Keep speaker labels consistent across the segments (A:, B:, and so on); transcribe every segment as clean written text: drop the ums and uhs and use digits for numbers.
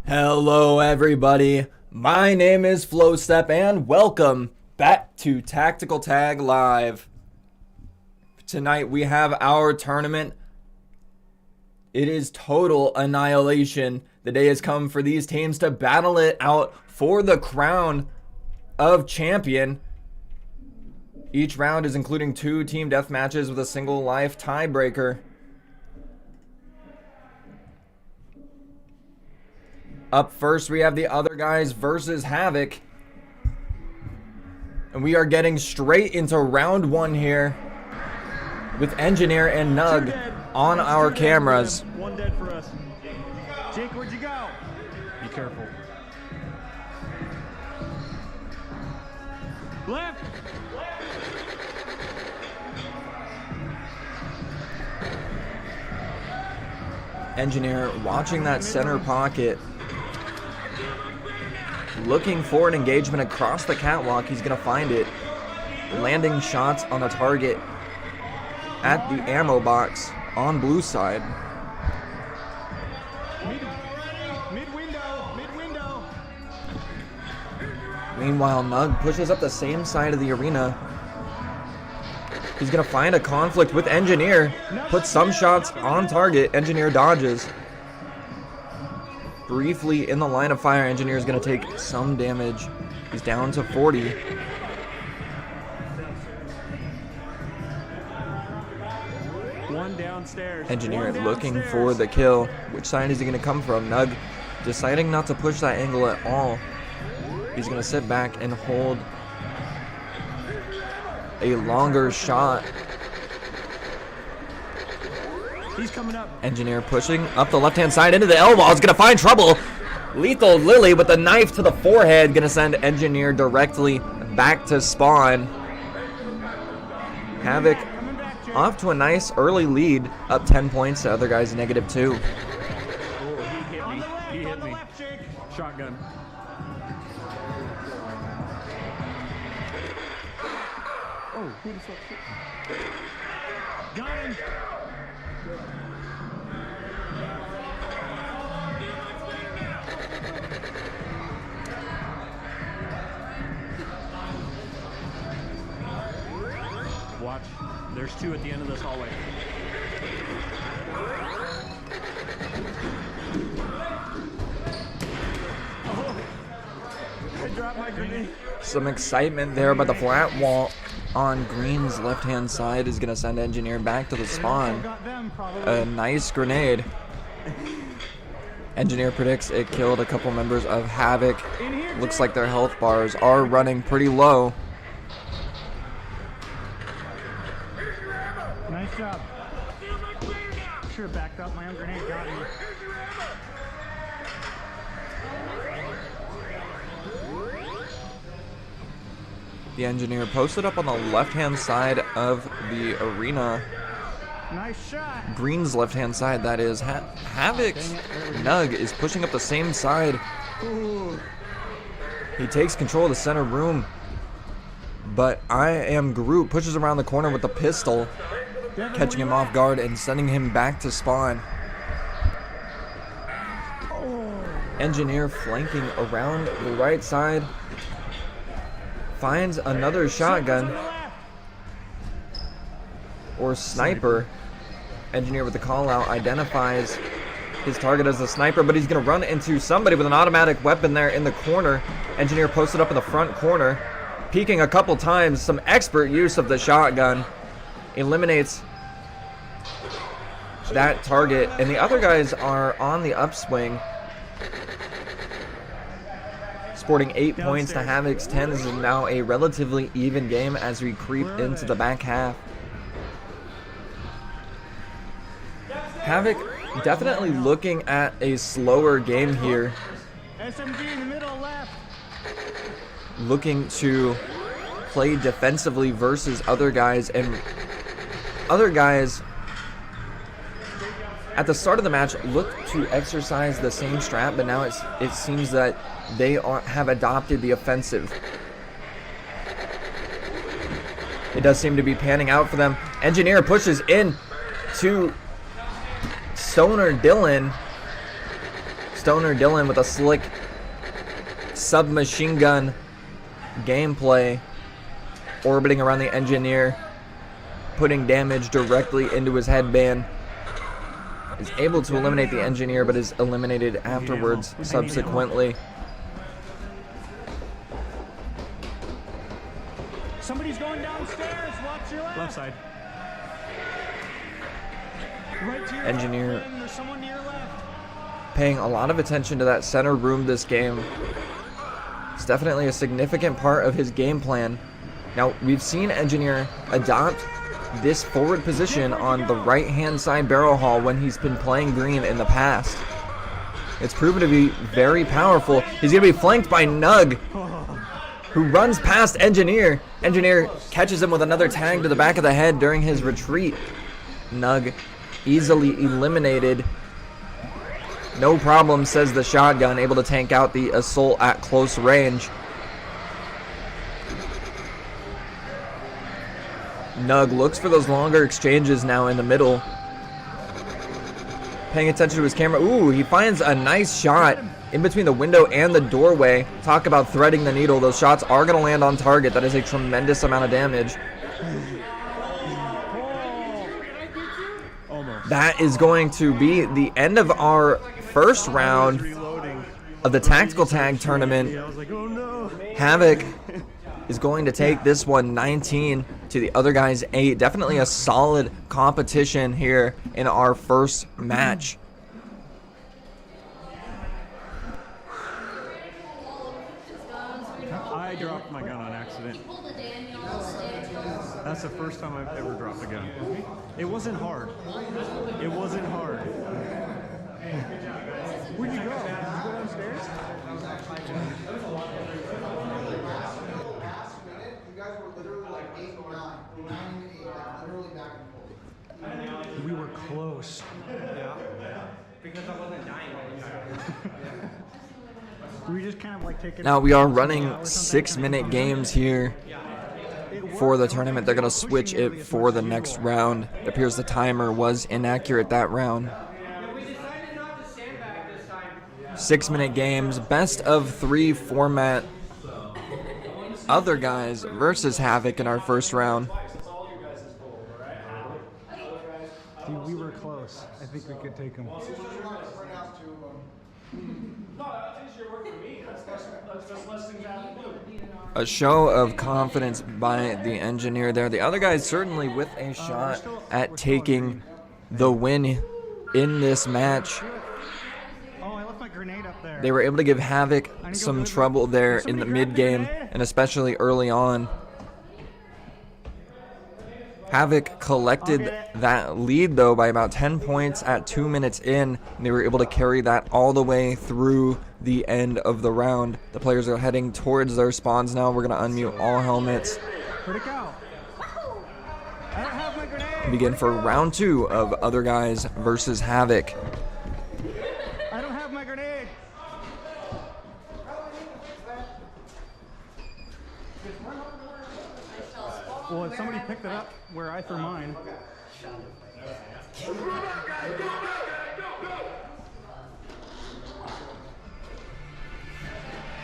A: Hello everybody, my name is Flowstep and welcome back to Tactical Tag Live. Tonight we have our tournament. It is total annihilation. The day has come for these teams to battle it out for the crown of champion. Each round is including 2 team death matches with a single life tiebreaker. Up first, we have the other guys versus Havoc. And we are getting straight into round 1 here with Engineer and Nug on our cameras.
B: One dead for us. Jake, where'd you go? Be careful. Left.
A: Engineer watching that center pocket, looking for an engagement across the catwalk. He's gonna find it, landing shots on the target at the ammo box on blue side.
B: Mid window.
A: Meanwhile, Nug pushes up the same side of the arena. He's gonna find a conflict with Engineer, put some shots on target. Engineer dodges. Briefly in the line of fire, Engineer is going to take some damage. He's down to 40.
B: One downstairs.
A: Engineer looking for the kill. Which side is he going to come from? Nug deciding not to push that angle at all. He's going to sit back and hold a longer shot.
B: He's coming up.
A: Engineer pushing up the left-hand side into the L wall. Is going to find trouble. Lethal Lily with the knife to the forehead. Going to send Engineer directly back to spawn. Havoc off to a nice early lead. Up 10 points. The other guy's -2.
B: Oh, he hit me. Shotgun. Oh, who the fuck? Got him. Watch. There's 2 at the end of this hallway. Oh, I dropped my grenade.
A: Some excitement there, but the flat wall on Green's left-hand side is going to send Engineer back to the spawn. A nice grenade. Engineer predicts it killed a couple members of Havoc. Looks like their health bars are running pretty low.
B: Nice job. Should have backed up. My own grenade got me.
A: The Engineer posted up on the left-hand side of the arena.
B: Nice shot.
A: Green's left-hand side, that is. Havoc's Nug is pushing up the same side.
B: Ooh.
A: He takes control of the center room. But I Am Groot pushes around the corner with the pistol, catching him off guard and sending him back to spawn. Engineer flanking around the right side. Finds another shotgun or sniper. Engineer with the call out identifies his target as the sniper, but he's going to run into somebody with an automatic weapon there in the corner. Engineer posted up in the front corner, peeking a couple times. Some expert use of the shotgun eliminates that target, and the other guys are on the upswing, sporting 8 points to Havoc's 10. This is now a relatively even game as we creep into the back half. Havoc definitely looking at a slower game here.
B: SMG in the middle left.
A: Looking to play defensively versus other guys, and other guys at the start of the match looked to exercise the same strat, but now it seems that they have adopted the offensive. It does seem to be panning out for them. Engineer pushes in to Stoner Dylan. Stoner Dylan with a slick submachine gun gameplay, orbiting around the engineer, putting damage directly into his headband. Is able to eliminate the engineer, but is eliminated afterwards, subsequently.
B: Somebody's going downstairs. Watch your left side. Right to your
A: Engineer
B: left, there's someone to your left.
A: paying a lot of attention to that center room this game. It's definitely a significant part of his game plan. Now, we've seen Engineer adopt this forward position on the right-hand side barrel hall when he's been playing green in the past. It's proven to be very powerful. He's going to be flanked by Nug, who runs past Engineer. Engineer catches him with another tag to the back of the head during his retreat. Nug easily eliminated. No problem, says the shotgun, able to tank out the assault at close range. Nug looks for those longer exchanges now in the middle. Paying attention to his camera. Ooh, he finds a nice shot in between the window and the doorway. Talk about threading the needle. Those shots are going to land on target. That is a tremendous amount of damage. That is going to be the end of our first round of the Tactical Tag Tournament. Havoc is going to take this one 19 to the other guy's 8. Definitely a solid competition here in our first match.
B: I dropped my gun on accident. That's the first time I've ever dropped a gun. It wasn't hard. It wasn't hard. Where'd you go? Did you go downstairs?
C: You guys were literally like 8 or 9. 9 and 8, like literally back and forth.
B: We were close.
C: Yeah. Because I wasn't dying all the time.
B: We just kind of like taking.
A: Now we are running 6-minute games here for the tournament. They're going to switch it for the next round. It appears the timer was inaccurate that round. 6-minute games, best of 3 format. Other guys versus Havoc in our first round.
B: Dude, we were close. I think we could take them.
A: A show of confidence by the engineer there. The other guys certainly with a shot at taking the win in this match.
B: Oh, I left my grenade up there.
A: They were able to give Havoc some trouble there in the mid-game, and especially early on. Havoc collected that lead, though, by about 10 points at 2 minutes in, and they were able to carry that all the way through the end of the round. The players are heading towards their spawns now. We're going to unmute all helmets.
B: Where'd it go? I don't have my grenade.
A: Begin for round 2 of Other Guys versus Havoc.
B: I don't have my grenade. Well, if somebody picked it up where I threw mine.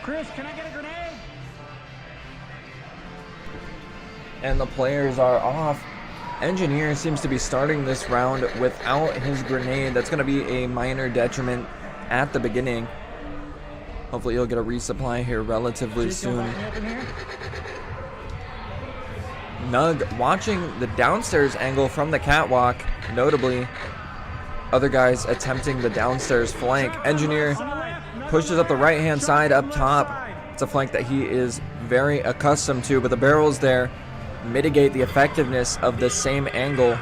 B: Chris, can I get a grenade?
A: And the players are off. Engineer seems to be starting this round without his grenade. That's going to be a minor detriment at the beginning. Hopefully he'll get a resupply here relatively soon. Nug watching the downstairs angle from the catwalk, notably. Other guys attempting the downstairs flank. Engineer pushes up the right-hand side up top. It's a flank that he is very accustomed to, but the barrels there mitigate the effectiveness of the same angle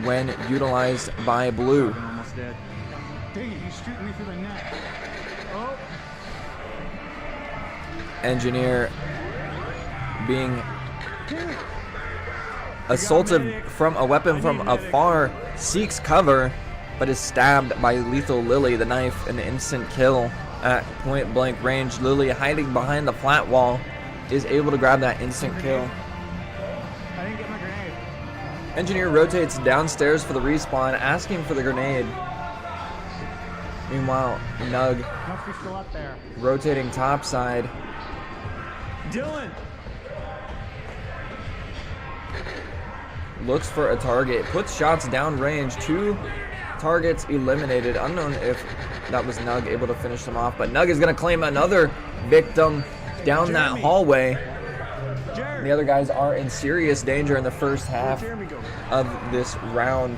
A: when utilized by blue.
B: I'm almost dead. Dang it, he's shooting me through the neck. Oh.
A: Engineer being assaulted from a weapon from afar, seeks cover, but is stabbed by Lethal Lily. The knife, an instant kill at point blank range. Lily, hiding behind the flat wall, is able to grab that instant kill.
B: I didn't get my grenade.
A: Engineer rotates downstairs for the respawn, asking for the grenade. Meanwhile, Nug
B: Must be still up there.
A: rotating topside.
B: Dylan.
A: Looks for a target. Puts shots downrange. 2 targets eliminated. Unknown if that was Nug able to finish them off. But Nug is going to claim another victim down that hallway. And the other guys are in serious danger in the first half of this round.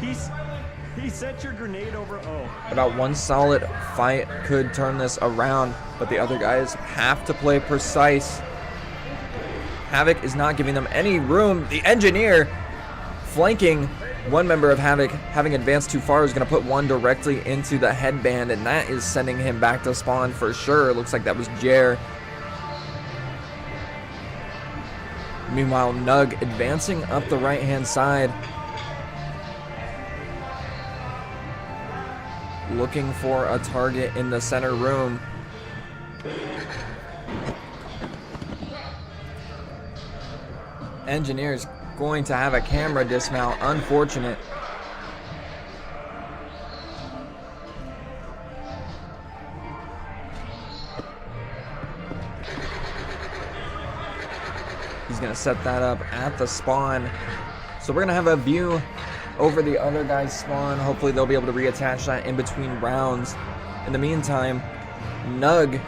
B: He set your grenade over O.
A: About one solid fight could turn this around, but the other guys have to play precise. Havoc is not giving them any room. The engineer flanking one member of Havoc, having advanced too far, is going to put one directly into the headband, and that is sending him back to spawn for sure. It looks like that was Jer. Meanwhile, Nug advancing up the right-hand side, looking for a target in the center room. Engineer's going to have a camera dismount. Unfortunate. He's going to set that up at the spawn. So we're going to have a view over the other guy's spawn. Hopefully they'll be able to reattach that in between rounds. In the meantime, Nug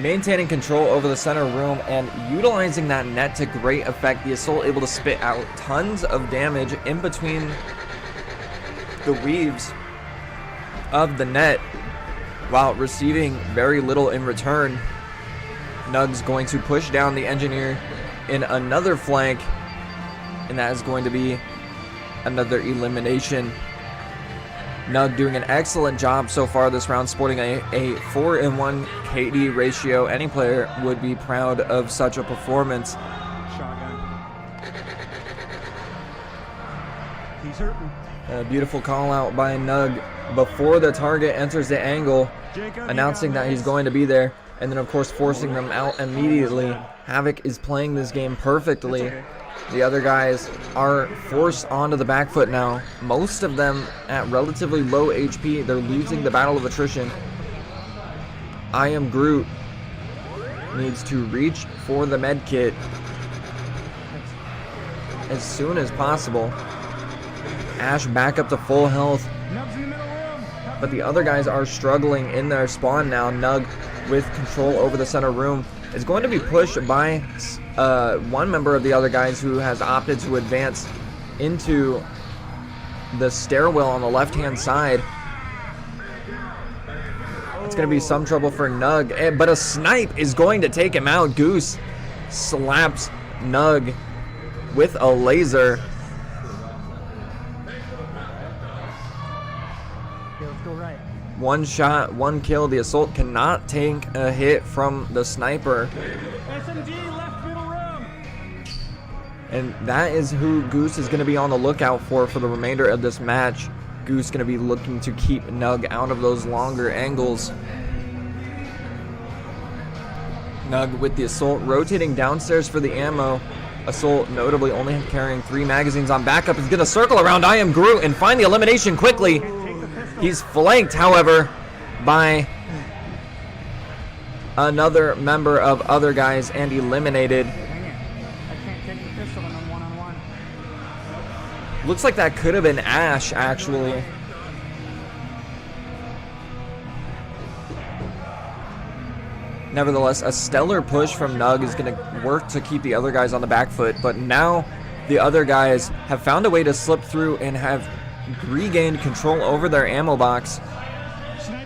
A: maintaining control over the center room and utilizing that net to great effect. The Assault able to spit out tons of damage in between the weaves of the net while receiving very little in return. Nug's going to push down the engineer in another flank, and that is going to be another elimination. Nug doing an excellent job so far this round, sporting a 4-in-1 KD ratio. Any player would be proud of such a performance.
B: Shotgun. He's hurting.
A: A beautiful call out by Nug before the target enters the angle, announcing that he's going to be there, and then of course forcing them out immediately. Havoc is playing this game perfectly. The other guys are forced onto the back foot now. Most of them at relatively low HP. They're losing the battle of attrition. I Am Groot needs to reach for the med kit as soon as possible. Ash back up to full health. But the other guys are struggling in their spawn now. Nug with control over the center room is going to be pushed by one member of the other guys who has opted to advance into the stairwell on the left-hand side. It's going to be some trouble for Nug, but a snipe is going to take him out. Goose slaps Nug with a laser. One shot, one kill. The Assault cannot take a hit from the sniper.
B: SMG left middle room.
A: And that is who Goose is going to be on the lookout for the remainder of this match. Goose going to be looking to keep Nug out of those longer angles. Nug with the Assault rotating downstairs for the ammo. Assault notably only carrying 3 magazines on backup. Is going to circle around I Am Groot and find the elimination quickly. He's flanked, however, by another member of other guys and eliminated.
B: Dang it. I can't take the pistol when I'm one-on-one.
A: Looks like that could have been Ash, actually. Nevertheless, a stellar push from Nug is going to work to keep the other guys on the back foot, but now the other guys have found a way to slip through and have regained control over their ammo box.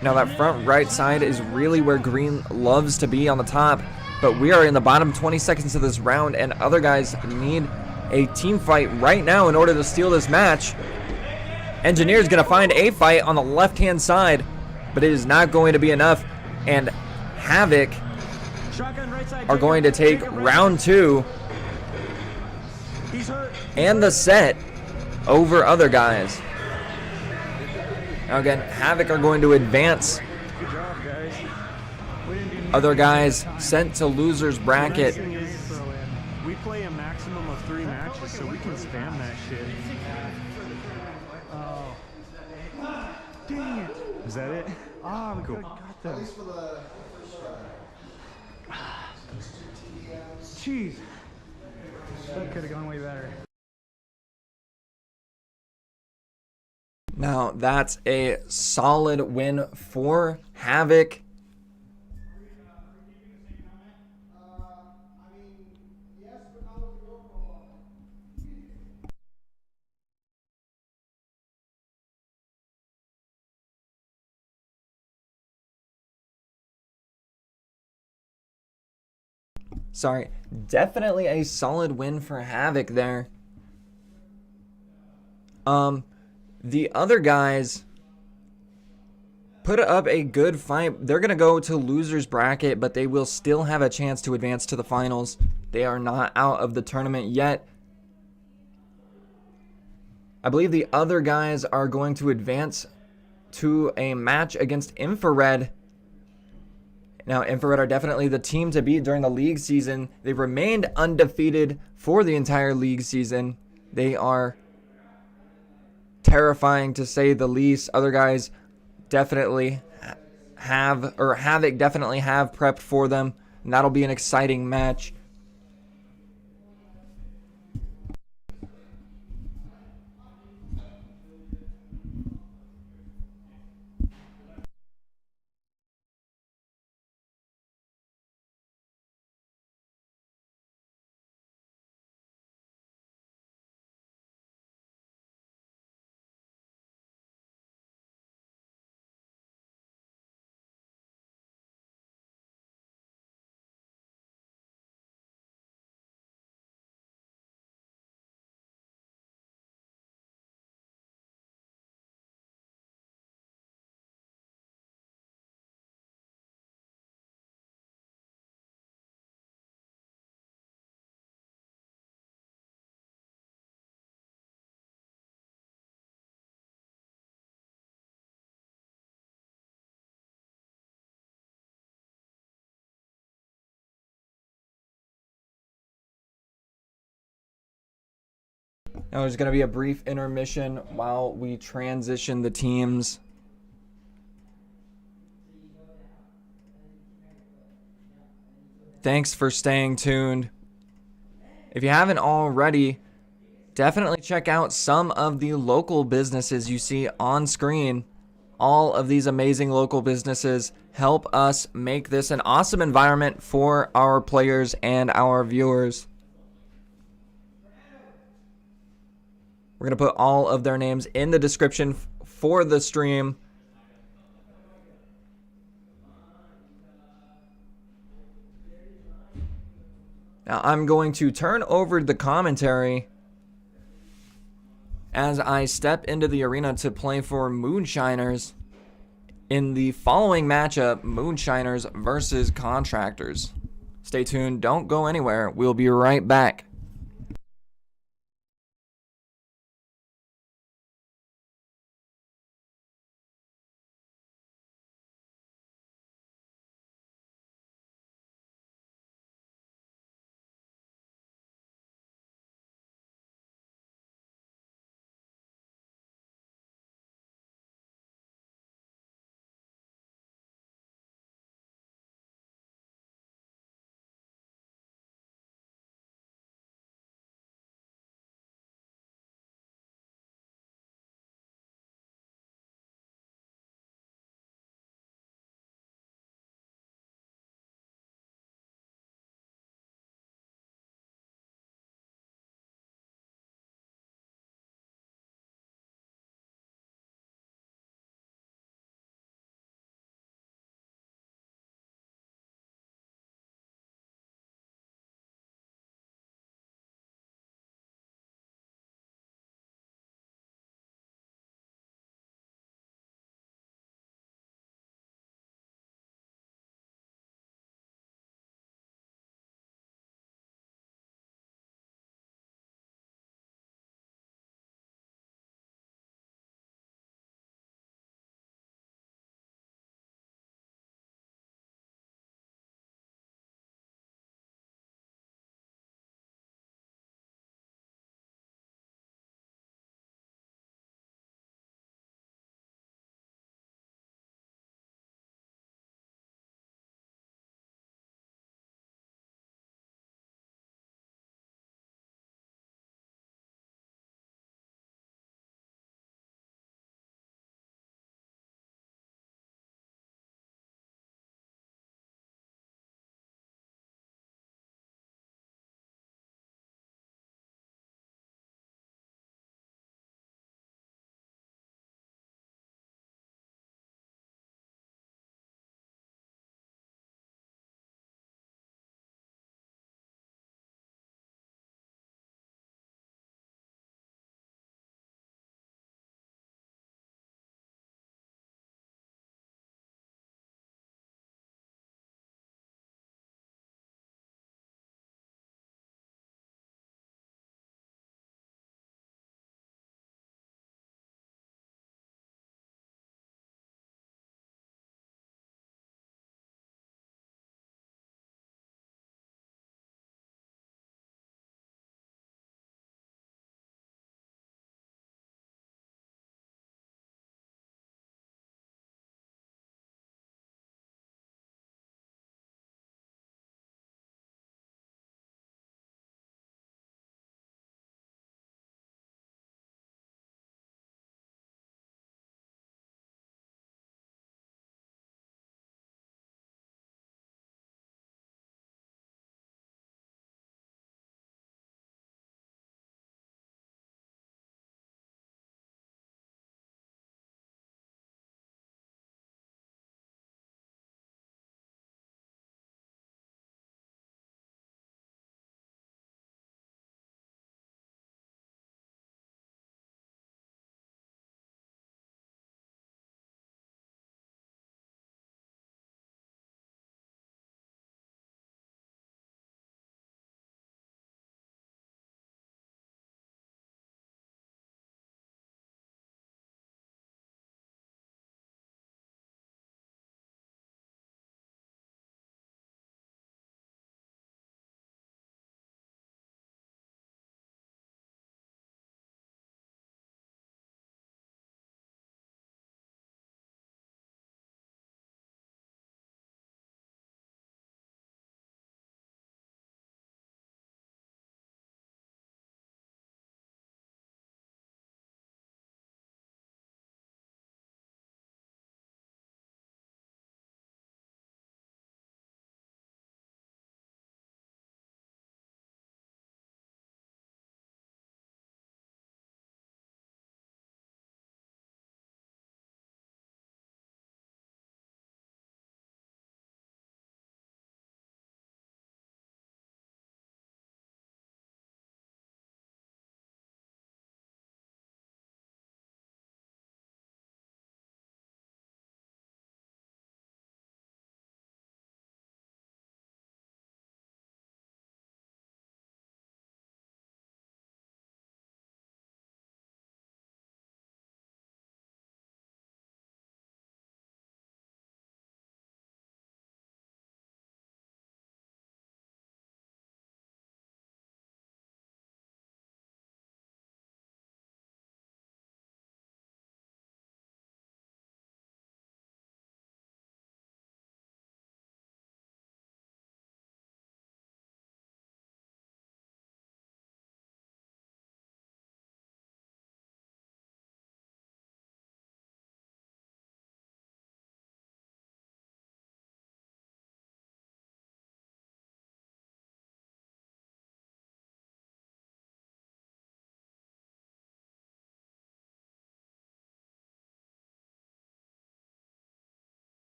A: Now that front right side is really where Green loves to be on the top, but we are in the bottom 20 seconds of this round and other guys need a team fight right now in order to steal this match. Engineer's gonna find a fight on the left hand side, but it is not going to be enough, and Havoc are going to take round 2 and the set over other guys. Now again, Havoc are going to advance.
B: Good job, guys.
A: Other guys sent to loser's bracket.
B: We play a maximum of 3 matches, so we can spam that shit. Oh. Dang it. Is that it? Ah, we cool. Got
C: At
B: them.
C: least for the first try.
B: Jeez. That could have gone way better.
A: Now, that's a solid win for Havoc.
C: I mean, yes, but not with the GoPro on it.
A: Sorry, definitely a solid win for Havoc there. The other guys put up a good fight. They're going to go to losers bracket, but they will still have a chance to advance to the finals. They are not out of the tournament yet. I believe the other guys are going to advance to a match against Infrared. Now, Infrared are definitely the team to beat during the league season. They remained undefeated for the entire league season. They are terrifying to say the least. Other guys definitely have, or Havoc definitely have prepped for them, and that'll be an exciting match. Now there's going to be a brief intermission while we transition the teams. Thanks for staying tuned. If you haven't already, definitely check out some of the local businesses you see on screen. All of these amazing local businesses help us make this an awesome environment for our players and our viewers. We're going to put all of their names in the description for the stream. Now I'm going to turn over the commentary as I step into the arena to play for Moonshiners in the following matchup, Moonshiners versus Contractors. Stay tuned, don't go anywhere. We'll be right back.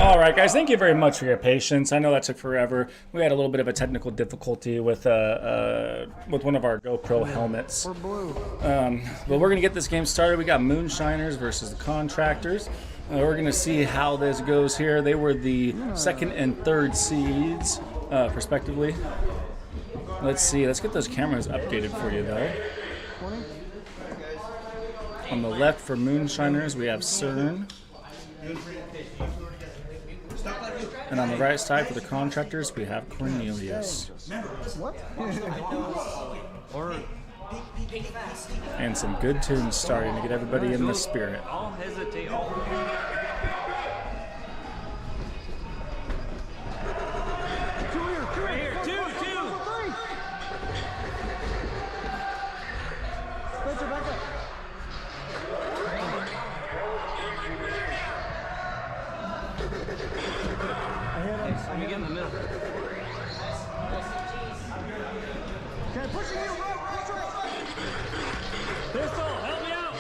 D: All right, guys, thank you very much for your patience. I know that took forever. We had a little bit of a technical difficulty with one of our GoPro helmets. But we're going to get this game started. We got Moonshiners versus the Contractors. We're going to see how this goes here. They were the second and third seeds, respectively. Let's see. Let's get those cameras updated for you, though. On the left for Moonshiners, we have CERN. And on the right side for the Contractors, we have Cornelius. And some good tunes starting to get everybody in the spirit.
E: I'll hesitate. Right here, two. Let me get in the middle.
C: Okay, pushing you right.
E: Pistol, help me out.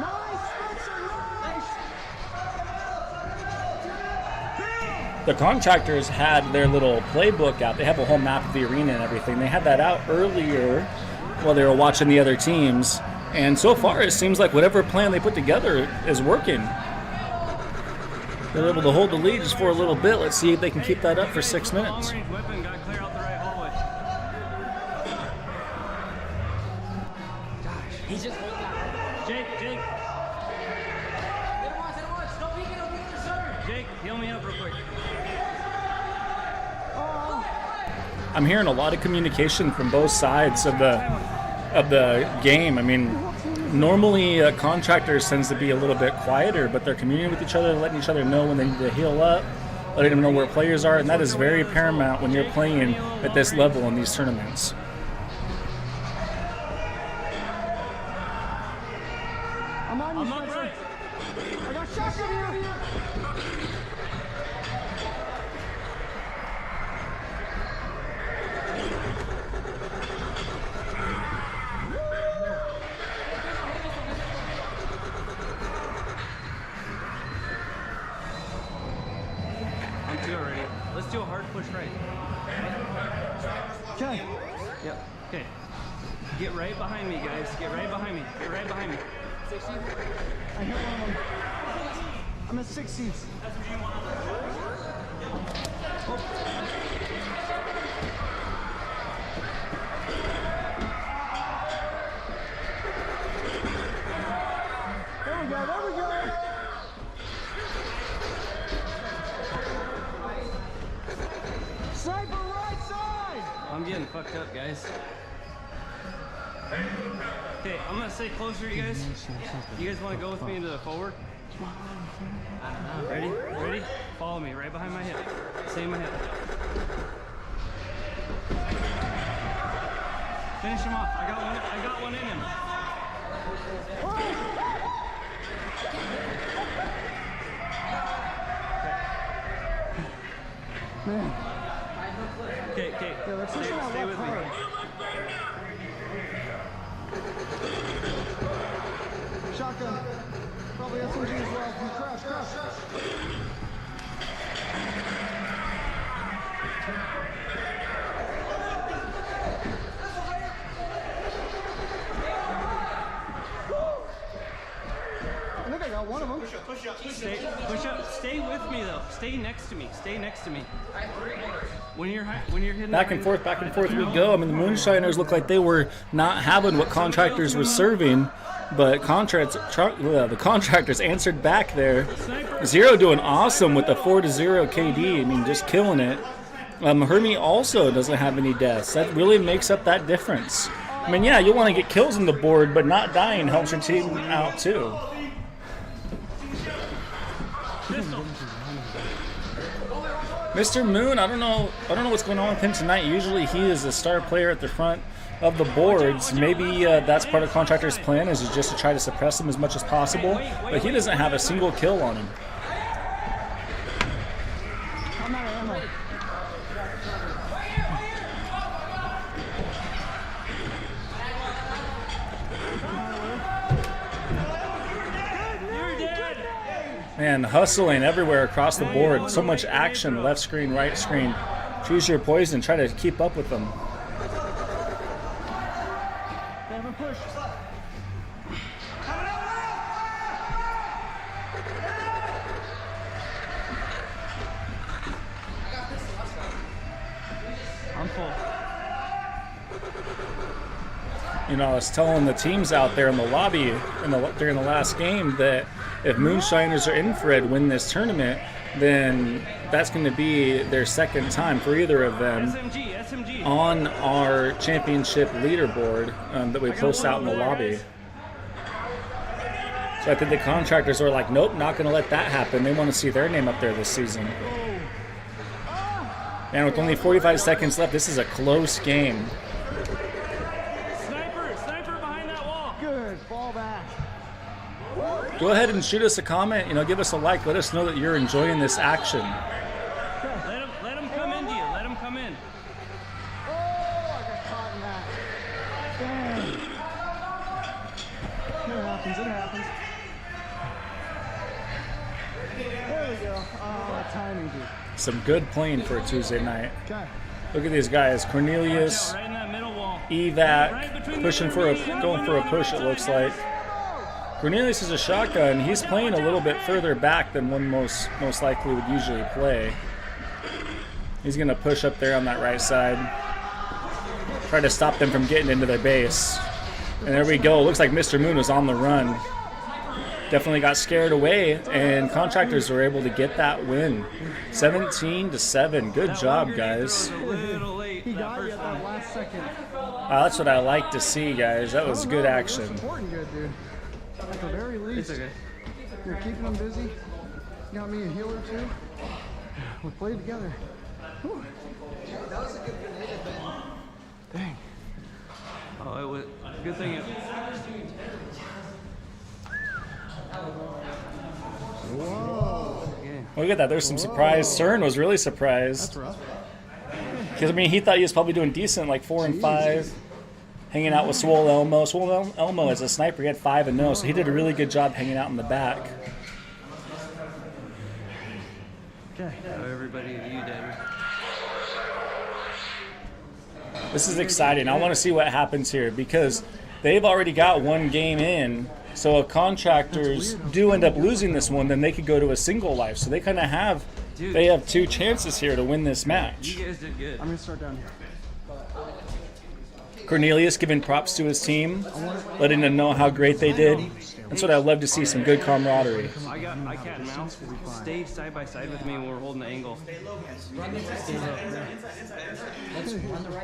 C: Nice, Spencer, nice.
D: The Contractors had their little playbook out. They have a whole map of the arena and everything. They had that out earlier while they were watching the other teams. And so far, it seems like whatever plan they put together is working. They're able to hold the lead just for a little bit. Let's see if they can keep that up for 6 minutes.
E: Long-range weapon got clear out the right hallway. Gosh, he's just holding out. Jake. Jake, heal me up real quick.
D: I'm hearing a lot of communication from both sides of the game. I mean, normally Contractors tends to be a little bit quieter, but they're communicating with each other, letting each other know when they need to heal up, letting them know where players are, and that is very paramount when you're playing at this level in these tournaments.
C: I'm on you,
E: I'm up
C: Spencer.
E: right.
C: I got shotgun here.
E: I'm two already. Let's do a hard push right.
C: Okay.
E: Yep. Okay. Get right behind me, guys. Get right behind me. 60?
C: I hit one of them. I'm at 6 seats. There we go. Sniper right side!
E: I'm getting fucked up, guys. Okay, I'm gonna stay closer, you guys. You guys want to go with me into the forward? Ready? Ready? Follow me, right behind my hip. Stay in my hip. Finish him off. I got one in him.
C: Man,
E: Okay.
C: yeah, let's push him out
E: Stay with me.
C: hard. Shotgun. Probably SMG as well. Crash. I think I got one of them.
E: Push up. Stay with me though. Stay next to me. When you're hitting
D: Back and forth we go. I mean, the Moonshiners look like they were not having what Contractors were serving, but the Contractors answered back there. Zero doing awesome with the 4-0 KD. I mean, just killing it. Hermie also doesn't have any deaths. That really makes up that difference. I mean, yeah, you'll want to get kills on the board, but not dying helps your team out too. Mr. Moon, I don't know what's going on with him tonight. Usually he is a star player at the front of the boards. Maybe that's part of Contractor's plan, is just to try to suppress him as much as possible. But he doesn't have a single kill on him.
C: I'm out of ammo.
E: You're dead.
D: Man, hustling everywhere across the board. So much action, left screen, right screen. Choose your poison, try to keep up with them.
E: Have him push. I'm full.
D: You know, I was telling the teams out there in the lobby during the last game that if Moonshiners or Infrared win this tournament, then that's going to be their second time for either of them
E: SMG.
D: on our championship leaderboard that we post out in the lobby. So I think the contractors are like, nope, not going to let that happen. They want to see their name up there this season. And with only 45 seconds left, this is a close game.
E: Sniper behind that wall.
C: Good, fall back.
D: Go ahead and shoot us a comment. You know, give us a like. Let us know that you're enjoying this action.
E: Let him come into you. Let him come in.
C: Oh, I got caught in that. Damn. It happens. There we go. Oh, timing, dude.
D: Some good playing for a Tuesday night.
C: Okay.
D: Look at these guys. Cornelius,
E: Right in that middle wall.
D: Evac, going for a push, it looks like. Cornelius is a shotgun. He's playing a little bit further back than one most likely would usually play. He's going to push up there on that right side. Try to stop them from getting into their base. And there we go. Looks like Mr. Moon was on the run. Definitely got scared away, and contractors were able to get that win. 17-7. Good job, guys.
E: A little late.
C: He
E: that
C: got you
E: first
C: at that
E: one.
C: last second.
D: That's what I like to see, guys. That was good
C: It
D: action.
C: was important good, dude. At the very least,
E: It's okay.
C: you're keeping them busy. Got me a healer too. We played together. Whew. That was a good grenade event. Dang.
E: Oh, it was good thing.
C: Whoa.
D: Look at that. There's some surprise. CERN was really surprised.
C: That's rough.
D: Because, I mean, he thought he was probably doing decent, like 4 and 5. Hanging out with Swole Elmo. Swole Elmo as a sniper, he had 5 and 0, so he did a really good job hanging out in the back.
E: Okay. Everybody, you, Daddy.
D: This is exciting. I want to see what happens here because they've already got one game in. So if contractors do end up losing this one, then they could go to a single life. So they kind of have, they have 2 chances here to win this match.
E: You guys did good.
C: I'm gonna start down here.
D: Cornelius giving props to his team, letting them know how great they did. That's what I love to see, some good camaraderie.
E: I cat and mouse. Stay side by side with me when we're holding the angle.
F: Run the right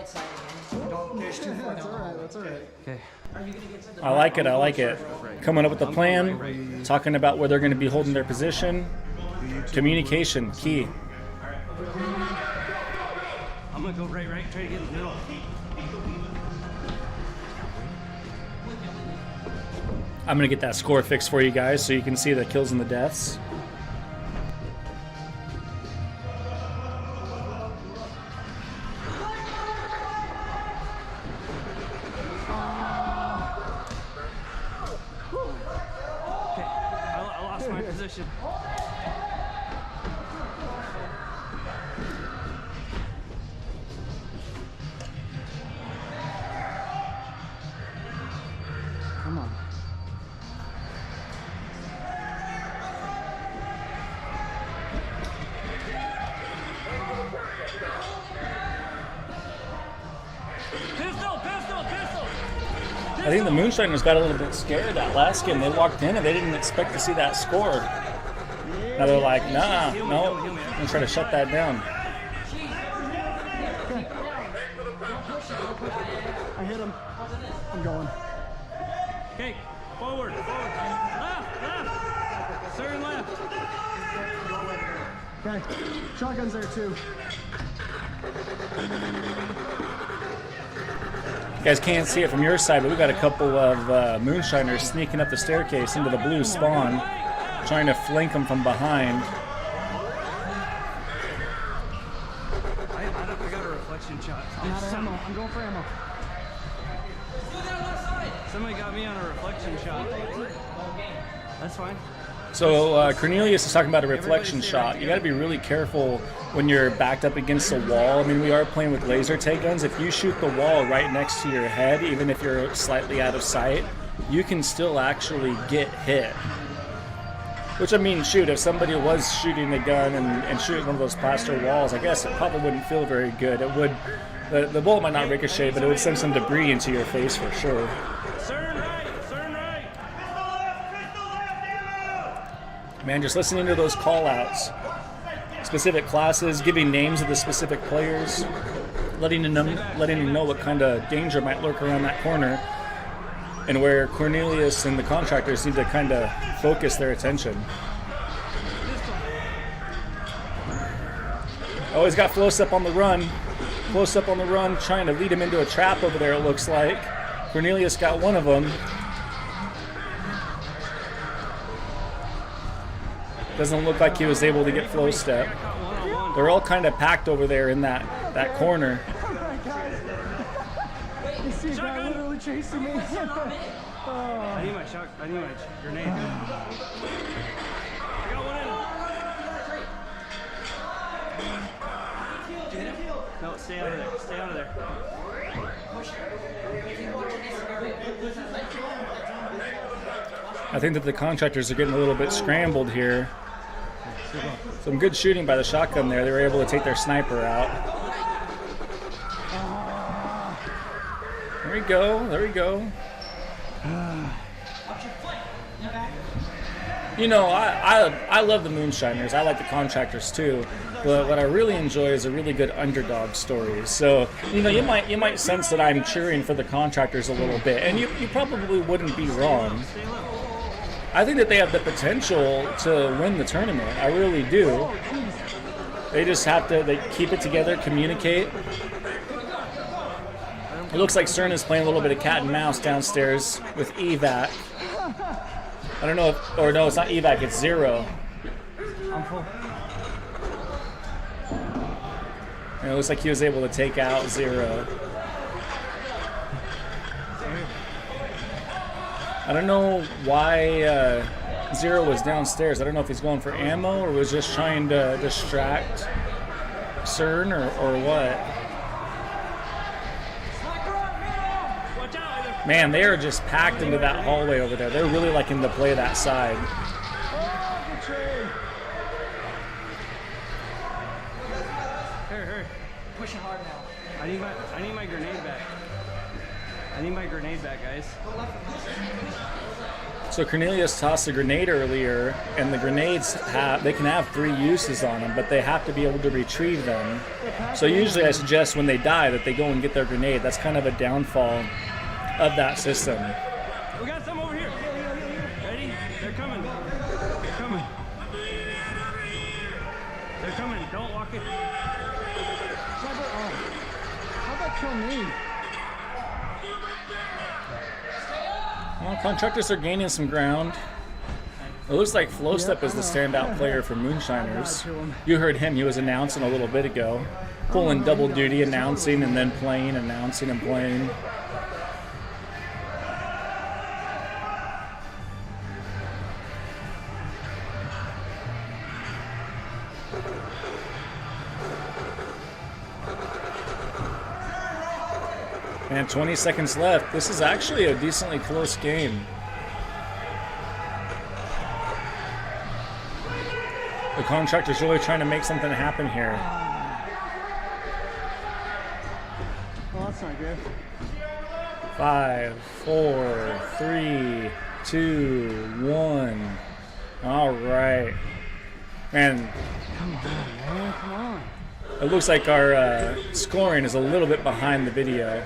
F: side again. Don't push too far.
C: That's alright, that's alright.
E: Okay.
D: I like it. Coming up with a plan, talking about where they're going to be holding their position. Communication, key.
E: I'm gonna go right, try to get in the middle.
D: I'm going to get that score fixed for you guys so you can see the kills and the deaths.
E: Okay. I lost my position.
C: Come on.
E: Pistol!
D: I think the Moonshiners got a little bit scared that last game. They walked in and they didn't expect to see that score. Now they're like, nah, no, I'm going to try to shut that down.
C: I hit him. I'm going.
E: Okay, forward. Left. Turn left.
C: Okay. Shotgun's there too.
D: You guys can't see it from your side, but we've got a couple of Moonshiners sneaking up the staircase into the blue spawn, trying to flank them from behind.
E: I got a reflection shot.
C: I'm out of ammo. I'm going for ammo.
E: Somebody got me on a reflection shot. That's fine.
D: So Cornelius is talking about a reflection shot. You got to be really careful when you're backed up against a wall. I mean, we are playing with laser tag guns. If you shoot the wall right next to your head, even if you're slightly out of sight, you can still actually get hit. Which, I mean, shoot, if somebody was shooting a gun and shooting one of those plaster walls, I guess it probably wouldn't feel very good. It would, the bullet might not ricochet, but it would send some debris into your face for sure. Man, just listening to those call-outs, specific classes, giving names of the specific players, letting them know what kind of danger might lurk around that corner, and where Cornelius and the contractors need to kind of focus their attention. Oh, he's got Flow Step on the run. Flow Step on the run, trying to lead him into a trap over there, it looks like. Cornelius got one of them. Doesn't look like he was able to get Flow Step. They're all kind of packed over there in that corner.
C: Oh my God. You see a guy literally chasing me.
E: I need my grenade. I got one in. No, stay out of there. Stay out of there.
D: I think that the contractors are getting a little bit scrambled here. Some good shooting by the shotgun there. They were able to take their sniper out. There we go. There we go. You know, I love the Moonshiners. I like the contractors too. But what I really enjoy is a really good underdog story. So, you know, you might sense that I'm cheering for the contractors a little bit, and you probably wouldn't be wrong. I think that they have the potential to win the tournament. I really do. They just have to keep it together, communicate. It looks like Cern is playing a little bit of cat and mouse downstairs with evac. I don't know if, or no, it's not evac, it's Zero.
E: I'm full.
D: And it looks like he was able to take out Zero. I don't know why Zero was downstairs. I don't know if he's going for ammo or was just trying to distract Cern or what. Man, they are just packed into that hallway over there. They're really liking to play that side.
E: Hurry.
F: Pushing hard now.
E: I need my grenade back. I need my grenade back, guys.
D: So Cornelius tossed a grenade earlier, and the grenades they can have 3 uses on them, but they have to be able to retrieve them. So usually I suggest when they die that they go and get their grenade. That's kind of a downfall of that system.
E: We got some over here. Ready? They're coming. They're coming. They're coming. Don't walk it.
C: How'd that kill me?
D: Well, contractors are gaining some ground. It looks like Flow Step is the standout player for Moonshiners. You heard him, he was announcing a little bit ago. Pulling double duty, announcing and then playing, announcing and playing. And 20 seconds left. This is actually a decently close game. The contractor's really trying to make something happen here.
C: Well, that's not good.
D: 5, 4, 3, 2, 1. All right. Man,
C: Come on, man. Come on.
D: it looks like our scoring is a little bit behind the video.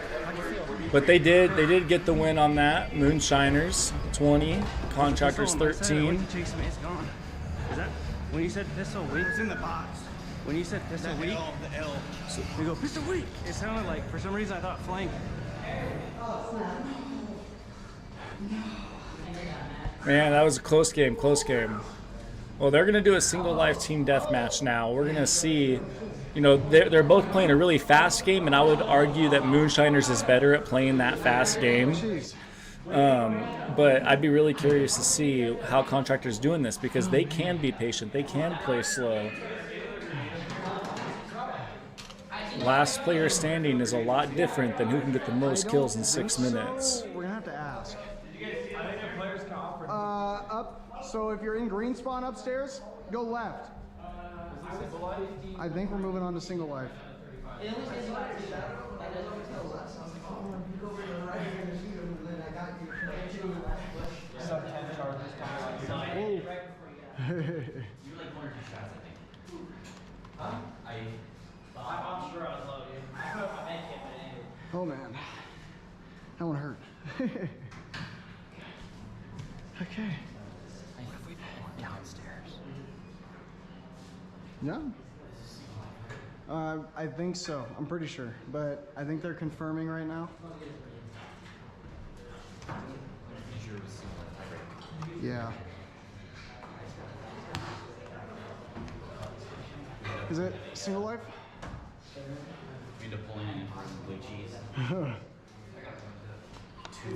D: But they did get the win on that. Moonshiners 20, Contractors 13.
E: It's gone. Is that when you said pistol weak? It's in the box. When you said pistol weak, the L. We go pistol weak. It sounded like for some reason I thought flank.
D: Man, that was a close game, close game. Well, they're going to do a single life team deathmatch now. We're going to see, you know, they're both playing a really fast game, and I would argue that Moonshiners is better at playing that fast game. But I'd be really curious to see how Contractor's doing this, because they can be patient. They can play slow. Last player standing is a lot different than who can get the most kills in 6 minutes.
C: We're gonna have to ask. Up. So if you're in green spawn upstairs, go left. I think we're moving on to single life. Oh man, that one hurt. Okay.
F: Downstairs.
C: Yeah. I think so. I'm pretty sure, but I think they're confirming right now. Yeah. Is it single life?
G: We need to pull in for some blue cheese. Two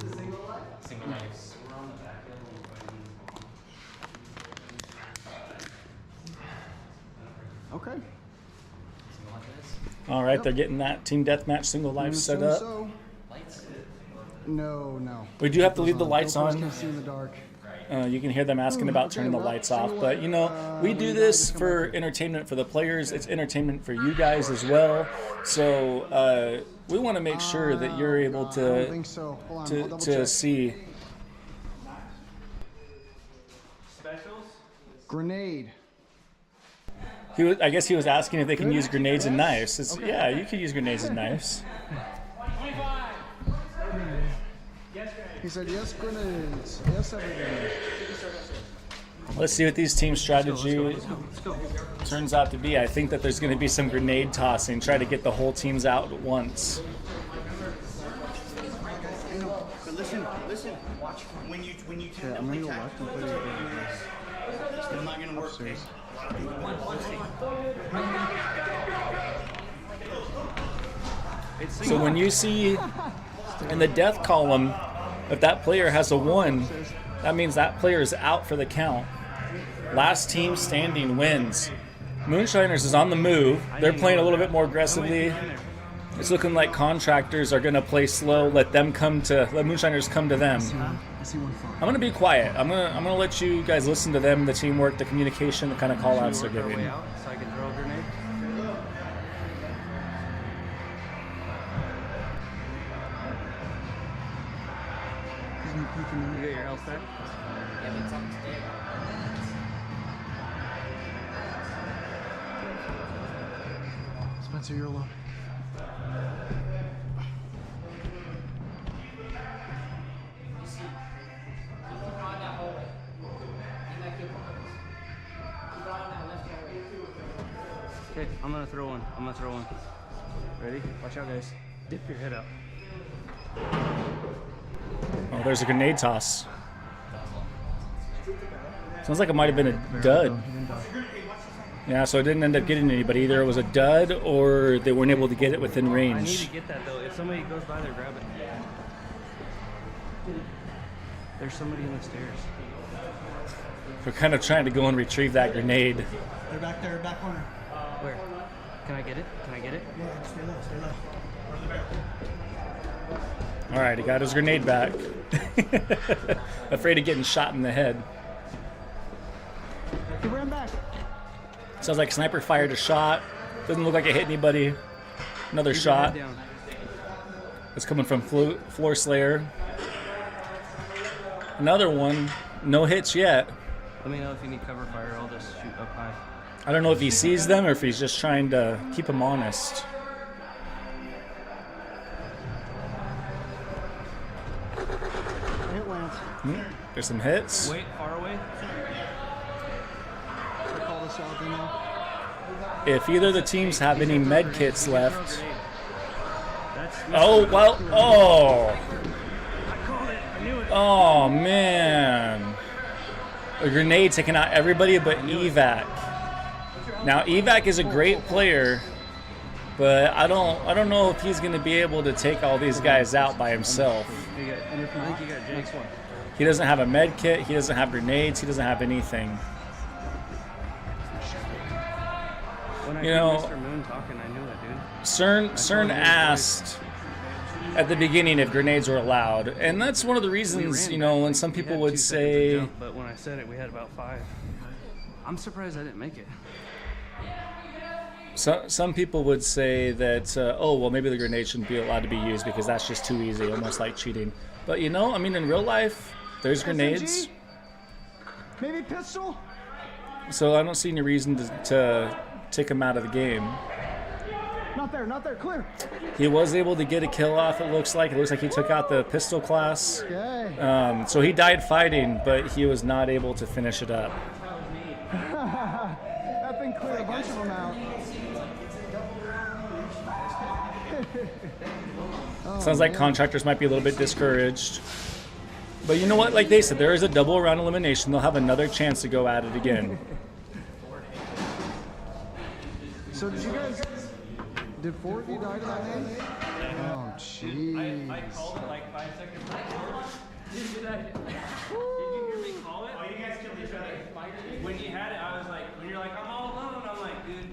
G: single lives.
C: Okay.
D: All right, they're getting that team deathmatch single life set up.
C: So. No.
D: We do have to leave the lights
C: Go
D: on.
C: can see in the dark.
D: You can hear them asking about turning the lights off, but you know, we do this for entertainment for the players. It's entertainment for you guys as well. So we want to make sure that you're able
C: I don't think
D: to
C: so. Hold on, I'll double
D: to
C: check.
D: see.
C: Grenade.
D: I guess he was asking if they can use grenades and knives. Yeah, you could use grenades and knives.
C: He said yes, grenades. Yes, everything.
D: Let's see what these team strategy turns out to be. I think that there's going to be some grenade tossing, try to get the whole teams out at once.
E: But listen. Watch when you
C: Yeah, I'm gonna go left and play
E: It's still not gonna work.
C: upstairs.
D: So when you see in the death column, if that player has a 1, that means that player is out for the count. Last team standing wins. Moonshiners is on the move. They're playing a little bit more aggressively. It's looking like Contractors are going to play slow. Let Moonshiners come to them.
C: I see one phone.
D: I'm going to be quiet. I'm going to let you guys listen to them, the teamwork, the communication, the kind of call-outs they're giving.
E: So I can throw a grenade. You got your health back?
F: Yeah, but it's on today.
C: Spencer, you're alone.
F: Keep on that hallway. You might keep on that left hallway.
E: Okay, I'm gonna throw one. Ready? Watch out, guys. Dip your head up.
D: Oh, there's a grenade toss. Sounds like it might have been a dud. Yeah, so it didn't end up getting anybody. Either it was a dud or they weren't able to get it within
E: I need
D: range.
E: to get that though. If somebody goes by there, grab it. There's somebody in the stairs.
D: We're kind of trying to go and retrieve that grenade.
C: They're back there, back corner.
E: Where? Can I get it?
C: Yeah, stay low, stay low.
D: All right, he got his grenade back. Afraid of getting shot in the head.
C: He ran back.
D: Sounds like Sniper fired a shot. Doesn't look like it hit anybody. Another
E: Keep your head
D: shot.
E: down.
D: It's coming from Floor Slayer. Another one. No hits yet.
E: Let me know if you need cover fire. I'll just shoot up high.
D: I don't know if he sees them or if he's just trying to keep them honest.
C: Hit Lance.
D: There's some hits.
E: Wait, far away.
C: I call this out then now.
D: If either of the teams have any med kits left.
E: That's
D: Oh, well, oh.
E: I called it. I knew it.
D: Oh, man. A grenade taking out everybody but Evac. Now, Evac is a great player, But I don't know if he's going to be able to take all these guys out by himself.
E: I think you got Jake.
D: He doesn't have a med kit. He doesn't have grenades. He doesn't have anything.
E: When I
D: You
E: heard
D: know,
E: Mr. Moon talking, I knew it, dude.
D: CERN asked at the beginning if grenades were allowed, and that's one of the reasons, you know, when some
E: We
D: people
E: had
D: would
E: 2 seconds to
D: say,
E: jump, but when I said it, we had about 5. I'm surprised I didn't make it.
D: some people would say that, oh, well, maybe the grenade shouldn't be allowed to be used because that's just too easy, almost like cheating. But you know, I mean, in real life, there's grenades,
C: SMG? Maybe pistol?
D: so I don't see any reason to take him out of the game.
C: Not there, clear.
D: He was able to get a kill off, it looks like. It looks like he took out the pistol class.
C: Okay.
D: So he died fighting, but he was not able to finish it up.
C: That thing cleared a bunch of them out.
D: Sounds like contractors might be a little bit discouraged. But you know what? Like they said, there is a double round elimination. They'll have another chance to go at it again.
C: So did you guys... Did 4 of you die to that name? Oh, jeez.
E: I called it like 5 seconds before. Did you hear me call it? Oh, you guys killed each other. When you had it, I was like, when you're like, I'm all alone, I'm like, dude,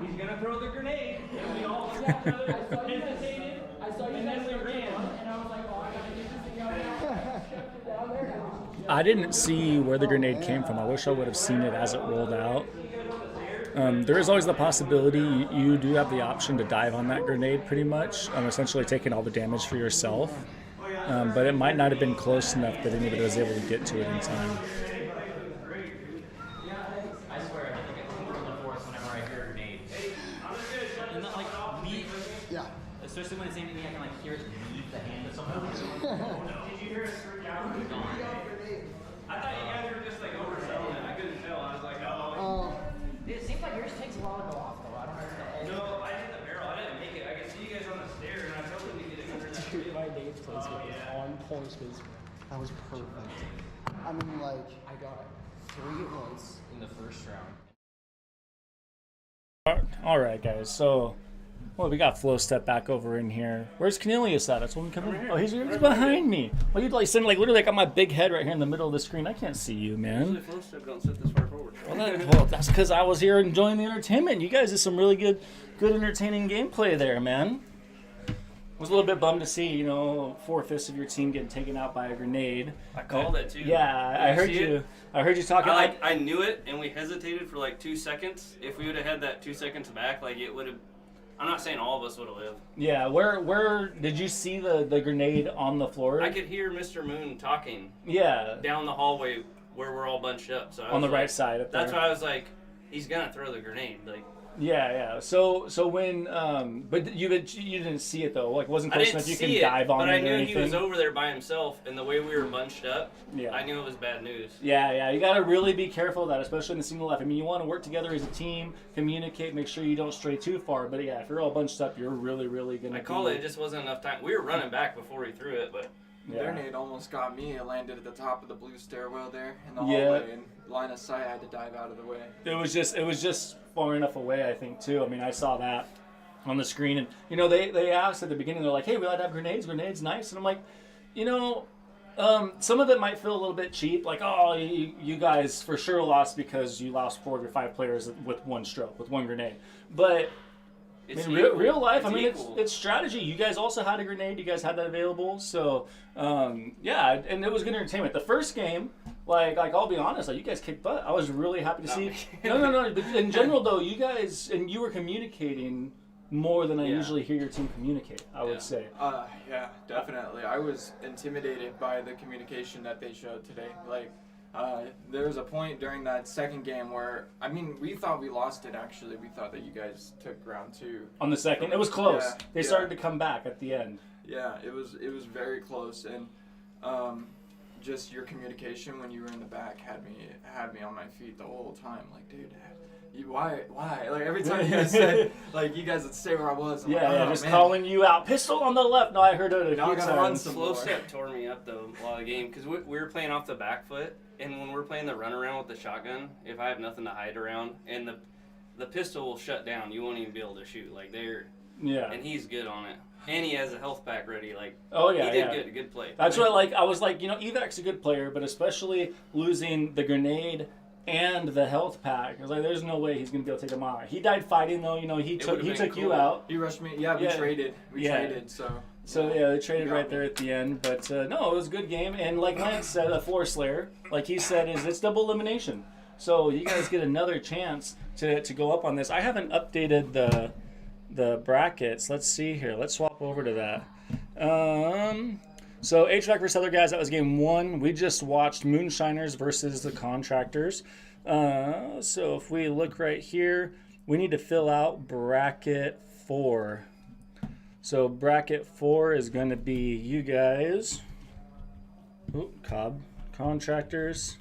E: he's gonna throw the grenade. And we all hesitated.
F: I saw you
E: And
F: guys
E: then we ran.
F: and I was like, oh, I gotta get this thing out now. Down there now.
D: I didn't see where the grenade came from. I wish I would have seen it as it rolled out. There is always the possibility you do have the option to dive on that grenade pretty much, essentially taking all the damage for yourself. But it might not have been close enough that anybody was able to get to it in time.
G: I swear, I think I think from the force whenever I hear a grenade. And not like leave.
C: Yeah.
G: Especially when it's aimed at me, I can like hear it leave the hand of someone. Did you hear it scream out?
E: I thought you guys were just like overselling it. I couldn't tell. I was like, oh.
F: Dude, it seems like yours takes a while to go off, though. I don't know.
E: No, I did the barrel. I didn't make it. I could see you guys on the stairs, and I told them to get it under that tree.
F: My Dave's placement was on point.
C: That was perfect. I mean, like...
F: I got 3 at once in the first round.
D: All right, guys. So, well, we got Flow Step back over in here. Where's Cornelius at? That's when we come in. Oh, he's behind me. Well, you'd like sitting like literally like on my big head right here in the middle of the screen. I can't see you, man.
E: Flow step don't sit this far forward.
D: Well, that's because I was here enjoying the entertainment. You guys did some really good entertaining gameplay there, man. Was a little bit bummed to see, you know, 4/5 of your team getting taken out by a grenade.
H: I called it too.
D: Yeah, I heard you.
H: It?
D: I heard you talking.
H: I knew it, and we hesitated for like 2 seconds. If we would have had that 2 seconds back, like it would have. I'm not saying all of us would have lived.
D: Yeah, where did you see the grenade on the floor?
H: I could hear Mr. Moon talking.
D: Yeah.
H: Down the hallway where we're all bunched up. So I
D: on the
H: was
D: right
H: like,
D: side up there.
H: That's why I was like, he's gonna throw the grenade. Like.
D: Yeah. So when but you didn't see it though. Like wasn't
H: I
D: close
H: didn't
D: enough you
H: see
D: can
H: it,
D: dive on
H: but
D: it
H: I
D: or
H: knew
D: anything.
H: he was over there by himself, and the way we were bunched up,
D: Yeah.
H: I knew it was bad news.
D: Yeah. You got to really be careful of that, especially in the single life. I mean, you want to work together as a team, communicate, make sure you don't stray too far. But yeah, if you're all bunched up, you're really going to.
H: I call it. It just wasn't enough time. We were running back before he threw it, but.
D: Yeah.
A: Their nade almost got me. It landed at the top of the blue stairwell there in the
D: Yeah.
A: hallway, and line of sight, I had to dive out of the way.
D: It was just far enough away, I think, too. I mean, I saw that on the screen, and you know, they asked at the beginning, they're like, "Hey, we like to have grenades. Grenades, nice." And I'm like, you know, some of it might feel a little bit cheap, like, oh, you guys for sure lost because you lost 4 of your 5 players with one stroke, with one grenade. But I
H: It's
D: mean,
H: equal.
D: real life.
H: It's
D: I mean,
H: equal.
D: it's strategy. You guys also had a grenade. You guys had that available. So yeah, and it was good entertainment. The first game, like I'll be honest, like you guys kicked butt. I was really happy to see. No. But in general, though, you guys and you were communicating more than I
H: Yeah.
D: usually hear your team communicate. I would say.
A: Yeah, definitely. I was intimidated by the communication that they showed today. Like, there was a point during that second game where, I mean, we thought we lost it, actually. We thought that you guys took round 2.
D: On the second, it was close.
A: Yeah,
D: They started to come back at the end.
A: Yeah, it was very close, and just your communication when you were in the back had me on my feet the whole time. Like, dude, why? Like every time you guys said, like you guys would say where I was. I'm like,
D: Yeah,
A: oh,
D: just
A: man.
D: calling you out. Pistol on the left. No, I heard it a
A: Now I
D: few
A: gotta run
D: times.
A: some
H: Slow
A: more.
H: step tore me up though while the game because we were playing off the back foot, and when we're playing the runaround with the shotgun, if I have nothing to hide around, and the pistol will shut down, you won't even be able to shoot. Like
D: Yeah.
H: and he's good on it. And he has a health pack ready. Like,
D: Oh, yeah,
H: he
D: yeah.
H: did good play.
D: That's what I was like, Evac's a good player, but especially losing the grenade and the health pack. I was like, there's no way he's going to be able to take him out. He died fighting, though. He took you
H: cool.
D: out.
A: He rushed me. Yeah, we
D: Yeah.
A: traded. We
D: Yeah.
A: traded, so.
D: So, yeah, they traded
A: got
D: right
A: me.
D: there at the end. But, no, it was a good game. And like Lance said, a floor slayer, like he said, it's double elimination. So you guys get another chance to go up on this. I haven't updated the brackets. Let's see here. Let's swap over to that. So HVAC versus other guys, that was game 1. We just watched Moonshiners versus the Contractors. So if we look right here, we need to fill out bracket 4. So bracket 4 is going to be you guys. Cobb Contractors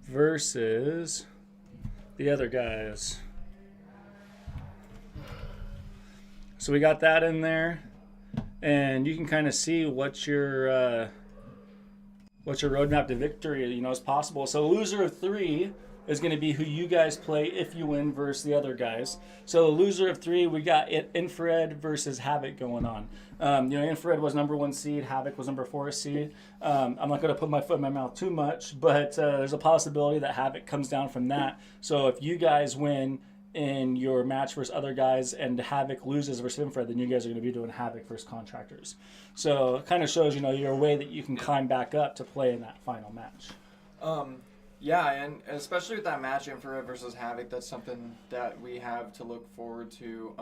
D: versus the other guys. So we got that in there, and you can kind of see what your roadmap to victory is possible. So loser of 3 is going to be who you guys play if you win versus the other guys. So the loser of 3, we got Infrared versus Havoc going on. Infrared was number 1 seed, Havoc was number 4 seed. I'm not going to put my foot in my mouth too much, but there's a possibility that Havoc comes down from that. So if you guys win in your match versus other guys and Havoc loses versus Infrared, then you guys are going to be doing Havoc versus Contractors. So it kind of shows, your way that you can climb back up to play in that final match.
A: Yeah, and especially with that match, Infrared versus Havoc, that's something that we have to look forward to.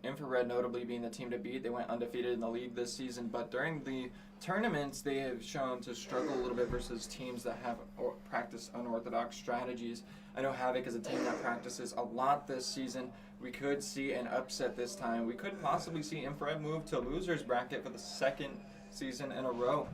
A: Infrared notably being the team to beat. They went undefeated in the league this season, but during the tournaments, they have shown to struggle a little bit versus teams that have practiced unorthodox strategies. I know Havoc is a team that practices a lot this season. We could see an upset this time. We could possibly see Infrared move to losers bracket for the 2nd season in a row.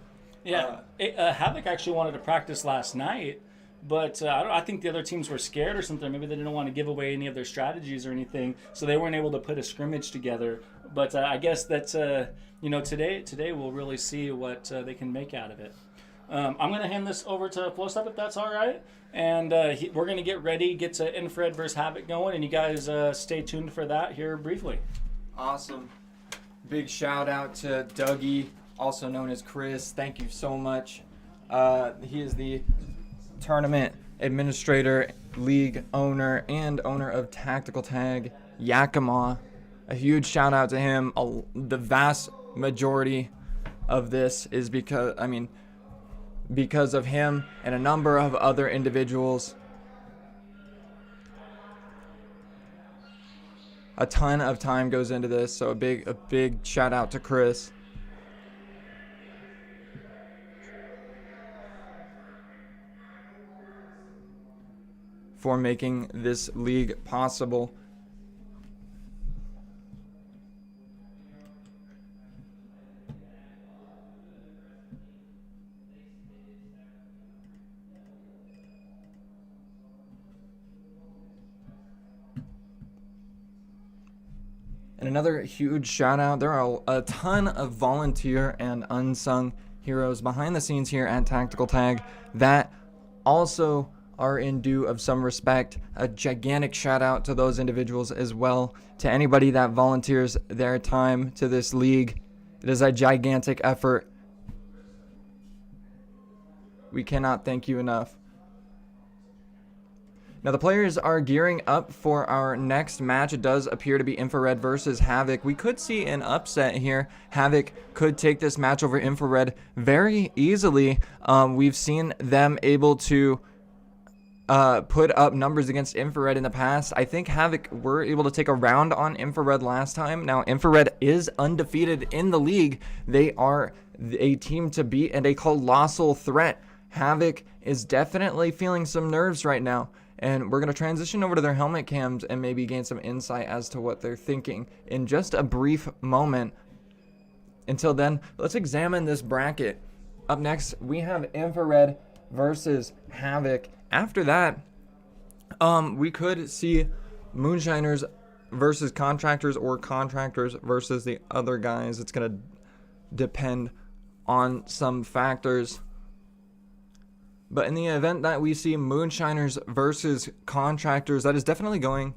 D: Yeah, Havoc actually wanted to practice last night, but I think the other teams were scared or something. Maybe they didn't want to give away any of their strategies or anything, so they weren't able to put a scrimmage together. But I guess that today we'll really see what they can make out of it. I'm going to hand this over to Flowstep if that's all right, and we're going to get to Infrared versus Havoc going, and you guys stay tuned for that here briefly.
A: Awesome. Big shout out to Dougie, also known as Chris. Thank you so much. He is the tournament administrator, league owner, and owner of Tactical Tag Yakima. A huge shout out to him. The vast majority of this is because of him and a number of other individuals. A ton of time goes into this, so a big shout out to Chris. For making this league possible. And another huge shout out, there are a ton of volunteer and unsung heroes behind the scenes here at Tactical Tag that also are in due of some respect. A gigantic shout out to those individuals as well, to anybody that volunteers their time to this league. It is a gigantic effort. We cannot thank you enough. Now the players are gearing up for our next match. It does appear to be Infrared versus Havoc. We could see an upset here. Havoc could take this match over Infrared very easily. We've seen them able to put up numbers against Infrared in the past. I think Havoc were able to take a round on Infrared last time. Now Infrared is undefeated in the league. They are a team to beat and a colossal threat. Havoc is definitely feeling some nerves right now. And we're going to transition over to their helmet cams and maybe gain some insight as to what they're thinking in just a brief moment. Until then, let's examine this bracket. Up next, we have Infrared versus Havoc. After that, we could see Moonshiners versus Contractors or Contractors versus the other guys. It's going to depend on some factors. But in the event that we see Moonshiners versus Contractors, that is definitely going,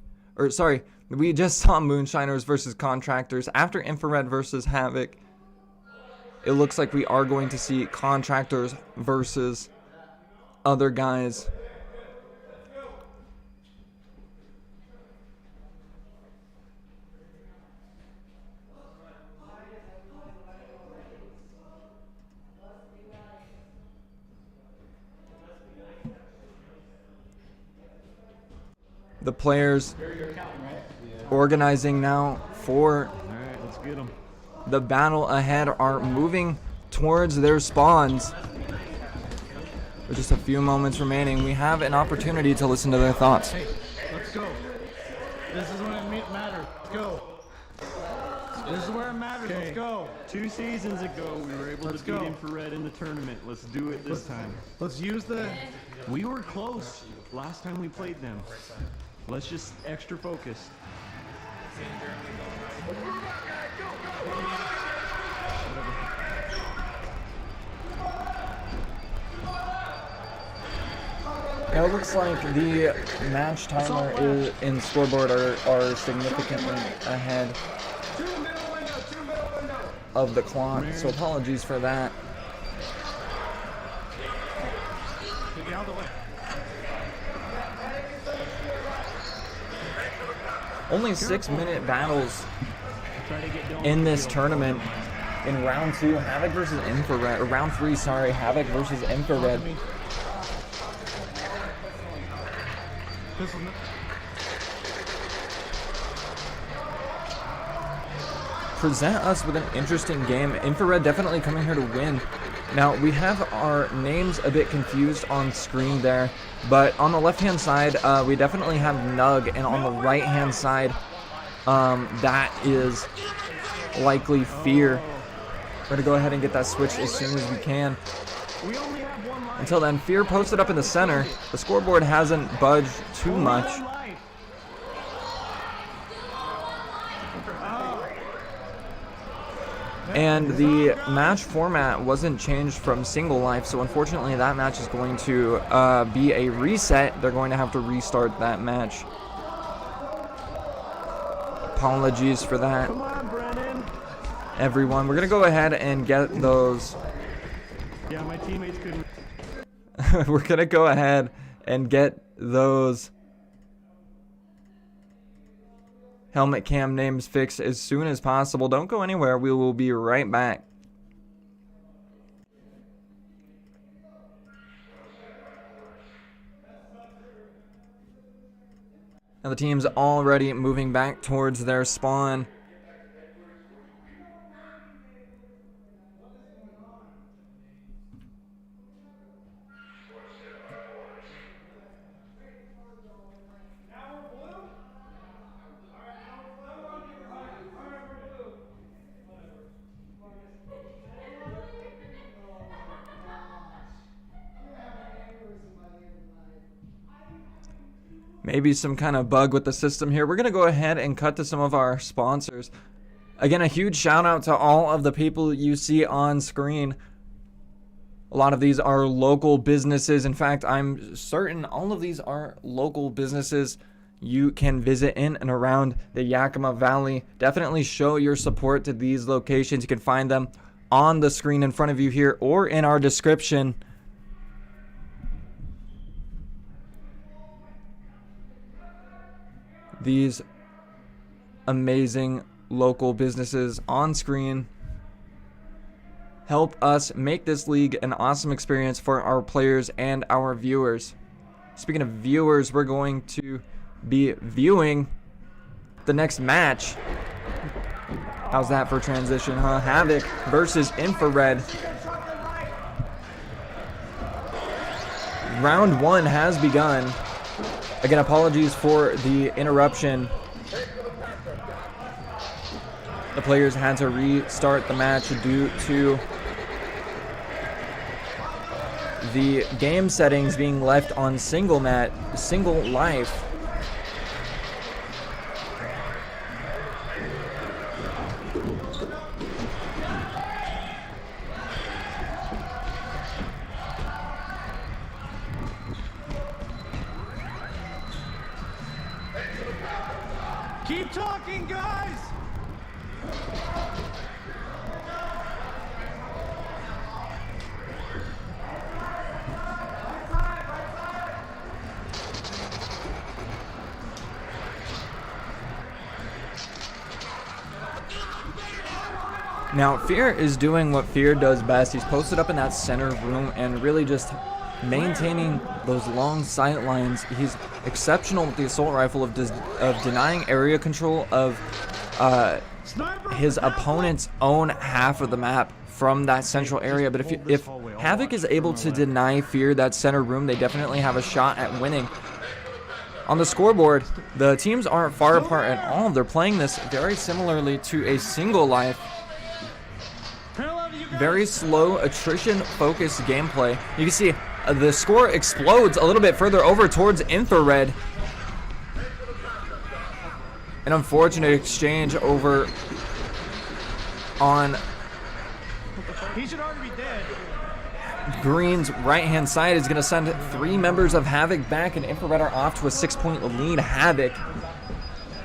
A: We just saw Moonshiners versus Contractors. After Infrared versus Havoc, it looks like we are going to see Contractors versus other guys. The players organizing now for
B: All right, let's get them.
A: the battle ahead are moving towards their spawns. With just a few moments remaining, we have an opportunity to listen to their thoughts.
C: Hey, let's go. This is when it matters. Let's go. This is where it matters. Let's go.
B: 2 seasons ago, we were able
C: Let's
B: to beat
C: go.
B: Infrared in the tournament. Let's do it this time.
C: Let's use the.
B: We were close last time we played them. Let's just extra focus.
A: Now it looks like the match timer and scoreboard are significantly ahead of the clock, so apologies for that.
C: Get out of the way.
A: Only 6-minute battles
B: Try to get going.
A: in this tournament. In round 2, Havoc versus Infrared, or round 3, sorry, Havoc versus Infrared.
C: This one.
A: Present us with an interesting game. Infrared definitely coming here to win. Now, we have our names a bit confused on screen there, but on the left-hand side, we definitely have Nug, and on the right-hand side, that is likely Fear. We're going to go ahead and get that switched as soon as we can.
B: We only have one life.
A: Until then, Fear posted up in the center. The scoreboard hasn't budged too much.
B: One life.
A: And the match format wasn't changed from single life, so unfortunately that match is going to be a reset. They're going to have to restart that match. Apologies for that,
B: Come on, Brennan.
A: everyone. We're going to go ahead and get those.
B: Yeah, my teammates couldn't.
A: We're going to go ahead and get those helmet cam names fixed as soon as possible. Don't go anywhere. We will be right back. Now the team's already moving back towards their spawn. Maybe some kind of bug with the system here. We're going to go ahead and cut to some of our sponsors. Again, a huge shout out to all of the people you see on screen. A lot of these are local businesses. In fact, I'm certain all of these are local businesses you can visit in and around the Yakima Valley. Definitely show your support to these locations. You can find them on the screen in front of you here or in our description. These amazing local businesses on screen help us make this league an awesome experience for our players and our viewers. Speaking of viewers, we're going to be viewing the next match. How's that for transition, huh? Havoc versus Infrared. Round 1 has begun. Again, apologies for the interruption. The players had to restart the match due to the game settings being left on single life.
C: Keep
B: talking, guys!
A: Now, Fear is doing what Fear does best. He's posted up in that center room and really just maintaining those long sight lines. He's exceptional with the assault rifle of denying area control of his opponent's own half of the map from that central area. But if Havoc is able to deny Fear that center room, they definitely have a shot at winning. On the scoreboard, the teams aren't far apart at all. They're playing this very similarly to a single life. Very slow, attrition-focused gameplay. You can see the score explodes a little bit further over towards Infrared. An unfortunate exchange over on
B: He should already be dead.
A: Green's right-hand side is going to send 3 members of Havoc back, and Infrared are off to a 6-point lead. Havoc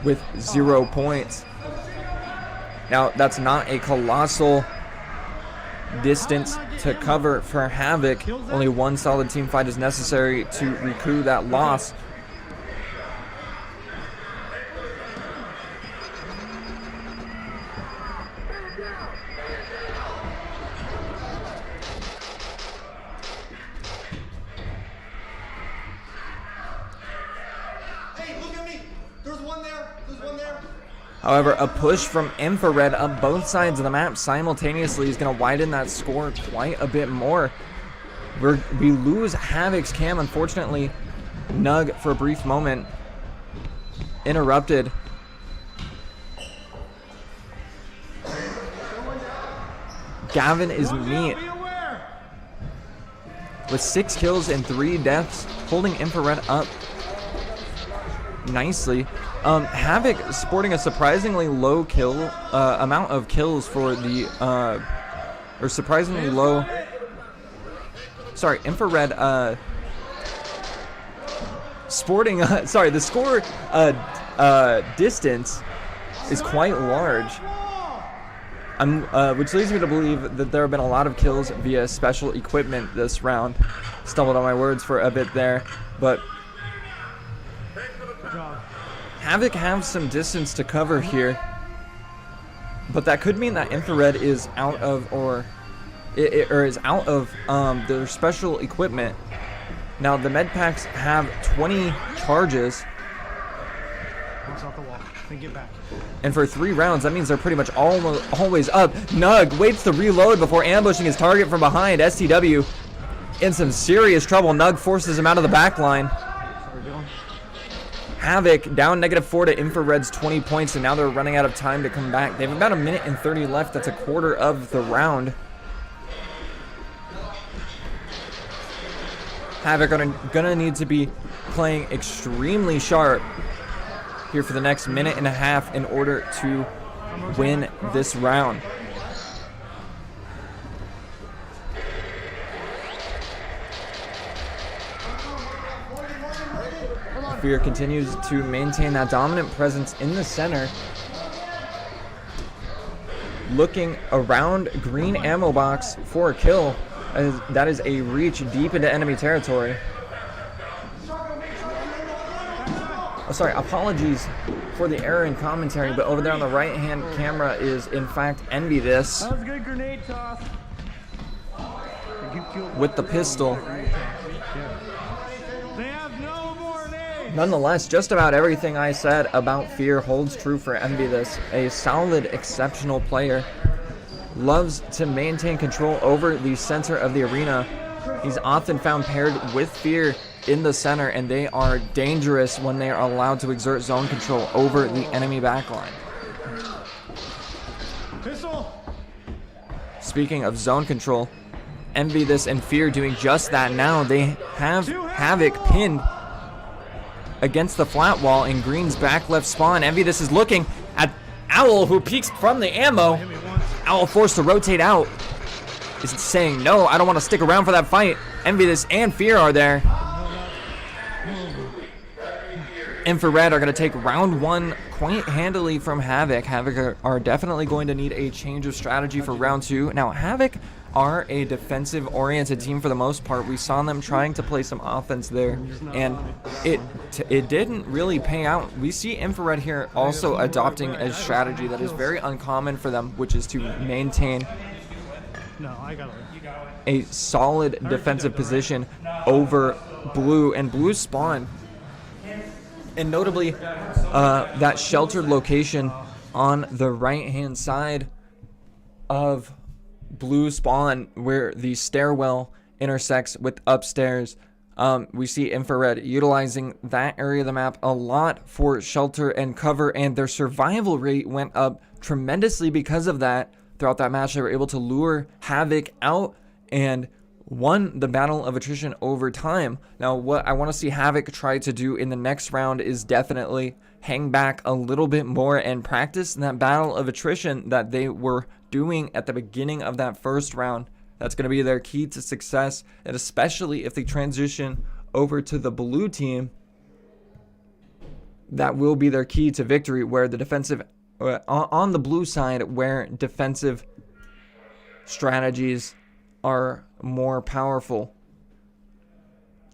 A: with 0 points. Now, that's not a colossal distance to cover for Havoc. Only 1 solid team fight is necessary to recoup that loss.
C: Hey, look at me. There's one there. There's one there.
A: However, a push from Infrared up both sides of the map simultaneously is going to widen that score quite a bit more. We lose Havoc's cam, unfortunately. Nug, for a brief moment, interrupted. Gavin is meat with 6 kills and 3 deaths, holding Infrared up nicely. Havoc sporting a surprisingly low kill amount of kills for the or surprisingly low. Sorry, Infrared sporting. Sorry, the score distance is quite large. Which leads me to believe that there have been a lot of kills via special equipment this round. Stumbled on my words for a bit there, but Havoc has some distance to cover here, but that could mean that Infrared is out of is out of their special equipment. Now the med packs have 20 charges,
B: Off the wall. Then get back.
A: and for 3 rounds that means they're pretty much always up. Nug waits to reload before ambushing his target from behind. STW in some serious trouble. Nug forces him out of the back line. Havoc down -4 to Infrared's 20 points, and now they're running out of time to come back. They have about 1 minute and 30 left. That's a quarter of the round. Havoc are gonna need to be playing extremely sharp here for the next 1.5 minutes in order to win this round. Fear continues to maintain that dominant presence in the center. Looking around green ammo box for a kill. That is a reach deep into enemy territory. Oh, sorry, apologies for the error in commentary, but over there on the right-hand camera is, in fact, Envy This
B: That was a good grenade toss.
A: with the pistol.
B: They have no more names.
A: Nonetheless, just about everything I said about Fear holds true for Envy This. A solid, exceptional player. Loves to maintain control over the center of the arena. He's often found paired with Fear in the center, and they are dangerous when they are allowed to exert zone control over the enemy backline.
B: Pistol.
A: Speaking of zone control, Envy This and Fear doing just that now. They have Havoc pinned against the flat wall in Green's back left spawn. Envy This is looking at Owl, who peeks from the ammo. Owl forced to rotate out. Is saying, no, I don't want to stick around for that fight. Envy This and Fear are there. Infrared are going to take round 1 quite handily from Havoc. Havoc are definitely going to need a change of strategy for round 2. Now, Havoc are a defensive-oriented team for the most part. We saw them trying to play some offense there, and it didn't really pay out. We see Infrared here also adopting a strategy that is very uncommon for them, which is to maintain a solid defensive position over Blue, and Blue's spawn. And notably, that sheltered location on the right-hand side of Blue spawn, where the stairwell intersects with upstairs. We see Infrared utilizing that area of the map a lot for shelter and cover, and their survival rate went up tremendously because of that. Throughout that match, they were able to lure Havoc out and won the battle of attrition over time. Now, what I want to see Havoc try to do in the next round is definitely hang back a little bit more and practice that battle of attrition that they were doing at the beginning of that first round. That's going to be their key to success, and especially if they transition over to the blue team, that will be their key to victory, where the defensive on the blue side, where defensive strategies are more powerful.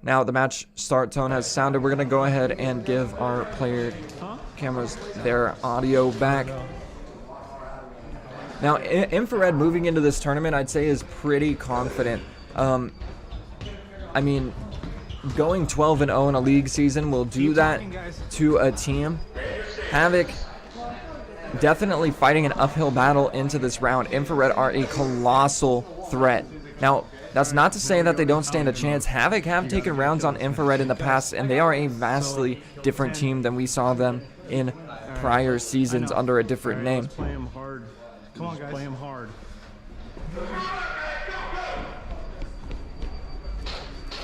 A: Now the match start tone has sounded. We're going to go ahead and give our player cameras their audio back. Now, Infrared moving into this tournament, I'd say, is pretty confident. I mean, going 12-0 in a league season will do that to a team. Havoc definitely fighting an uphill battle into this round. Infrared are a colossal threat. Now, that's not to say that they don't stand a chance. Havoc have taken rounds on Infrared in the past, and they are a vastly different team than we saw them in prior seasons under a different name.
B: Play him hard. Come on, guys. Play him hard.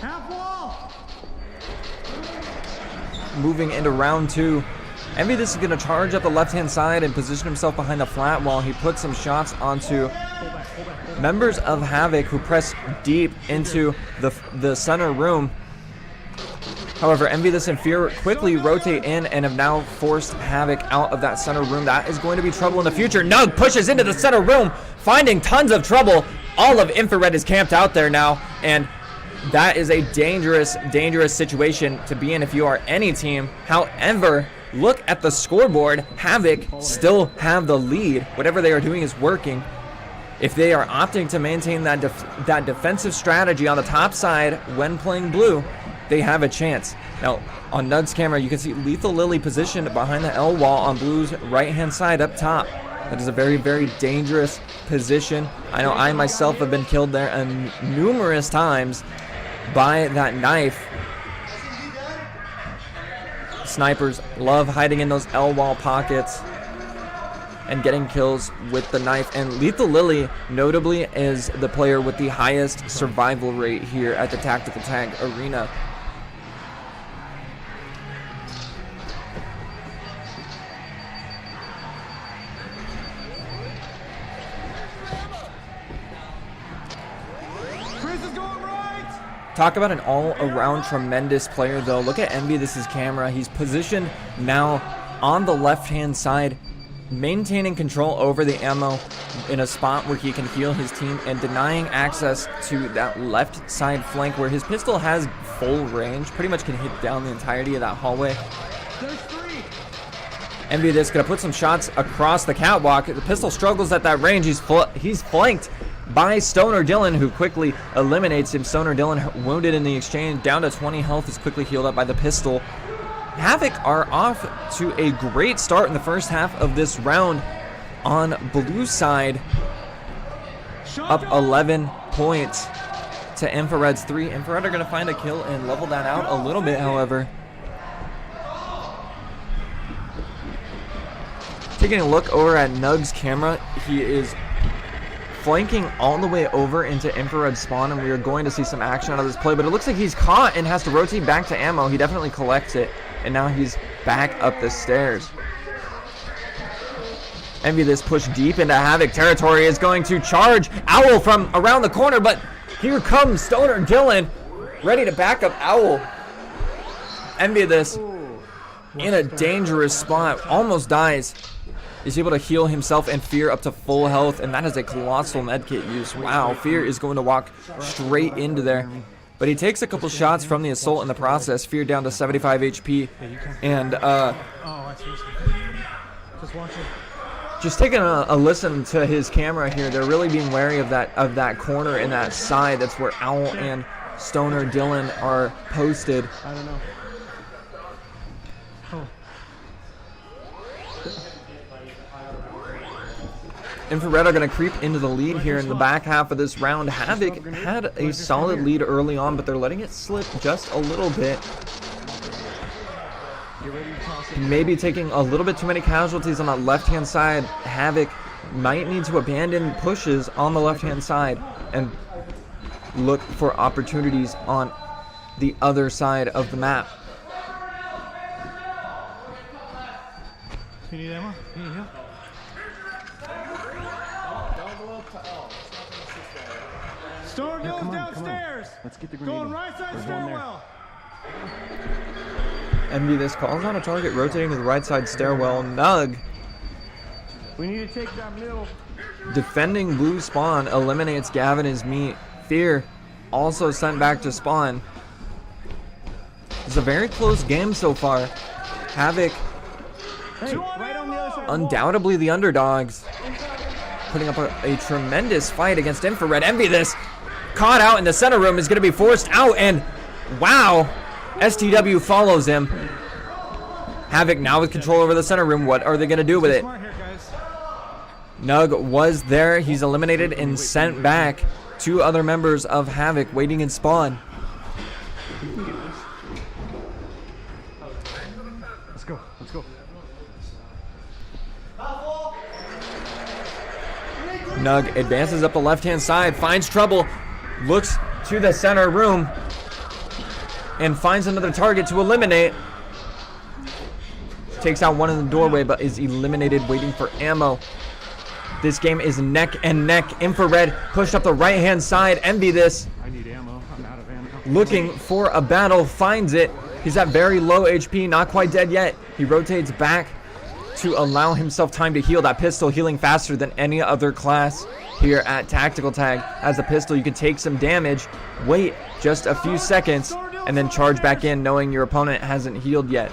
B: Half wall.
A: Moving into round 2. Envy this is going to charge up the left-hand side and position himself behind the flat wall. He puts some shots onto members of Havoc who press deep into the center room. However, Envy this and Fear quickly rotate in and have now forced Havoc out of that center room. That is going to be trouble in the future. Nug pushes into the center room, finding tons of trouble. All of Infrared is camped out there now, and that is a dangerous, dangerous situation to be in if you are any team. However, look at the scoreboard. Havoc still have the lead. Whatever they are doing is working. If they are opting to maintain that defensive strategy on the top side when playing blue, they have a chance. Now, on Nug's camera, you can see Lethal Lily positioned behind the L wall on Blue's right-hand side up top. That is a very, very dangerous position. I know I myself have been killed there numerous times by that knife. Snipers love hiding in those L wall pockets and getting kills with the knife. And Lethal Lily, notably, is the player with the highest survival rate here at the Tactical Tag Arena. Talk about an all-around tremendous player, though. Look at Envy, this is camera. He's positioned now on the left-hand side, maintaining control over the ammo in a spot where he can heal his team and denying access to that left side flank where his pistol has full range, pretty much can hit down the entirety of that hallway. Envy this, gonna put some shots across the catwalk. The pistol struggles at that range. He's flanked by Stoner Dylan, who quickly eliminates him. Stoner Dylan wounded in the exchange, down to 20 health, is quickly healed up by the pistol. Havoc are off to a great start in the first half of this round on blue side, up 11 points to Infrared's 3. Infrared are going to find a kill and level that out a little bit, however. Taking a look over at Nug's camera, he is flanking all the way over into Infrared spawn, and we are going to see some action out of this play, but it looks like he's caught and has to rotate back to ammo. He definitely collects it, and now he's back up the stairs. Envy this push deep into Havoc territory is going to charge Owl from around the corner, but here comes Stoner Dylan, ready to back up Owl. Envy this in a dangerous spot. Almost dies. He's able to heal himself and Fear up to full health, and that is a colossal medkit use. Wow, Fear is going to walk straight into there. But he takes a couple shots from the assault in the process. Fear down to 75 HP. And just taking a listen to his camera here, they're really being wary of that corner and that side. That's where Owl and Stoner Dylan are posted.
C: I don't know. Oh.
A: Infrared are going to creep into the lead here in the back half of this round. Havoc had a solid lead early on, but they're letting it slip just a little bit. Maybe taking a little bit too many casualties on that left-hand side. Havoc might need to abandon pushes on the left-hand side and look for opportunities on the other side of the map.
C: You need ammo? You need help? Storm goes downstairs.
B: Let's get the grenade.
C: Going right side stairwell.
A: Envy this calls on a target rotating to the right side stairwell. Nug
C: We need to take that middle.
A: defending blue spawn eliminates Gavin as meat. Fear also sent back to spawn. It's a very close game so far. Havoc
C: Hey, right on the other side.
A: undoubtedly the underdogs, putting up a tremendous fight against Infrared. Envy this caught out in the center room, is going to be forced out, and wow, STW follows him. Havoc now with control over the center room. What are they going to do with it?
C: Smart here, guys.
A: Nug was there. He's eliminated and sent back. Two other members of Havoc waiting in spawn.
C: Let's go. Let's go.
A: Nug advances up the left-hand side, finds trouble, looks to the center room, and finds another target to eliminate. Takes out one in the doorway, but is eliminated waiting for ammo. This game is neck and neck. Infrared pushed up the right-hand side. Envy this.
C: I need ammo. I'm out of ammo.
A: Looking for a battle, finds it. He's at very low HP, not quite dead yet. He rotates back to allow himself time to heal. That pistol healing faster than any other class here at Tactical Tag. As a pistol, you can take some damage, wait just a few seconds, and then charge back in knowing your opponent hasn't healed yet.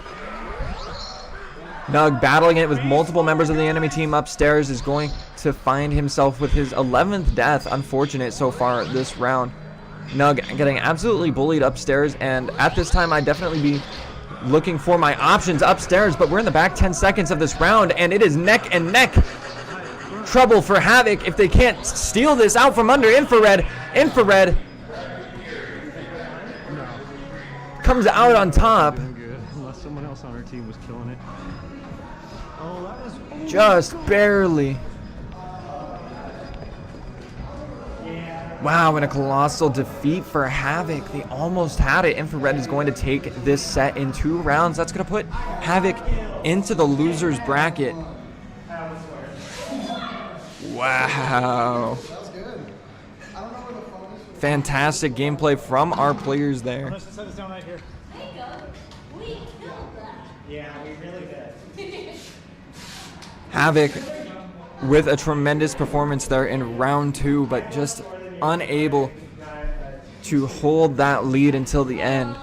A: Nug battling it with multiple members of the enemy team upstairs is going to find himself with his 11th death. Unfortunate so far this round. Nug getting absolutely bullied upstairs, and at this time I'd definitely be looking for my options upstairs, but we're in the back 10 seconds of this round, and it is neck and neck. Trouble for Havoc if they can't steal this out from under Infrared. Infrared comes out on top.
B: Good, unless someone else on our team was killing it. Oh, that was.
A: Just barely. Wow, and a colossal defeat for Havoc. They almost had it. Infrared is going to take this set in 2 rounds. That's going to put Havoc into the loser's bracket. Wow. Fantastic gameplay from our players there.
C: Let's set this down right here.
F: We killed that.
C: Yeah, we really did.
A: Havoc with a tremendous performance there in round 2, but just unable to hold that lead until the end.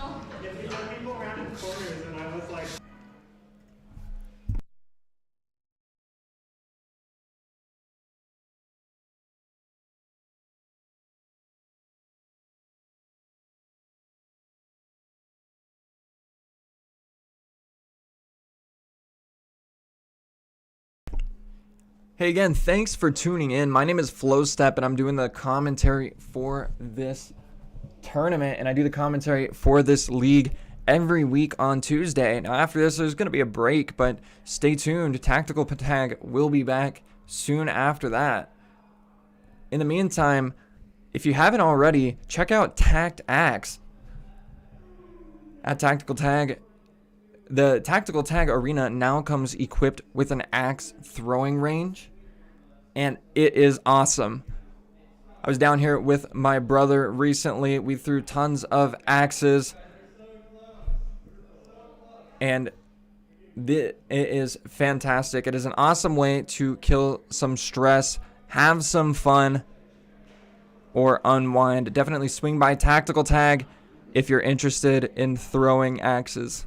A: Hey again, thanks for tuning in. My name is Flowstep, and I'm doing the commentary for this tournament, and I do the commentary for this league every week on Tuesday. Now after this, there's going to be a break, but stay tuned. Tactical Tag will be back soon after that. In the meantime, if you haven't already, check out Tact Axe at Tactical Tag. The Tactical Tag Arena now comes equipped with an axe throwing range, and it is awesome. I was down here with my brother recently. We threw tons of axes, and It is fantastic. It is an awesome way to kill some stress, have some fun, or unwind. Definitely swing by Tactical Tag if you're interested in throwing axes.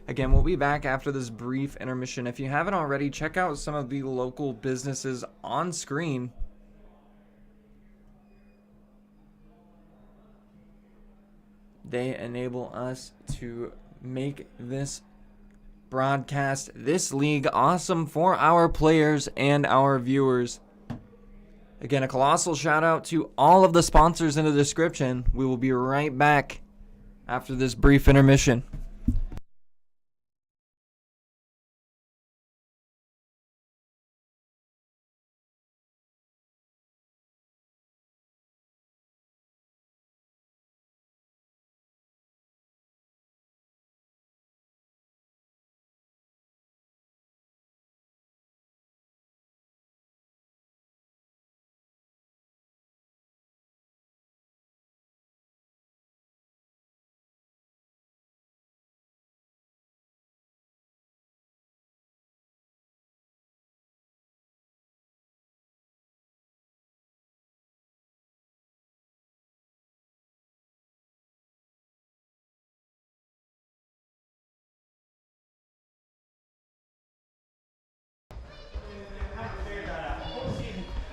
A: Again, we'll be back after this brief intermission. If you haven't already, check out some of the local businesses on screen. They enable us to make this broadcast, this league, awesome for our players and our viewers. Again, a colossal shout out to all of the sponsors in the description. We will be right back after this brief intermission.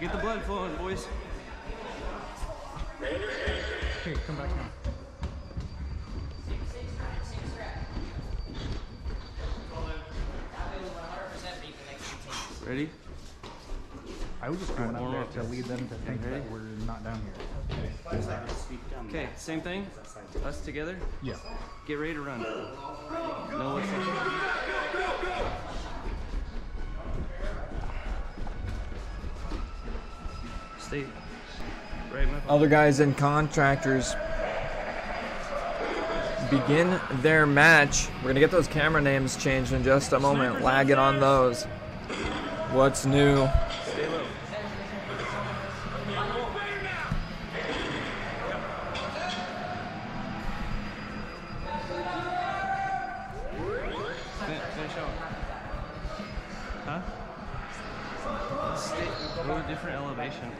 H: Get the blood flowing, boys.
C: Okay, come back now.
H: Ready?
C: I was just going up there to lead them to think that we're not down here.
H: Okay, same thing. Us together.
C: Yeah.
H: Get ready to run. No, what's Stay. Right, my
A: Other guys and contractors begin their match. We're gonna get those camera names changed in just a moment. Lagging on those. What's new?
H: Stay low. Finish on. Huh? Go to a different elevation.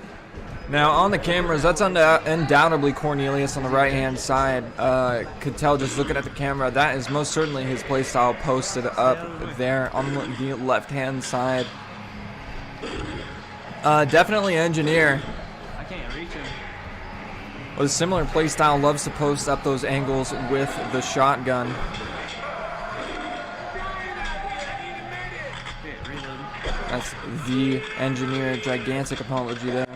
A: Now on the cameras, that's undoubtedly Cornelius on the right-hand side. Could tell just looking at the camera, that is most certainly his playstyle posted up there on the left-hand side. Definitely Engineer.
H: I can't reach him.
A: With a similar playstyle, loves to post up those angles with the shotgun.
H: Okay, reload.
A: That's the Engineer. Gigantic apology there.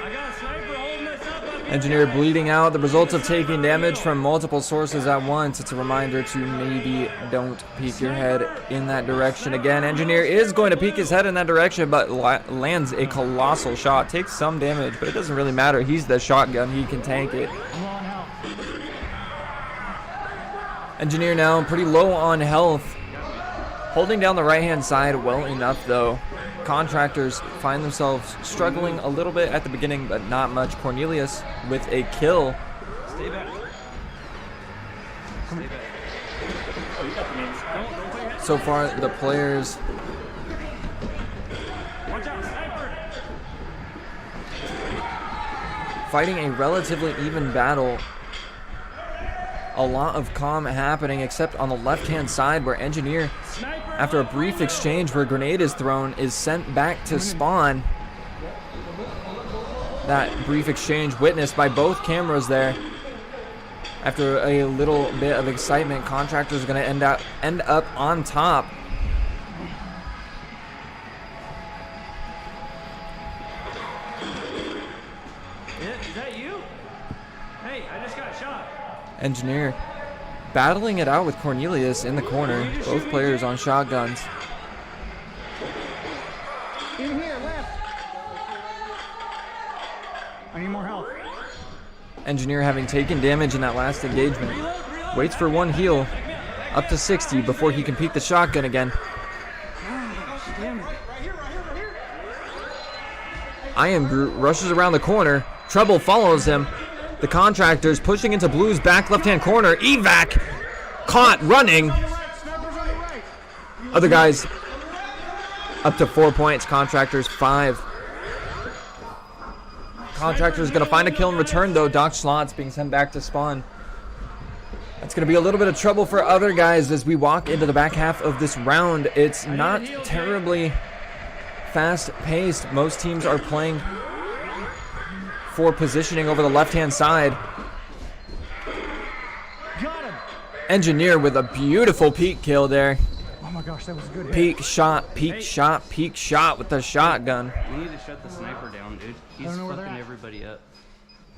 H: I got a sniper holding us up.
A: Engineer bleeding out. The results of taking damage from multiple sources at once. It's a reminder to maybe don't peek your head in that direction again. Engineer is going to peek his head in that direction, but lands a colossal shot. Takes some damage, but it doesn't really matter. He's the shotgun. He can tank it. Engineer now pretty low on health. Holding down the right-hand side well enough, though. Contractors find themselves struggling a little bit at the beginning, but not much. Cornelius with a kill.
H: Stay back. Stay back. Don't put your head.
A: So far, the players
H: Watch out, sniper.
A: fighting a relatively even battle. A lot of calm happening, except on the left-hand side where Engineer, after a brief exchange where a grenade is thrown, is sent back to spawn. That brief exchange witnessed by both cameras there. After a little bit of excitement, Contractors are going to end up on top.
H: Is that you? Hey, I just got shot.
A: Engineer battling it out with Cornelius in the corner. Both players on shotguns.
C: In here, left. I need more help.
A: Engineer having taken damage in that last engagement. Waits for one heal. Up to 60 before he can peek the shotgun again. I Am Groot rushes around the corner. Trouble follows him. The Contractors pushing into Blue's back left-hand corner. Evac caught running. Other guys up to 4 points. Contractors 5. Contractors gonna find a kill in return though. Doc Schlotz being sent back to spawn. That's gonna be a little bit of trouble for other guys as we walk into the back half of this round. It's not terribly fast-paced. Most teams are playing for positioning over the left-hand side.
C: Got him.
A: Engineer with a beautiful peek kill there.
C: Oh my gosh, that was a good hit.
A: Peek shot, peek shot, peek shot with the shotgun.
H: We need to shut the sniper down, dude. He's
C: don't know where they're
H: fucking
C: at.
H: everybody up.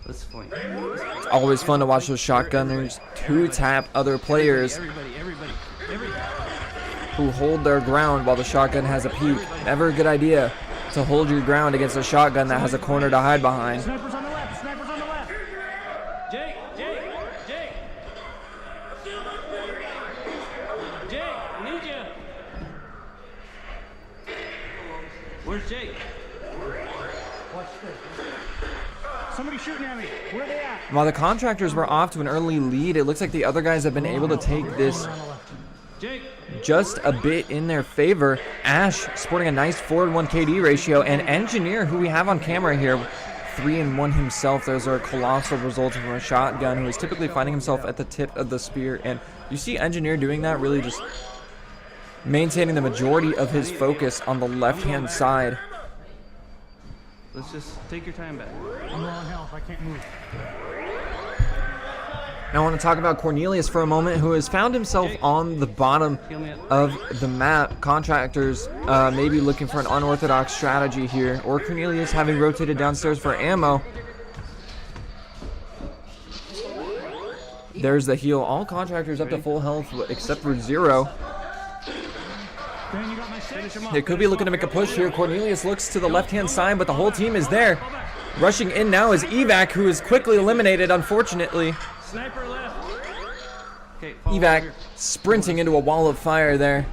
H: Let's point.
A: It's always fun to watch those shotgunners two-tap other players
H: Everybody.
A: who hold their ground while the shotgun has a peek. Never a good idea to hold your ground against a shotgun that has a corner to hide behind.
C: Snipers on the left. Snipers on the left.
H: Jake, I need you. Where's Jake?
C: Somebody shooting at me. Where are they at?
A: While the Contractors were off to an early lead, it looks like the other guys have been able to take this
H: Jake.
A: just a bit in their favor. Ash sporting a nice 4-to-1 KD ratio, and Engineer, who we have on camera here, 3-1 himself. Those are colossal results from a shotgun, who is typically finding himself at the tip of the spear. And you see Engineer doing that, really just maintaining the majority of his focus on the left-hand side.
B: Let's just take your time back.
C: I'm low on health. I can't move.
A: Now I want to talk about Cornelius for a moment, who has found himself on the bottom of the map. Contractors maybe looking for an unorthodox strategy here, or Cornelius having rotated downstairs for ammo. There's the heal. All contractors up to full health except for Zero. They could be looking to make a push here. Cornelius looks to the left-hand side, but the whole team is there. Rushing in now is Evac, who is quickly eliminated, unfortunately.
B: Sniper left. Okay,
A: Evac sprinting into a wall of fire there.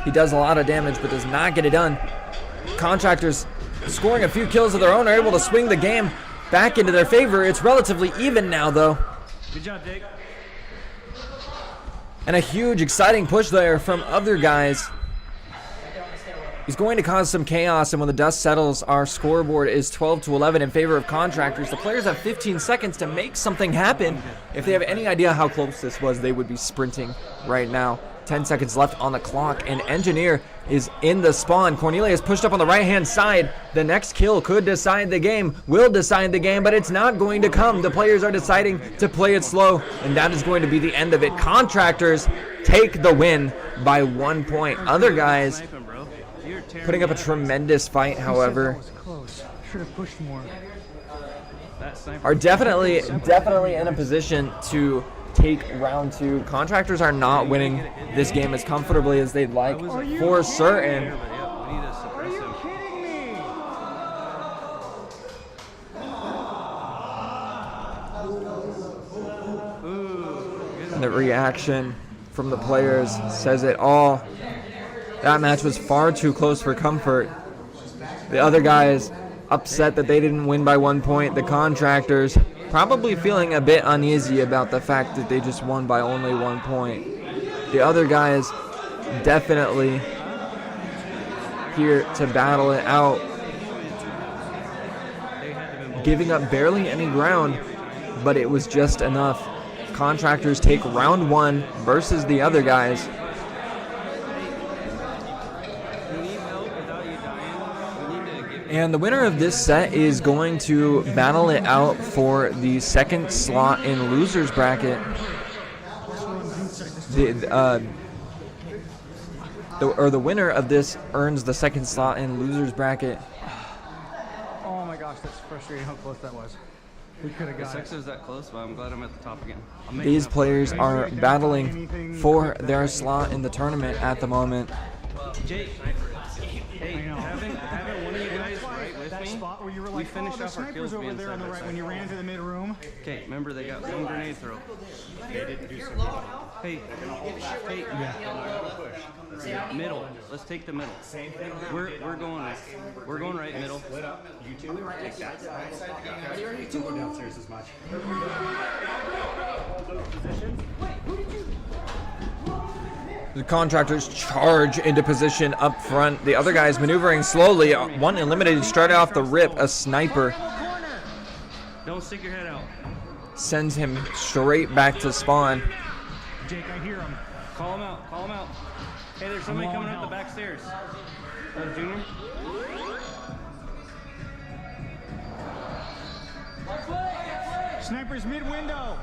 A: He does a lot of damage, but does not get it done. Contractors scoring a few kills of their own are able to swing the game back into their favor. It's relatively even now, though.
B: Good job, Jake.
A: And a huge, exciting push there from other guys. He's going to cause some chaos, and when the dust settles, our scoreboard is 12-11 in favor of Contractors. The players have 15 seconds to make something happen. If they have any idea how close this was, they would be sprinting right now. 10 seconds left on the clock, and Engineer is in the spawn. Cornelius pushed up on the right-hand side. The next kill could decide the game, will decide the game, but it's not going to come. The players are deciding to play it slow, and that is going to be the end of it. Contractors take the win by 1 point. Other guys putting up a tremendous fight, however,
C: Should have pushed more.
A: are definitely in a position to take round 2. Contractors are not winning this game as comfortably as they'd like, for certain.
C: Are you kidding me?
A: And the reaction from the players says it all. That match was far too close for comfort. The other guys upset that they didn't win by 1 point. The Contractors probably feeling a bit uneasy about the fact that they just won by only 1 point. The other guys definitely here to battle it out, giving up barely any ground, but it was just enough. Contractors take round 1 versus the other guys. And the winner of this set is going to battle it out for the second slot in losers bracket. The winner of this earns the second slot in losers bracket.
C: Oh my gosh, that's frustrating how close that was. We could have got it.
B: Is that close, but I'm glad I'm at the top again.
A: These players are battling for their slot in the tournament at the moment.
B: Jake, hey, having one of you guys right with
C: That
B: me,
C: spot where you were
B: we
C: like,
B: finished
C: the
B: off our kills
C: sniper's over
B: being
C: there on
B: side
C: the
B: by
C: right
B: side.
C: when you ran to the mid room.
B: Okay, remember they got one grenade throw. Hey, middle. Let's take the middle. We're going right middle.
I: You two take that side. Don't go downstairs as much.
A: The Contractors charge into position up front. The other guys maneuvering slowly. One eliminated straight off the rip. A sniper
B: Don't stick your head out.
A: sends him straight back to spawn.
C: Jake, I hear him.
B: Call him out. Call him out. Hey, there's somebody coming up the back stairs. Junior.
C: Sniper's mid window.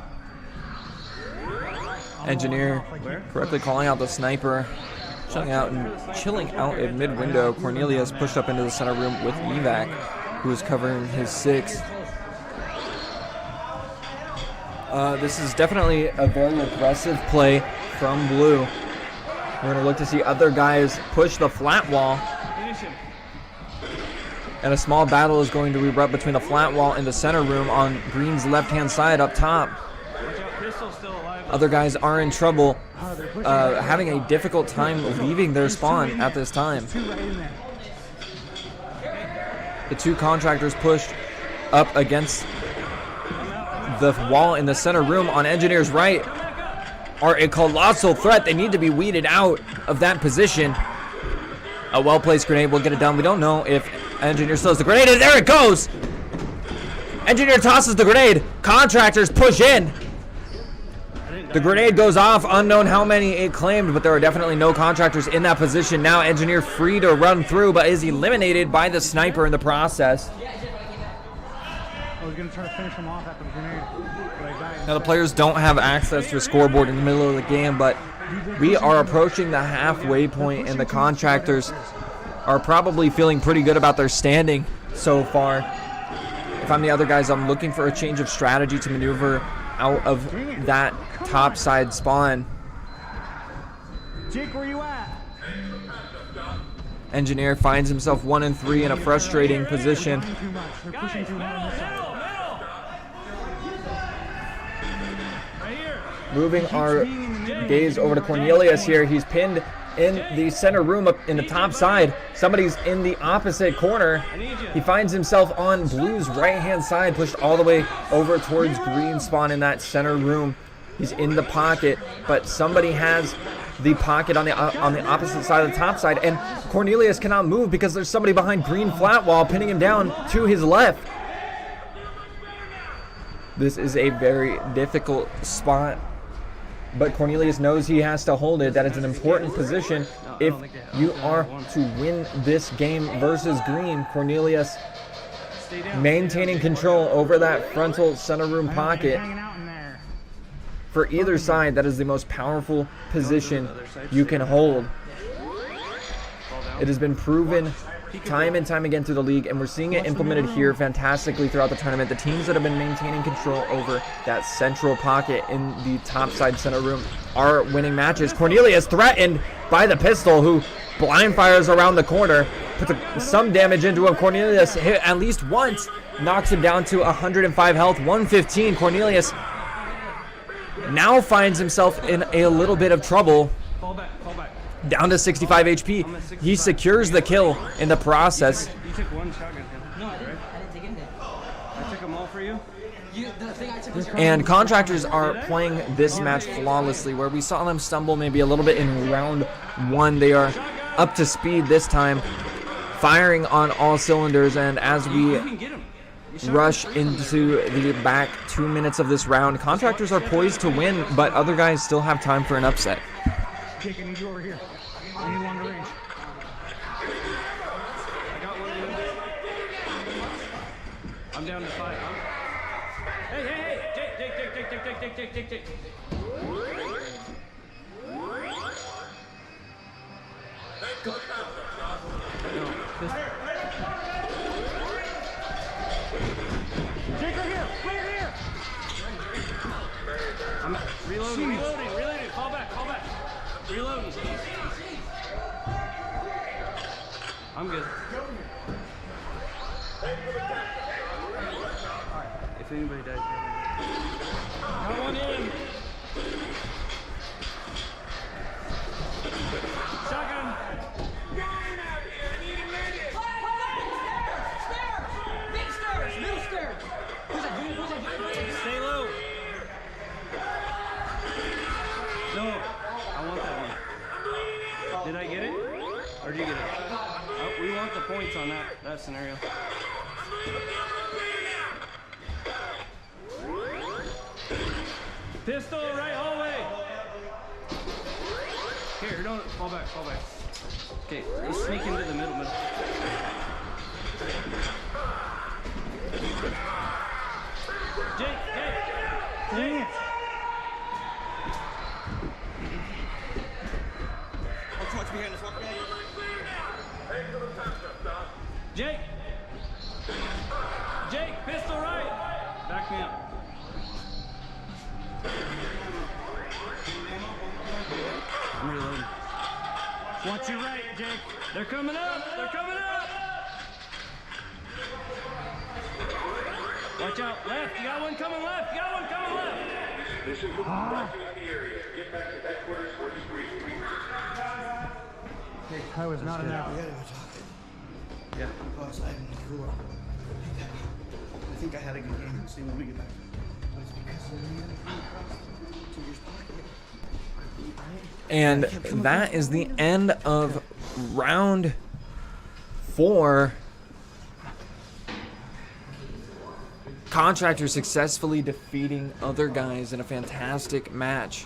A: Engineer correctly calling out the sniper. Chilling out at mid window. Cornelius pushed up into the center room with Evac, who is covering his 6. This is definitely a very aggressive play from Blue. We're going to look to see other guys push the flat wall. And a small battle is going to erupt between the flat wall and the center room on Green's left-hand side up top. Other guys are in trouble, having a difficult time leaving their spawn at this time. The 2 Contractors pushed up against the wall in the center room on Engineer's right are a colossal threat. They need to be weeded out of that position. A well-placed grenade will get it done. We don't know if Engineer still has the grenade, and there it goes! Engineer tosses the grenade. Contractors push in. The grenade goes off. Unknown how many it claimed, but there are definitely no contractors in that position. Now Engineer free to run through, but is eliminated by the sniper in the process.
C: I was going to try to finish him off after the grenade, but I died.
A: Now the players don't have access to a scoreboard in the middle of the game, but we are approaching the halfway point, and the contractors are probably feeling pretty good about their standing so far. If I'm the other guys, I'm looking for a change of strategy to maneuver out of that top side spawn.
C: Jake, where you at?
A: Engineer finds himself 1 and 3 in a frustrating position.
C: Too much. They're pushing too hard on this side.
A: Moving our gaze over to Cornelius here. He's pinned in the center room up in the top side. Somebody's in the opposite corner. He finds himself on Blue's right-hand side, pushed all the way over towards green spawn in that center room. He's in the pocket, but somebody has the pocket on the opposite side of the top side, and Cornelius cannot move because there's somebody behind green flat wall pinning him down to his left. This is a very difficult spot, but Cornelius knows he has to hold it. That is an important position if you are to win this game versus green. Cornelius maintaining control over that frontal center room pocket. For either side, that is the most powerful position you can hold. It has been proven time and time again through the league, and we're seeing it implemented here fantastically throughout the tournament. The teams that have been maintaining control over that central pocket in the top side center room are winning matches. Cornelius threatened by the pistol, who blind fires around the corner, puts some damage into him. Cornelius hit at least once, knocks him down to 105 health, 115. Cornelius now finds himself in a little bit of trouble.
B: Fall back.
A: Down to 65 HP. He secures the kill in the process.
B: You took one shotgun kill.
F: No, I didn't take any.
B: I took them all for you.
F: The thing I took was
A: And contractors are playing this match flawlessly, where we saw them stumble maybe a little bit in round 1. They are up to speed this time, firing on all cylinders, and as we rush into the back 2 minutes of this round, contractors are poised to win, but other guys still have time for an upset.
C: Jake, I need you over here. I need longer range.
B: I got one of them. I'm down to 5. Hey. Jake.
C: Jake, right here.
B: I'm reloading. Fall back. Reloading. I'm good. If anybody dies, got one in. Shotgun.
F: Big stairs, middle stairs.
B: Stay low. No, I want that one. Did I get it? Or did you get it? Oh, we want the points on that scenario. Pistol, right hallway. Here, don't fall back. Okay, let's sneak into the middle. Jake.
C: Dang it.
B: Jake, pistol right. Back me up. I'm reloading.
C: Watch your right, Jake.
B: They're coming up. Watch out, left. You got one coming left.
J: Mission complete. Back to the area. Get back to headquarters for debrief.
C: I was not enough.
B: Yeah.
I: Go outside and cool off. I think I had a good game. See when we get back. But it's because of the to your pocket.
A: And that is the end of round 4. Contractor successfully defeating other guys in a fantastic match.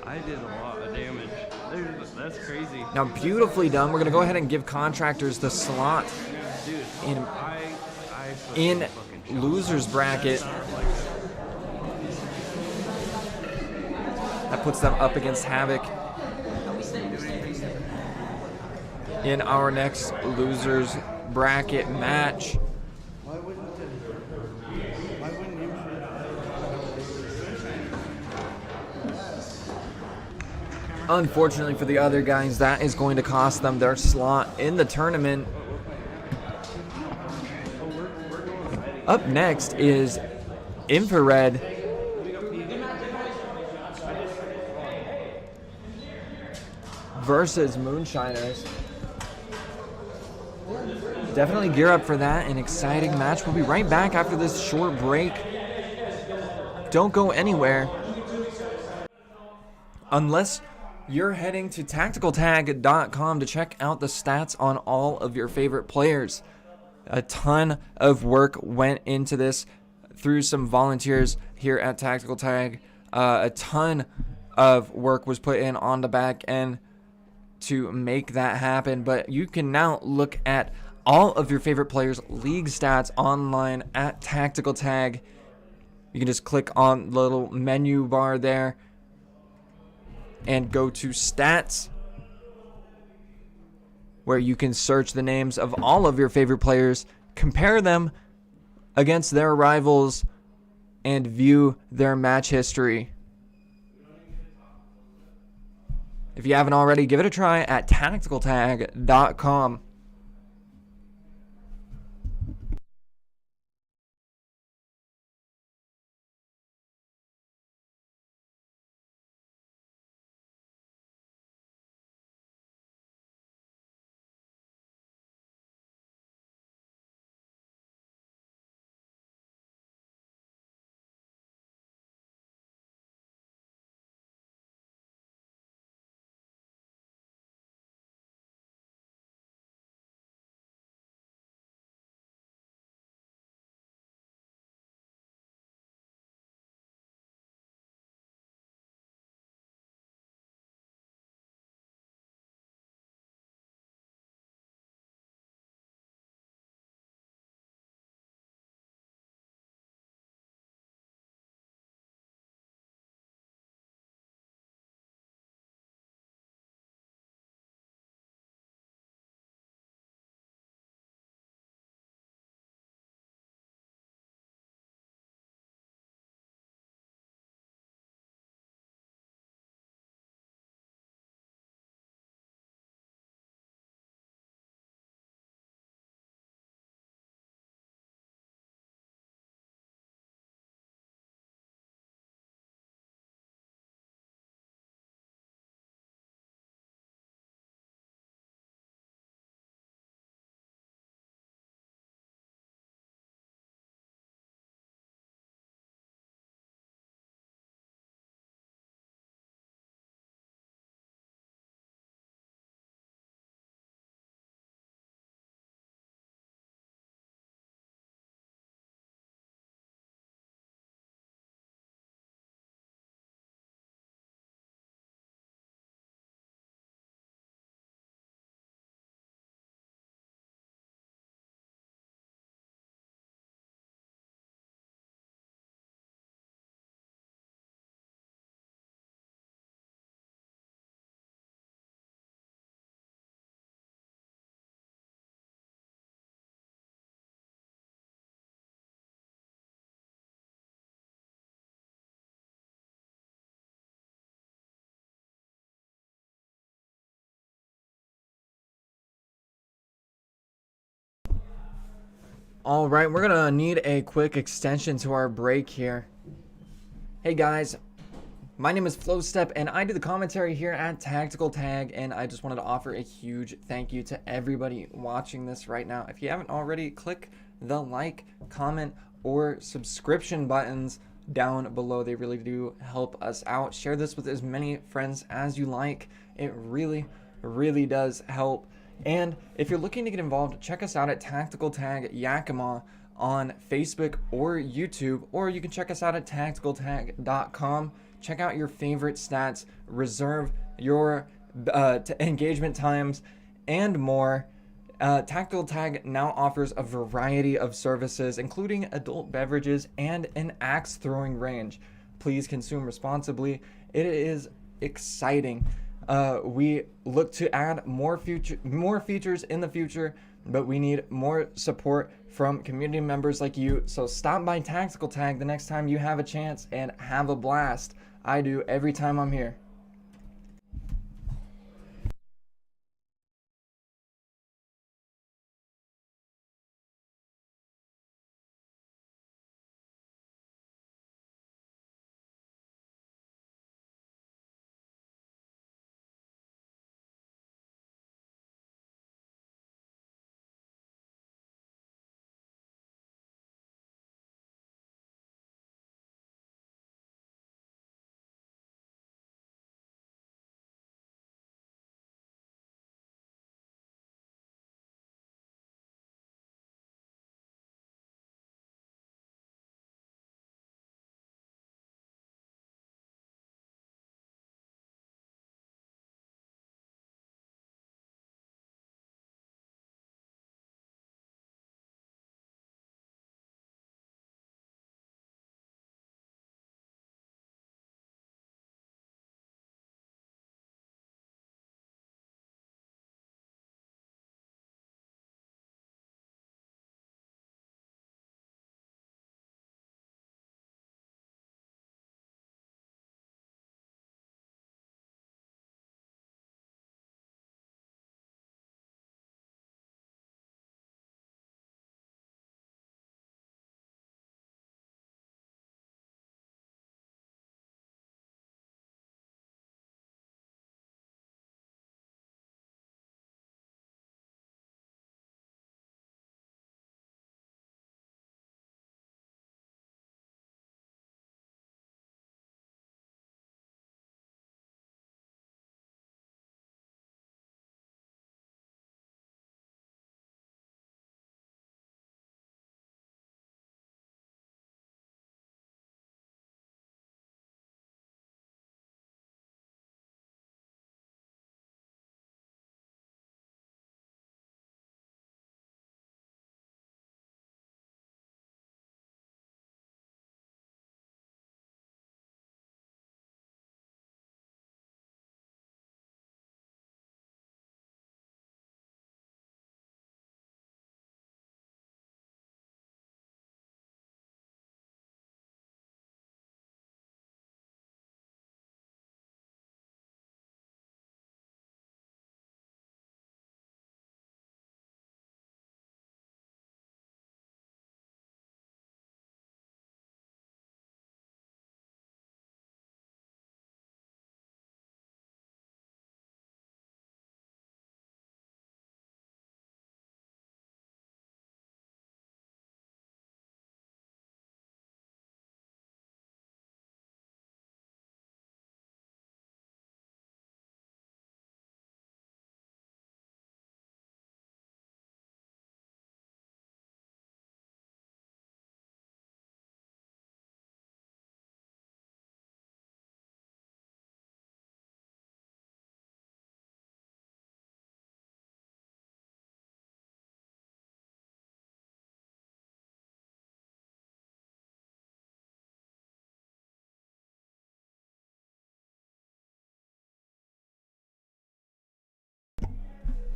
B: I did a lot of damage. That's crazy.
A: Now, beautifully done. We're going to go ahead and give Contractors the slot
B: Dude,
A: in
B: fucking
A: loser's bracket. That puts them up against Havoc in our next loser's bracket match.
I: Why wouldn't you?
A: Unfortunately for the other guys, that is going to cost them their slot in the tournament. Up next is Infrared versus Moonshiners. Definitely gear up for that. An exciting match. We'll be right back after this short break. Don't go anywhere. Unless you're heading to tacticaltag.com to check out the stats on all of your favorite players. A ton of work went into this through some volunteers here at Tactical Tag. A ton of work was put in on the back end to make that happen. But you can now look at all of your favorite players' league stats online at Tactical Tag. You can just click on the little menu bar there and go to stats, where you can search the names of all of your favorite players, compare them against their rivals, and view their match history. If you haven't already, give it a try at tacticaltag.com. All right, we're gonna need a quick extension to our break here. Hey guys, my name is Flowstep and I do the commentary here at Tactical Tag, and I just wanted to offer a huge thank you to everybody watching this right now. If you haven't already, click the like, comment, or subscription buttons down below. They really do help us out. Share this with as many friends as you like. It really does help. And if you're looking to get involved, check us out at Tactical Tag Yakima on Facebook or YouTube, or you can check us out at tacticaltag.com. Check out your favorite stats, reserve your engagement times, and more. Tactical Tag now offers a variety of services, including adult beverages and an axe throwing range. Please consume responsibly. It is exciting. We look to add more features in the future, but we need more support from community members like you. So stop by Tactical Tag the next time you have a chance and have a blast. I do every time I'm here.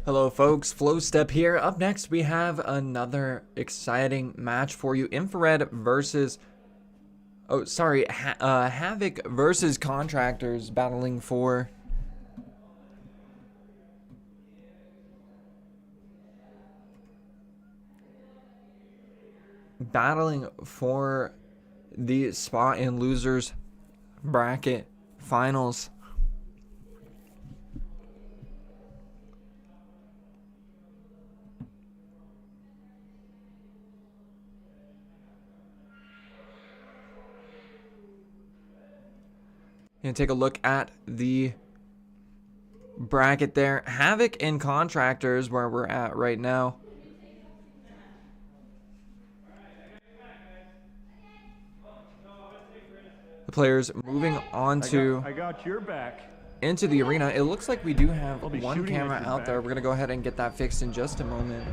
A: Hello folks, Flow Step here. Up next we have another exciting match for you. Infrared versus Havoc versus Contractors battling for the spot in losers bracket finals. And take a look at the bracket there. Havoc and Contractors, where we're at right now. the players moving on to
B: I got your back.
A: into the arena. It looks like we do have
B: I'll be
A: one
B: shooting
A: camera
B: at your
A: out there.
B: back.
A: We're gonna go ahead and get that fixed in just a moment.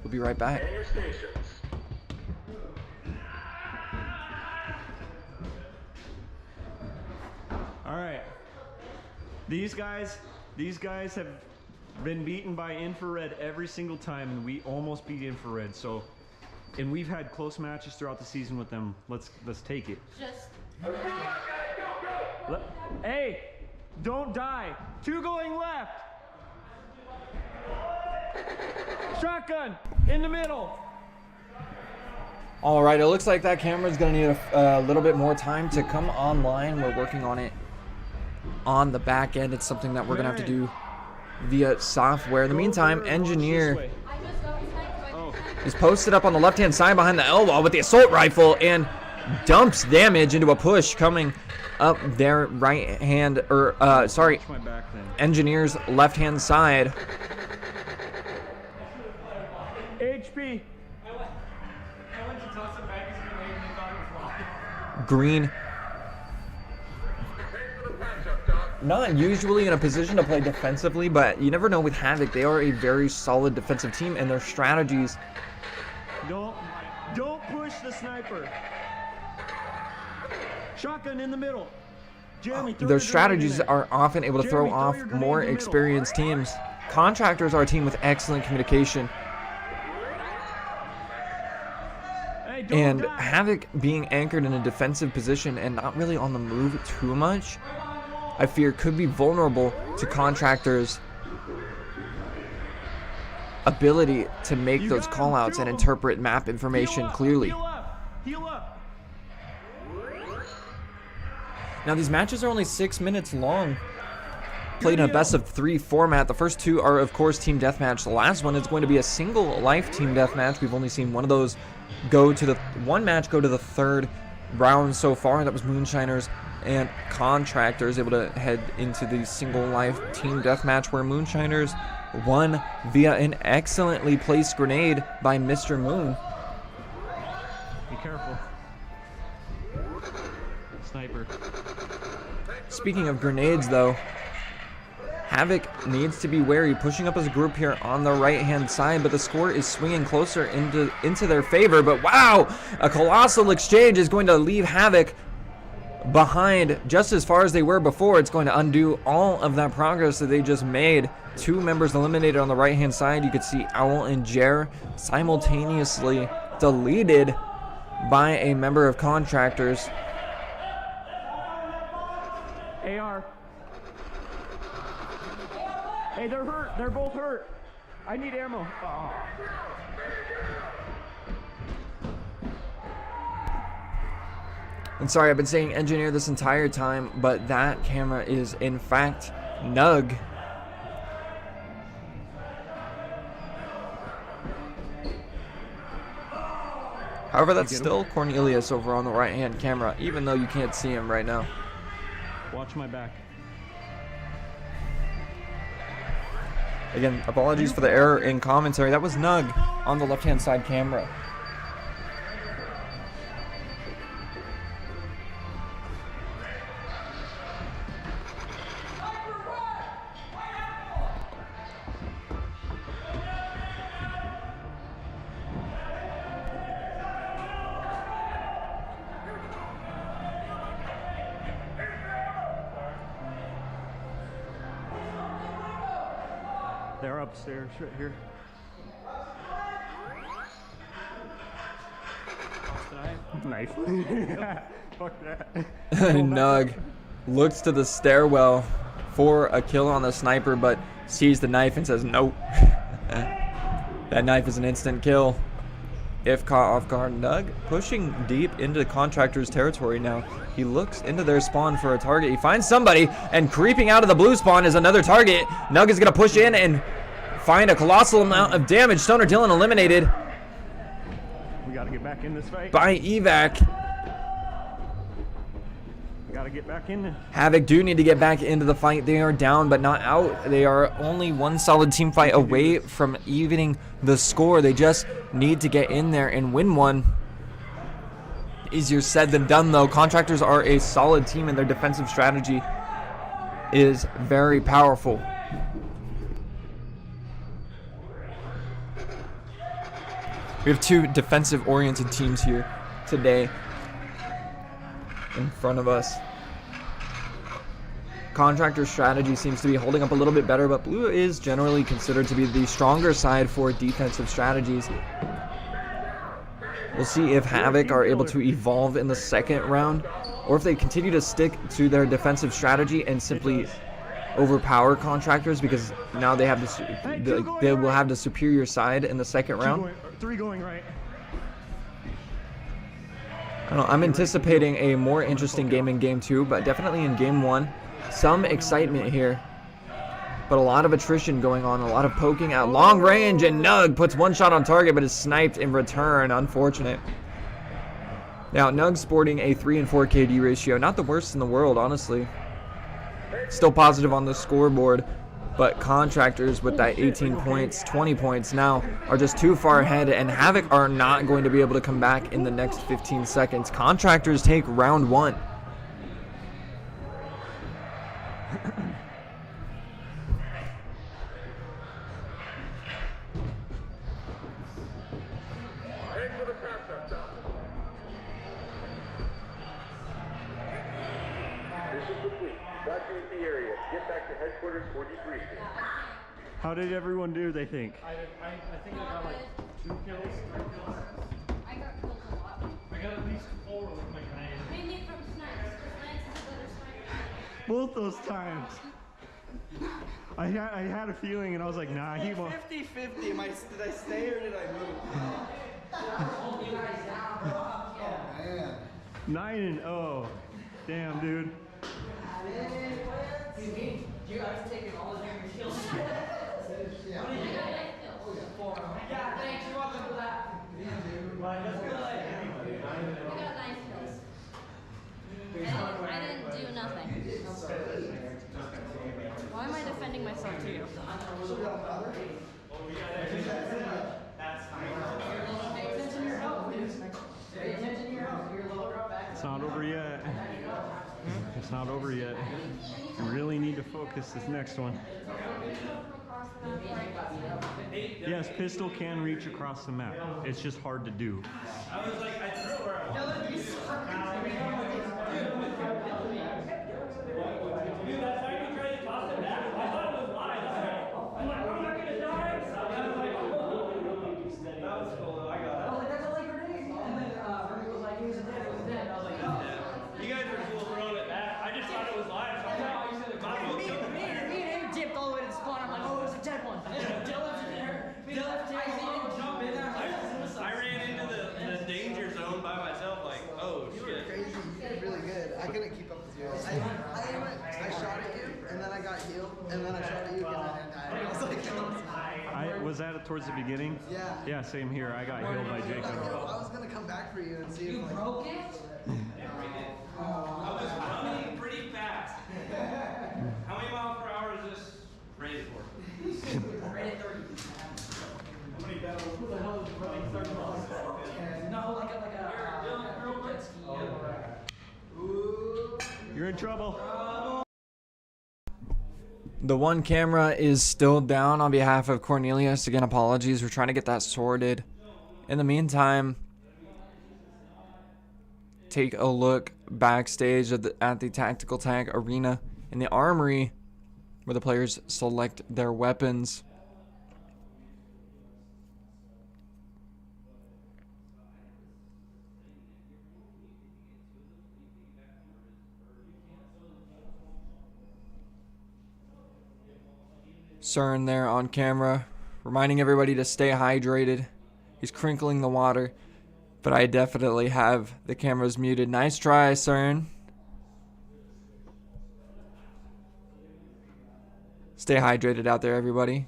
A: We'll be right back.
J: In your stations.
B: All right. These guys have been beaten by infrared every single time, and we almost beat infrared. So, and we've had close matches throughout the season with them. Let's take it.
F: Just
B: Hey, don't die. 2 going left. Shotgun in the middle.
A: All right, it looks like that camera is gonna need a little bit more time to come online. We're working on it on the back end. It's something that we're gonna have to do via software. In the meantime, Engineer is posted up on the left-hand side behind the L wall with the assault rifle and dumps damage into a push coming up their right hand, or sorry,
B: My back then.
A: Engineer's left-hand side.
B: HP.
A: Green, not usually in a position to play defensively, but you never know with Havoc. They are a very solid defensive team, and their strategies.
B: Don't push the sniper. Shotgun in the middle. Jeremy, throw
A: Their
B: your grenade in
A: strategies
B: there.
A: are often able to throw
B: Jeremy, throw
A: off
B: your grenade
A: more
B: in the middle.
A: experienced teams. Contractors are a team with excellent communication,
B: Hey, don't
A: and
B: die.
A: Havoc being anchored in a defensive position and not really on the move too much, I fear could be vulnerable to Contractors' ability to make
B: You
A: those
B: got him.
A: callouts
B: Kill
A: and
B: him.
A: interpret map information
B: Heal up,
A: clearly.
B: Heal up. Heal up.
A: Now these matches are only 6 minutes long. Played in a best of 3 format. The first 2 are of course team deathmatch. The last one is going to be a single life team deathmatch. We've only seen one of those go to the third round so far. That was Moonshiners and Contractors able to head into the single life team deathmatch, where Moonshiners won via an excellently placed grenade by Mr. Moon.
B: Be careful. Sniper.
A: Speaking of grenades, though, Havoc needs to be wary, pushing up as a group here on the right-hand side, but the score is swinging closer into their favor. But wow, a colossal exchange is going to leave Havoc behind just as far as they were before. It's going to undo all of that progress that they just made. 2 members eliminated on the right-hand side. You could see Owl and Jer simultaneously deleted by a member of Contractors.
B: AR. Hey, they're hurt. They're both hurt. I need ammo. Oh.
A: And sorry, I've been saying Engineer this entire time, but that camera is in fact Nug. However, that's still Cornelius over on the right-hand camera, even though you can't see him right now.
B: Watch my back.
A: Again, apologies for the error in commentary. That was Nug on the left-hand side camera.
B: They're upstairs right here. Knife. Fuck that.
A: Nug looks to the stairwell for a kill on the sniper, but sees the knife and says nope. That knife is an instant kill if caught off guard. Nug pushing deep into the Contractors' territory now. He looks into their spawn for a target. He finds somebody, and creeping out of the blue spawn is another target. Nug is going to push in and find a colossal amount of damage. Stoner Dylan eliminated
B: We gotta get back in this fight.
A: by Evac.
B: We gotta get back in there.
A: Havoc do need to get back into the fight. They are down but not out. They are only one solid team fight away from evening the score. They just need to get in there and win one. Easier said than done, though. Contractors are a solid team, and their defensive strategy is very powerful. We have two defensive-oriented teams here today in front of us. Contractor strategy seems to be holding up a little bit better, but blue is generally considered to be the stronger side for defensive strategies. We'll see if Havoc are able to evolve in the second round, or if they continue to stick to their defensive strategy and simply overpower Contractors, because now they have they will have the superior side in the second round.
B: Three going right.
A: I don't know, I'm anticipating a more interesting game in game 2, but definitely in game 1, some excitement here. But a lot of attrition going on, a lot of poking at long range, and Nug puts one shot on target but is sniped in return. Unfortunate. Now, Nug's sporting a 3 and 4 KD ratio. Not the worst in the world, honestly. Still positive on the scoreboard, but Contractors with that 18 points, 20 points now are just too far ahead, and Havoc are not going to be able to come back in the next 15 seconds. Contractors take round 1.
B: How did everyone do, they think?
F: I think I got like 2 kills, 3 kills.
K: I got killed a lot.
F: I got at least 4 with my grenade.
K: Mainly from snipes, because Lance is a better sniper.
B: Both those times. I had a feeling, and I was like, nah, he won't.
I: 50-50. Did I stay or did I move? Man.
B: 9-0. Damn, dude.
F: You guys taking all of your kills.
K: Yeah, thanks. You're welcome for that. I got 9 kills. I didn't do nothing. Why am I defending myself to you?
B: It's not over yet. It's not over yet. You really need to focus this next one. Yes, pistol can reach across the map. It's just hard to do.
E: I was like, I threw it where I wanted. Dude, that time you tried to toss it back, I thought it was live. I'm like, I'm not gonna die. That was cool though, I got it.
F: I was like, that's a like grenade. And then Fergie was like, he was dead, it was dead. I was like, oh.
E: You guys were cool throwing it back. I just thought it was live. So I'm like,
F: Me and him dipped all the way to the spawn. I'm like, oh, it was a dead one. Dylan's in there. Dylan's jump in there.
E: I ran into the danger zone by myself, like, oh
I: You were
E: shit.
I: crazy. You did really good. I couldn't keep up with you. I shot at you, and then I got healed, and then I shot at you again, and I died. I was like,
B: Was that towards the beginning?
I: Yeah.
B: Yeah, same here. I got healed by Jacob.
I: I was gonna come back for you and see if
F: Broke it?
E: I was running pretty fast. How many miles per hour is this rated for?
F: Rated 30. How many battles? Who the hell is running 30 miles? No, like a jet ski.
B: You're in trouble.
A: The one camera is still down on behalf of Cornelius. Again, apologies. We're trying to get that sorted. In the meantime, take a look backstage at the Tactical Tag Arena in the Armory, where the players select their weapons. CERN there on camera, reminding everybody to stay hydrated. He's crinkling the water, but I definitely have the cameras muted. Nice try, CERN. Stay hydrated out there, everybody.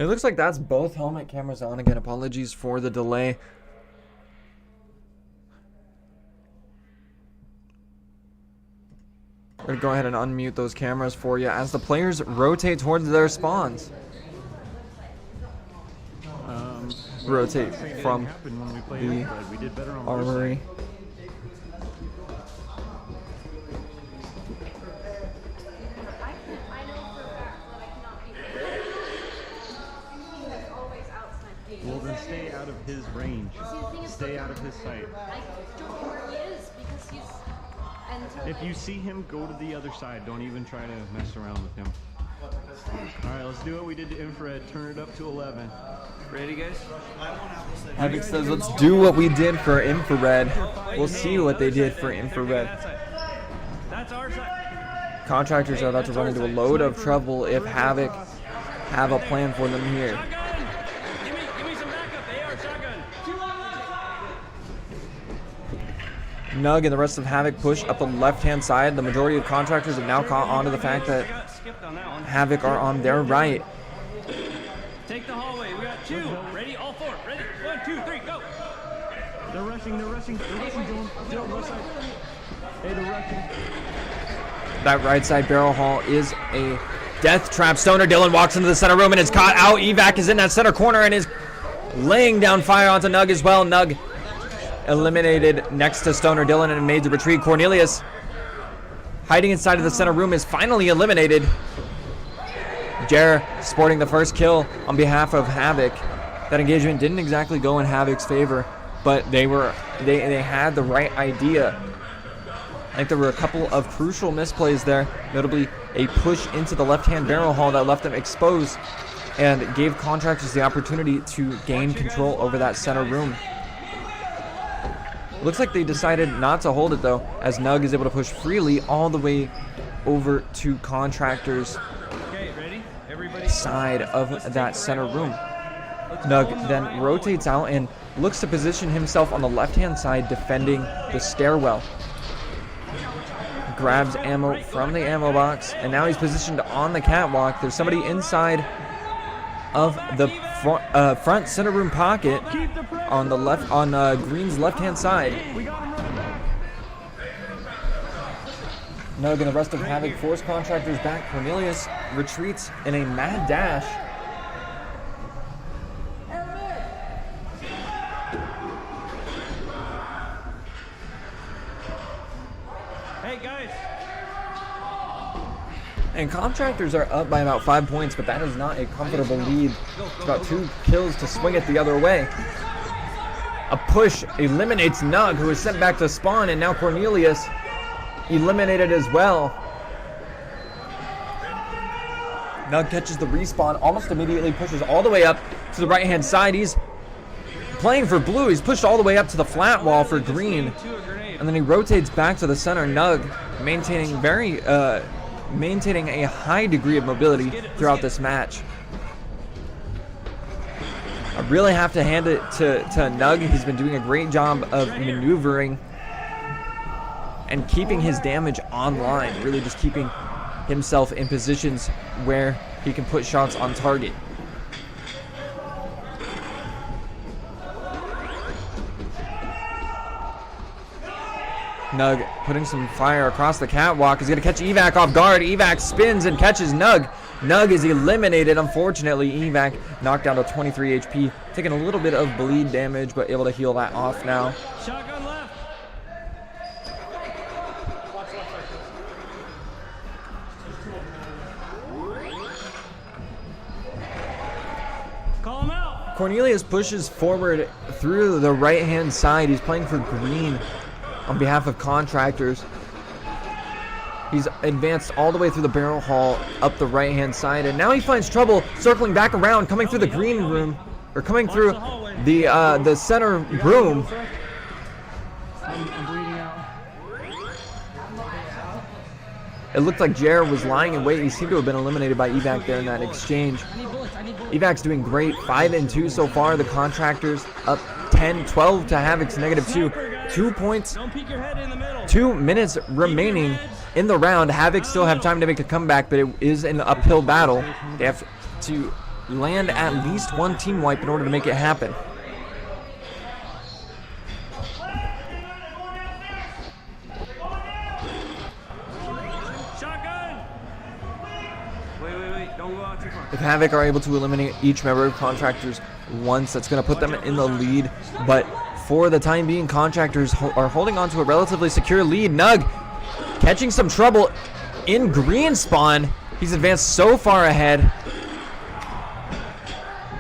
A: It looks like that's both helmet cameras on again. Apologies for the delay. I'm going to go ahead and unmute those cameras for you as the players rotate towards their spawns. Rotate from the armory.
B: Well, then stay out of his range. Stay out of his sight.
K: I don't know where he is because he's.
B: If you see him, go to the other side. Don't even try to mess around with him. All right, let's do what we did to infrared. Turn it up to 11.
H: Ready, guys?
A: Havoc says, let's do what we did for infrared. We'll see what they did for infrared.
E: That's our side.
A: Contractors are about to run into a load of trouble if Havoc have a plan for them here.
E: Give me some backup. AR shotgun.
A: Nug and the rest of Havoc push up the left-hand side. The majority of contractors have now caught on to the fact that Havoc are on their right.
E: Take the hallway. We got 2. Ready? All 4. Ready? 1, 2, 3, go.
B: They're rushing, Dylan, left side. Hey, they're rushing.
A: That right side barrel hall is a death trap. Stoner Dylan walks into the center room and is caught out. Evac is in that center corner and is laying down fire onto Nug as well. Nug eliminated next to Stoner Dylan and made the retreat. Cornelius, hiding inside of the center room, is finally eliminated. Jer sporting the first kill on behalf of Havoc. That engagement didn't exactly go in Havoc's favor, but they had the right idea. I think there were a couple of crucial misplays there, notably a push into the left-hand barrel hall that left them exposed and gave contractors the opportunity to gain control over that center room. Looks like they decided not to hold it though, as Nug is able to push freely all the way over to contractors' side of that center room. Nug then rotates out and looks to position himself on the left-hand side, defending the stairwell. Grabs ammo from the ammo box, and now he's positioned on the catwalk. There's somebody inside of the front center room pocket on the left, on Green's left-hand side. Nug and the rest of Havoc force contractors back. Cornelius retreats in a mad dash.
E: Hey, guys.
A: And contractors are up by about 5 points, but that is not a comfortable lead. It's about 2 kills to swing it the other way. A push eliminates Nug, who is sent back to spawn, and now Cornelius eliminated as well. Nug catches the respawn almost immediately, pushes all the way up to the right-hand side. He's playing for blue. He's pushed all the way up to the flat wall for green. And then he rotates back to the center. Nug maintaining a high degree of mobility throughout this match. I really have to hand it to Nug. He's been doing a great job of maneuvering and keeping his damage online, really just keeping himself in positions where he can put shots on target. Nug putting some fire across the catwalk. Is going to catch Evac off guard. Evac spins and catches Nug. Nug is eliminated. Unfortunately, Evac knocked down to 23 HP, taking a little bit of bleed damage, but able to heal that off now.
E: Shotgun left. Call him out.
A: Cornelius pushes forward through the right-hand side. He's playing for green on behalf of contractors. He's advanced all the way through the barrel hall up the right-hand side, and now he finds trouble circling back around, coming through the green room, or coming through the center room.
B: I'm bleeding out.
A: It looked like Jer was lying in wait. He seemed to have been eliminated by Evac there in that exchange. Evac's doing great, 5 and 2 so far. The contractors up 10-12 to Havoc's -2. 2 points, 2 minutes remaining in the round. Havoc still have time to make a comeback, but it is an uphill battle. They have to land at least one team wipe in order to make it happen.
E: Shotgun! Wait. Don't go out too far.
A: If Havoc are able to eliminate each member of Contractors once, that's going to put them in the lead. But for the time being, Contractors are holding on to a relatively secure lead. Nug catching some trouble in green spawn. He's advanced so far ahead.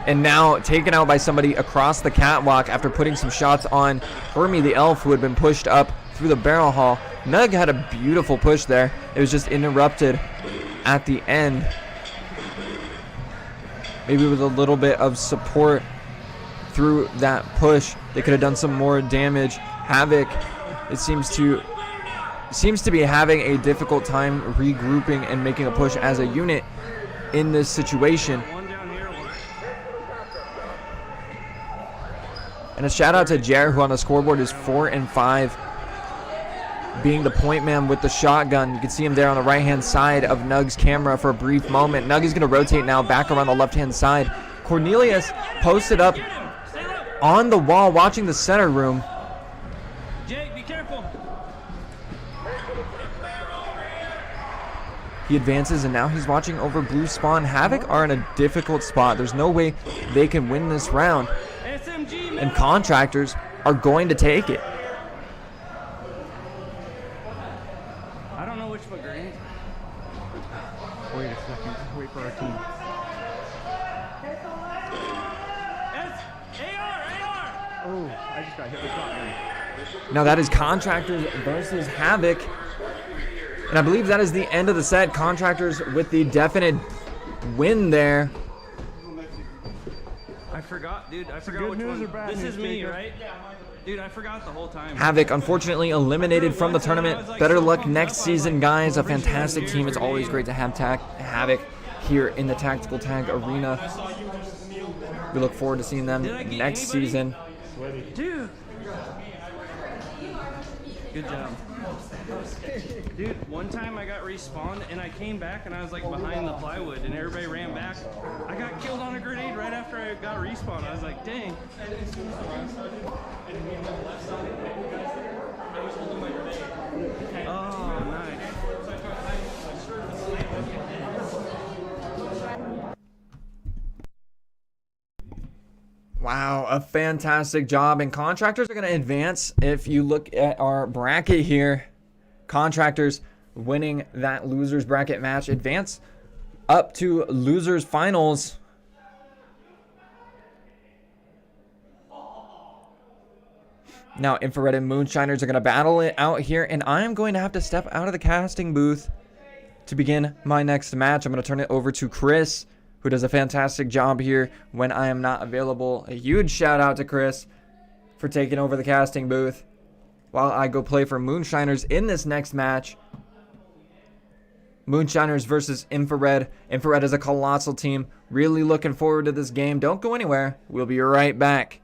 A: And now taken out by somebody across the catwalk after putting some shots on Hermie the Elf, who had been pushed up through the barrel hall. Nug had a beautiful push there. It was just interrupted at the end. Maybe with a little bit of support through that push, they could have done some more damage. Havoc, it seems to be having a difficult time regrouping and making a push as a unit in this situation. And a shout out to Jer, who on the scoreboard is 4 and 5, being the point man with the shotgun. You can see him there on the right hand side of Nug's camera for a brief moment. Nug is going to rotate now back around the left hand side. Cornelius posted up on the wall watching the center room.
E: Jake, be careful.
A: He advances and now he's watching over blue spawn. Havoc are in a difficult spot. There's no way they can win this round.
E: SMG, man.
A: And Contractors are going to take it.
E: I don't know which foot grenade.
C: Wait a second. Wait for our team.
E: AR!
C: Oh, I just got hit with shotgun.
A: Now that is Contractors versus Havoc. And I believe that is the end of the set. Contractors with the definite win there.
E: I forgot, dude. I forgot which one. This is me, right? Dude, I forgot the whole time.
A: Havoc unfortunately eliminated from the tournament. Better luck next season, guys. A fantastic team. It's always great to have Havoc here in the Tactical Tag Arena. We look forward to seeing them next season.
E: Dude. Good job. Dude, one time I got respawned and I came back and I was like behind the plywood and everybody ran back. I got killed on a grenade right after I got respawned. I was like, dang. Oh, nice.
A: Wow, a fantastic job. And Contractors are going to advance. If you look at our bracket here, Contractors winning that losers bracket match advance up to losers finals. Now Infrared and Moonshiners are going to battle it out here, and I am going to have to step out of the casting booth to begin my next match. I'm going to turn it over to Chris, who does a fantastic job here when I am not available. A huge shout out to Chris for taking over the casting booth while I go play for Moonshiners in this next match. Moonshiners versus Infrared. Infrared is a colossal team. Really looking forward to this game. Don't go anywhere. We'll be right back.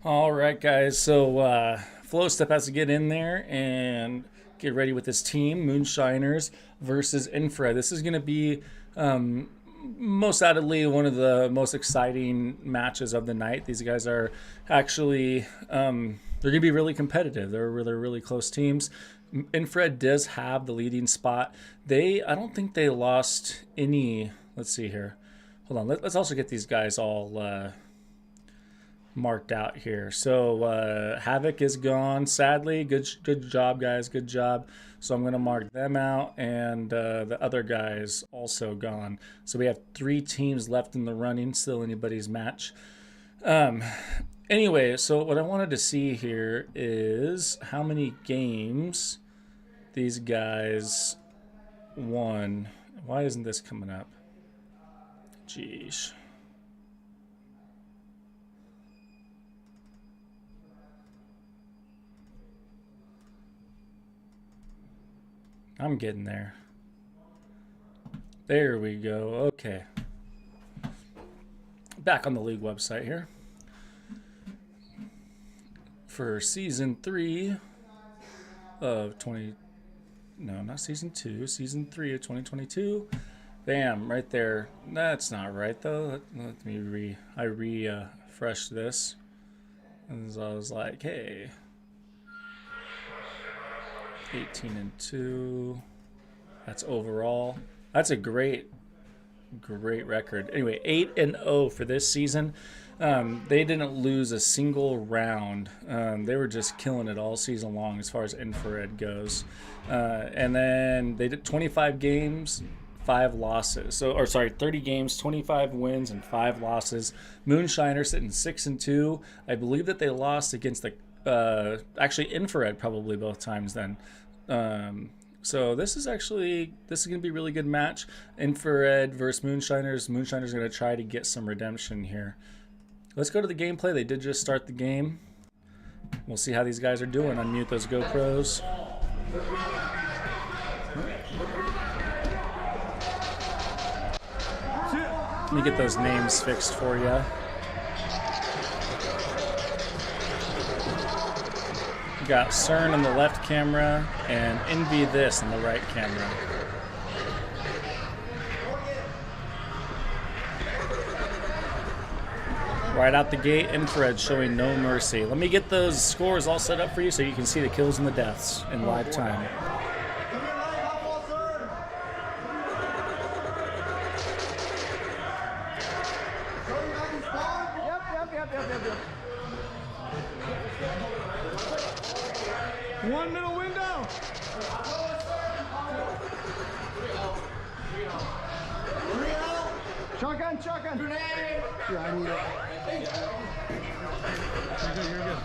D: All right, guys. So Flow Step has to get in there and get ready with his team, Moonshiners versus Infrared. This is going to be most undoubtedly one of the most exciting matches of the night. These guys are actually they're going to be really competitive. They're really close teams. Infrared does have the leading spot. I don't think they lost any. Let's see here. Hold on. Let's also get these guys all marked out here. So Havoc is gone, sadly. Good job, guys. Good job. So I'm going to mark them out, and the other guys also gone. So we have 3 teams left in the running, still anybody's match. Anyway, so what I wanted to see here is how many games these guys won. Why isn't this coming up? Jeez. I'm getting there. There we go. Okay. Back on the league website here. For season 3 of season 2, season 3 of 2022. Bam, right there. That's not right though. Let me refresh this. And so I was like, hey. 18-2. That's overall. That's a great record. Anyway, 8-0 for this season. They didn't lose a single round. They were just killing it all season long as far as Infrared goes. And then they did 25 games, 5 losses. 30 games, 25 wins, and 5 losses. Moonshiner sitting 6-2. I believe that they lost against the actually Infrared probably both times then. So this is going to be a really good match. Infrared versus Moonshiners. Moonshiners going to try to get some redemption here. Let's go to the gameplay. They did just start the game. We'll see how these guys are doing. Unmute those GoPros. Let me get those names fixed for you. We got CERN on the left camera and Envy This on the right camera. Right out the gate, Infrared showing no mercy. Let me get those scores all set up for you so you can see the kills and the deaths in live time.
C: Yep. One middle window. Shotgun. Grenade. Yeah, I need it. You're good.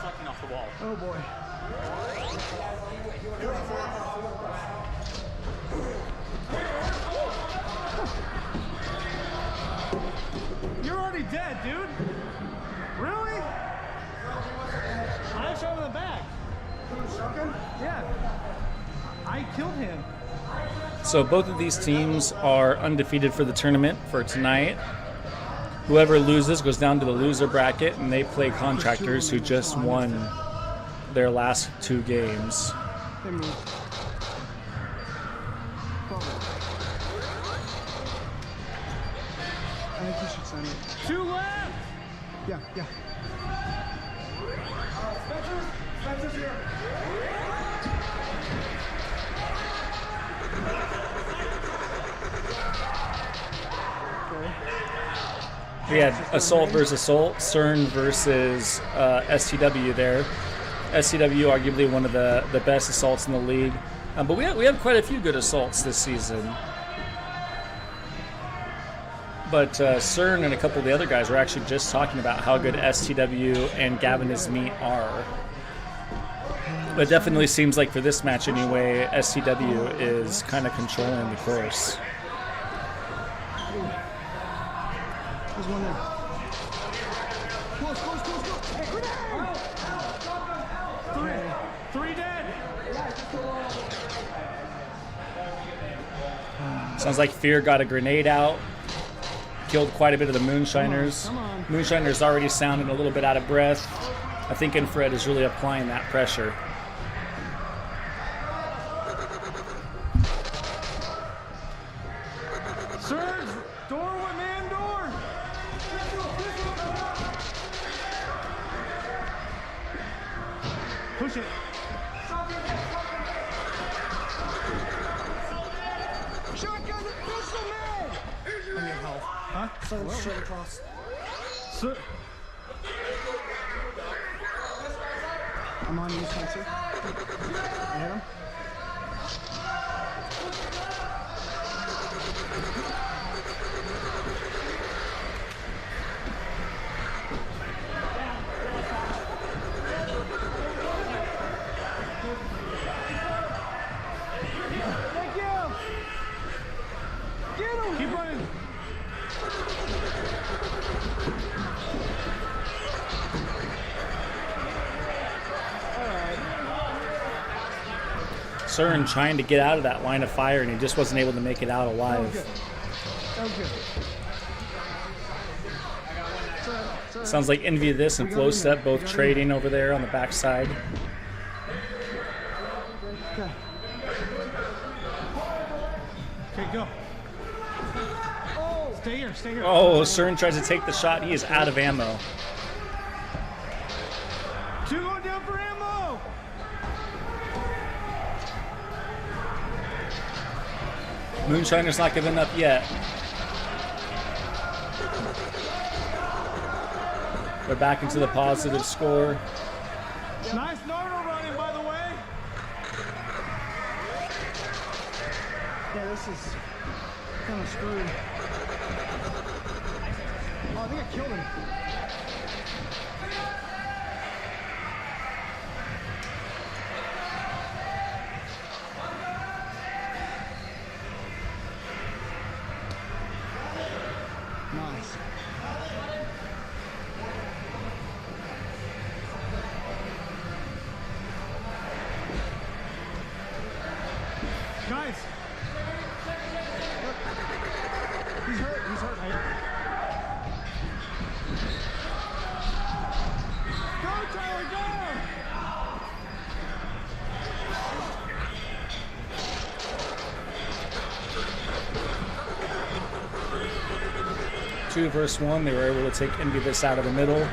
G: Fucking off the wall.
C: Oh boy. You're already dead, dude. Really? I shot him in the back. Shotgun? Yeah. I killed him.
D: So both of these teams are undefeated for the tournament for tonight. Whoever loses goes down to the loser bracket, and they play Contractors, who just won their last 2 games.
C: They moved. I think you should send it.
B: 2 left!
C: Yeah. Spencer's here.
D: We had Assault versus Assault, CERN versus STW there. STW arguably one of the best assaults in the league. But we have quite a few good assaults this season. But CERN and a couple of the other guys were actually just talking about how good STW and Gavin is Meat are. But it definitely seems like for this match anyway, STW is kind of controlling the course.
C: There's one there. Close. Hey, grenade!
B: 3 dead!
D: Sounds like Fear got a grenade out. Killed quite a bit of the Moonshiners. Moonshiners already sounding a little bit out of breath. I think Infrared is really applying that pressure.
C: Surge! Door, man, door! Push it. Shotgun and pistol, man! I need help. Huh? Surge straight across. I'm on you, Spencer. I hit him. Thank you! Get him! Keep running!
D: CERN trying to get out of that line of fire, and he just wasn't able to make it out alive.
C: That was good.
D: Sounds like Envy This and Flow Step both trading over there on the backside.
C: Okay. Okay, go. Oh, stay here, stay here.
D: Oh, CERN tries to take the shot. He is out of ammo.
C: Two going down for ammo.
D: Moonshiner's not giving up yet. They're back into the positive score.
C: Nice Nardo running, by the way. Yeah, this is kind of screwed. Oh, I think I killed him. Nice. Guys! He's hurt, he's hurt. Go, Tyler, go!
D: 2 versus 1. They were able to take Envy This out of the middle.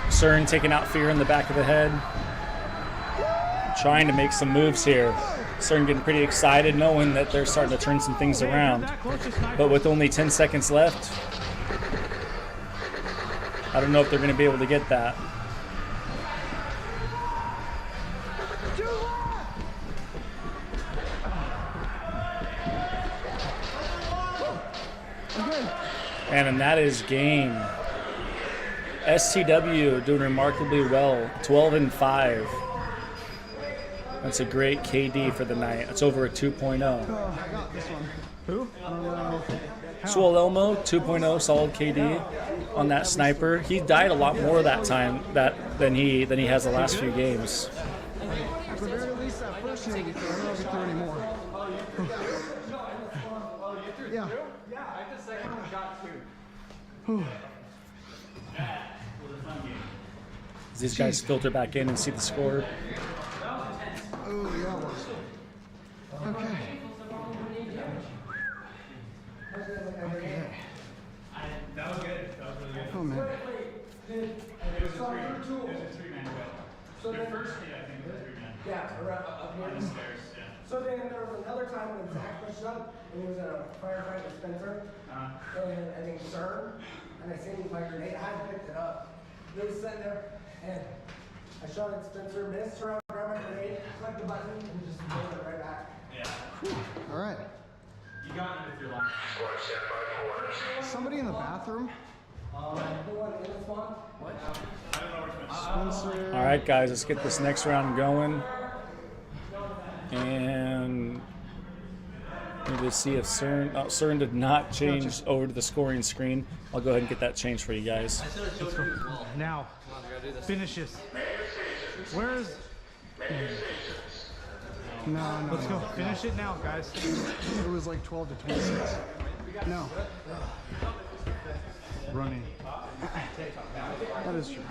D: CERN taking out Fear in the back of the head. Trying to make some moves here. CERN getting pretty excited knowing that they're starting to turn some things around. But with only 10 seconds left, I don't know if they're going to be able to get that. And that is game. STW doing remarkably well, 12-5. That's a great KD for the night. It's over a 2.0.
C: I got this one. Who?
D: Swole Elmo, 2.0 solid KD on that sniper. He died a lot more that time than he has the last few games.
C: At the very least, that first hit, I don't know if he threw any more. Yeah.
G: I just second got 2.
D: As these guys filter back in and see the score.
C: Oh, yeah, it was. Okay. Okay.
E: That was good. That was really good.
C: Oh, man.
E: It was a 3-man duel. Your first hit, I think, was a 3-man.
F: Yeah, up here.
E: On the stairs, yeah.
F: So then there was another time when Zach pushed up, and he was in a firefight with Spencer, and I think CERN, and I seen my grenade, I hadn't picked it up. He was sitting there, and I shot at Spencer, missed, turned around, grabbed my grenade, clicked the button, and just pulled it right back.
E: Yeah.
C: All right.
E: You got it with your line.
C: Somebody in the bathroom?
F: The one in the spawn? What?
E: I don't know which one.
C: Spencer.
D: All right, guys, let's get this next round going. And we need to see if CERN. Oh, CERN did not change over to the scoring screen. I'll go ahead and get that changed for you guys.
C: Now, finishes. Where's... No.
L: Let's go. Finish it now, guys.
C: It was like 12 to 26. No.
L: Running.
C: That is true.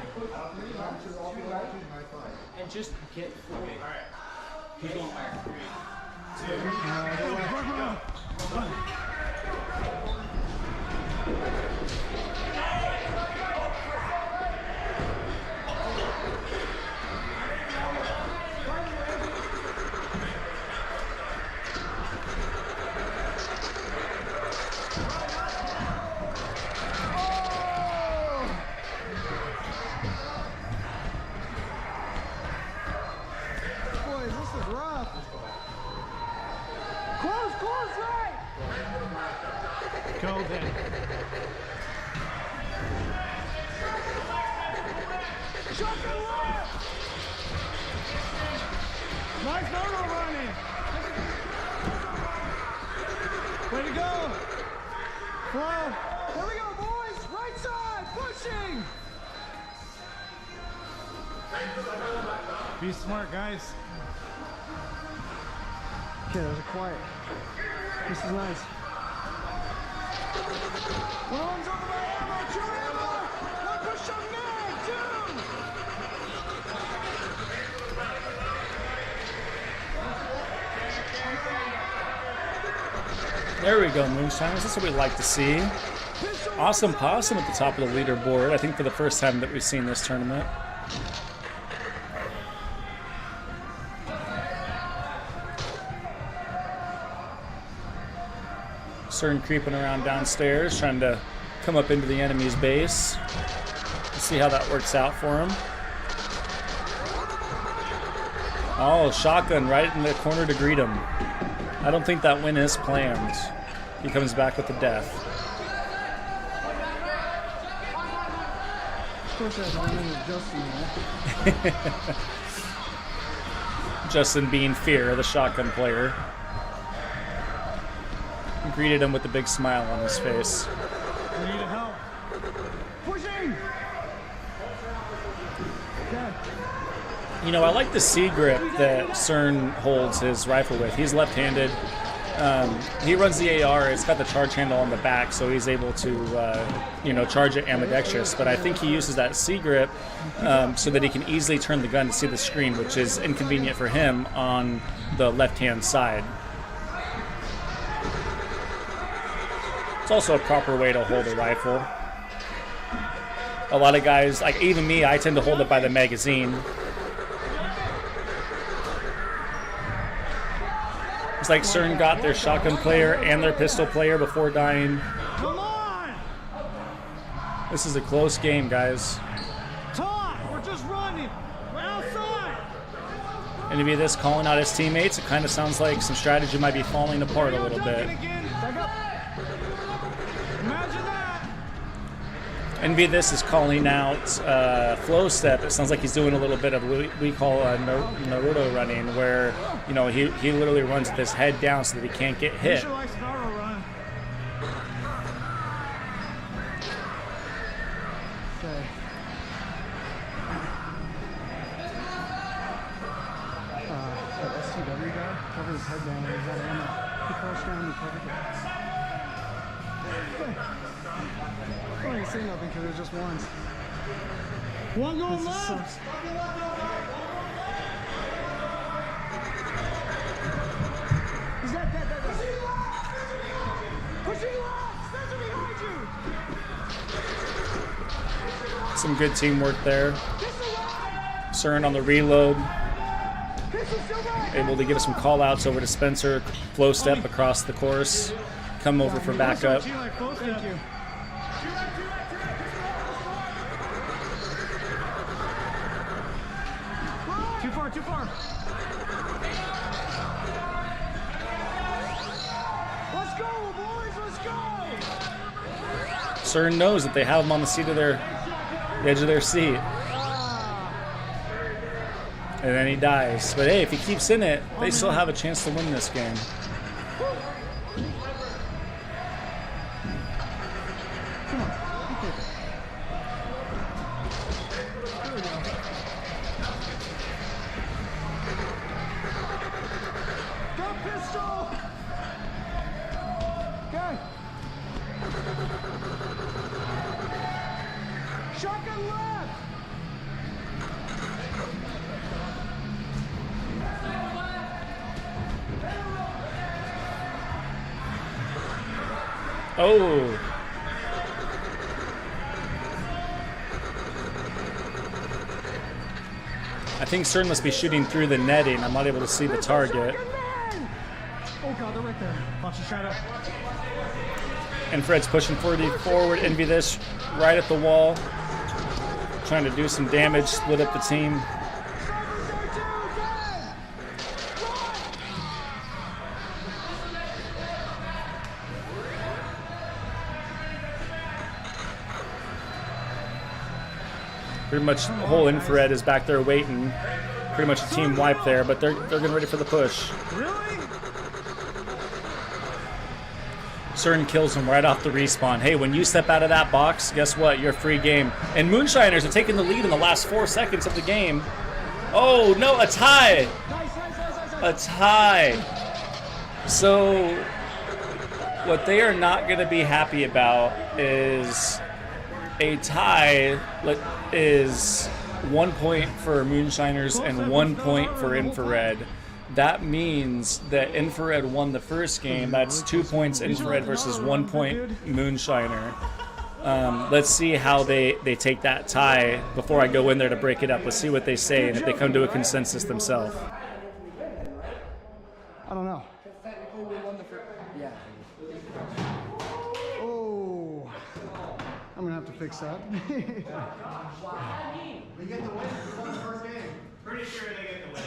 E: And just get full. He's going fire.
C: Boys, this is rough. Close, right!
L: Go then.
C: Shotgun left! Nice motor running! Way to go! Flow! Here we go, boys! Right side! Pushing!
L: Be smart, guys.
C: Okay, there's a quiet. This is nice. One over my ammo! 2 ammo! One push on mag! 2!
D: There we go, Moonshiners. That's what we like to see. Awesome Possum at the top of the leaderboard, I think for the first time that we've seen this tournament. Cern creeping around downstairs, trying to come up into the enemy's base. Let's see how that works out for him. Oh, shotgun right in the corner to greet him. I don't think that win is planned. He comes back with the death.
C: Of course, I have one Justin there.
D: Justin being fear, the shotgun player. Greeted him with a big smile on his face.
L: We need help.
C: Pushing! Okay.
D: You know, I like the C grip that Cern holds his rifle with. He's left-handed. He runs the AR. It's got the charge handle on the back, so he's able to, charge it ambidextrous. But I think he uses that C grip so that he can easily turn the gun to see the screen, which is inconvenient for him on the left-hand side. It's also a proper way to hold a rifle. A lot of guys, like even me, I tend to hold it by the magazine. It's like Cern got their shotgun player and their pistol player before dying.
L: Come on!
D: This is a close game, guys.
L: Todd, we're just running. We're outside.
D: And to be this calling out his teammates, it kind of sounds like some strategy might be falling apart a little bit.
L: Back up. Imagine that.
D: Envy this is calling out flow step. It sounds like he's doing a little bit of what we call Naruto running, where he literally runs with his head down so that he can't get hit.
L: Naruto run.
C: Okay. That STW guy covered his head down and he's out of ammo. He crouched down and covered it. Okay. I don't even say nothing because there's just ones.
L: One going
C: This
L: left.
C: sucks. He's got that. Pushing left! Spencer behind you!
D: Some good teamwork there. Cern on the reload. Able to give some call outs over to Spencer. Flow step across the course. Come over for backup.
C: Thank you.
L: Too far.
C: Let's go, boys! Let's go!
D: Cern knows that they have him on the edge of their seat. And then he dies. But hey, if he keeps in it, they still have a chance to win this game. Oh. I think CERN must be shooting through the netting. I'm not able to see the target.
L: Oh god, they're right there. Watch the shadow.
D: And Fred's pushing forward. Envy this right at the wall. Trying to do some damage, split up the team. Pretty much the whole infrared is back there waiting. Pretty much a team wipe there, but they're getting ready for the push.
L: Really?
D: CERN kills him right off the respawn. Hey, when you step out of that box, guess what? You're free game. And Moonshiners are taking the lead in the last 4 seconds of the game. Oh, no, a tie. A tie. So what they are not going to be happy about is a tie is 1 point for Moonshiners and 1 point for Infrared. That means that Infrared won the first game. That's 2 points Infrared versus 1 point Moonshiner. Let's see how they take that tie before I go in there to break it up. Let's see what they say and if they come to a consensus themselves.
C: I don't know.
F: Technically, we won the first. Yeah.
C: Oh, I'm gonna have to fix that.
F: We get the win. We won the first game.
G: Pretty sure they get the win.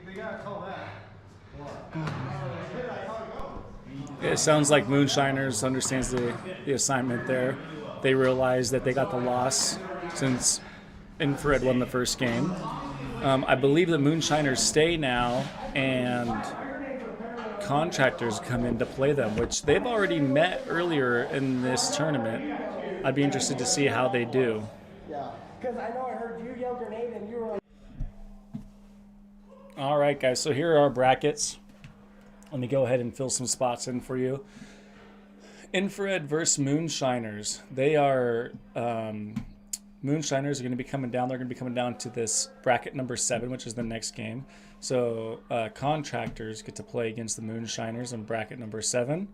C: They gotta call that.
D: It sounds like Moonshiners understands the assignment there. They realize that they got the loss since Infrared won the first game. I believe that Moonshiners stay now and Contractors come in to play them, which they've already met earlier in this tournament. I'd be interested to see how they do.
F: Yeah. Because I know I heard you yell grenade and you were like.
D: All right, guys, so here are our brackets. Let me go ahead and fill some spots in for you. Infrared versus Moonshiners. They are, Moonshiners are going to be coming down. They're going to be coming down to this bracket number 7, which is the next game. So Contractors get to play against the Moonshiners in bracket number 7.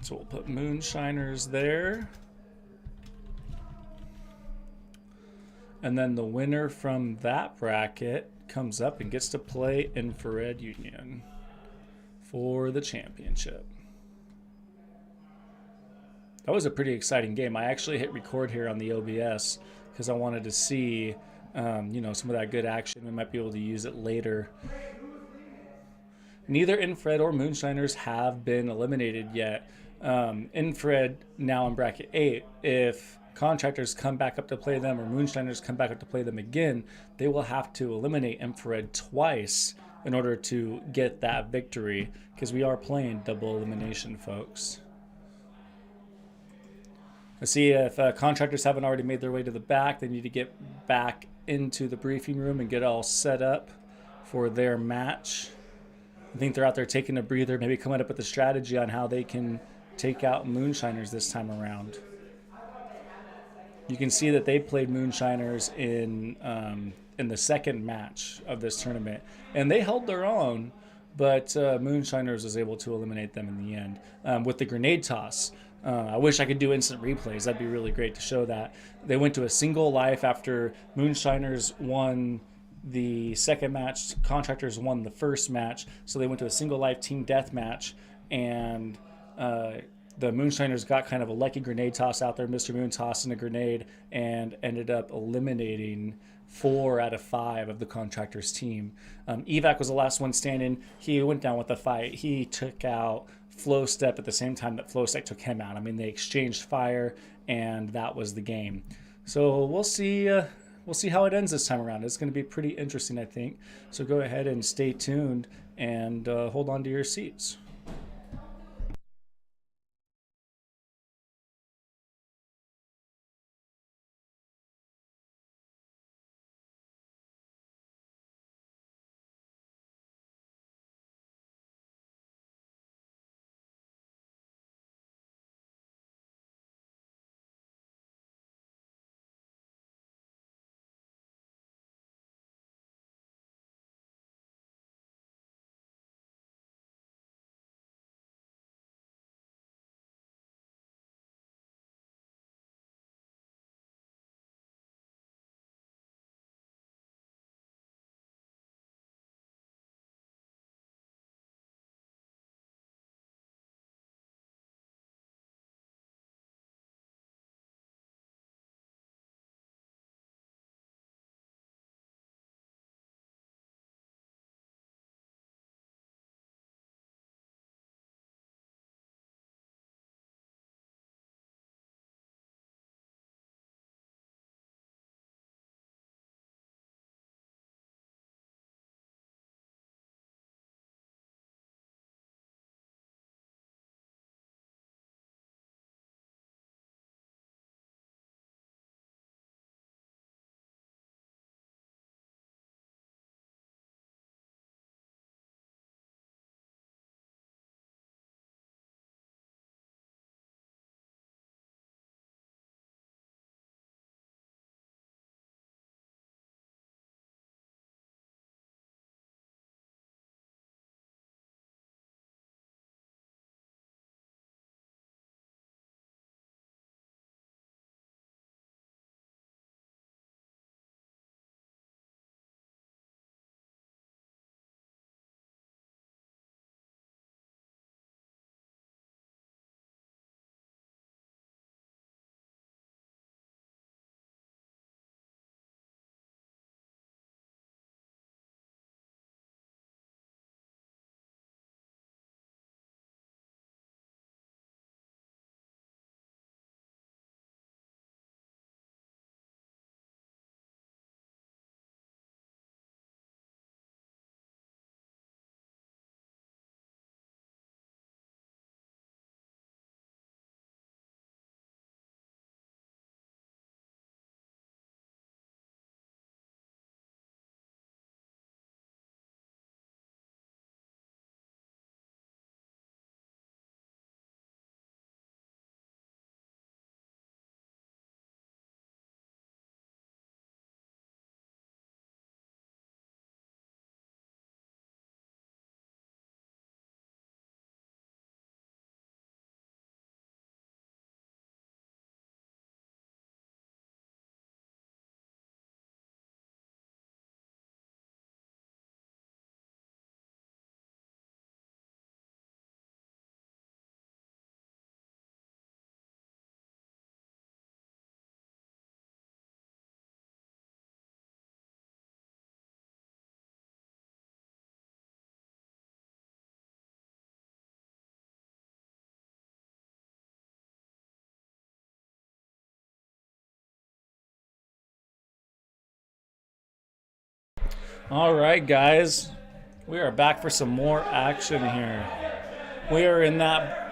D: So we'll put Moonshiners there. And then the winner from that bracket comes up and gets to play Infrared Union for the championship. That was a pretty exciting game. I actually hit record here on the OBS because I wanted to see, you know, some of that good action. We might be able to use it later. Neither Infrared or Moonshiners have been eliminated yet. Infrared now in bracket 8. If Contractors come back up to play them or Moonshiners come back up to play them again, they will have to eliminate Infrared twice in order to get that victory, because we are playing double elimination, folks. Let's see if Contractors haven't already made their way to the back. They need to get back into the briefing room and get all set up for their match. I think they're out there taking a breather, maybe coming up with a strategy on how they can take out Moonshiners this time around. You can see that they played Moonshiners in the second match of this tournament, and they held their own, but Moonshiners was able to eliminate them in the end with the grenade toss. I wish I could do instant replays. That'd be really great to show that. They went to a single life after Moonshiners won the second match. Contractors won the first match, so they went to a single life team death match, and the Moonshiners got kind of a lucky grenade toss out there. Mr. Moon tossing a grenade and ended up eliminating 4 out of 5 of the Contractors team. Evac was the last one standing. He went down with the fight. He took out Flow Step at the same time that Flow Step took him out. I mean, they exchanged fire, and that was the game. So we'll see how it ends this time around. It's going to be pretty interesting, I think. So go ahead and stay tuned and hold on to your seats. All right, guys, we are back for some more action here. We are in that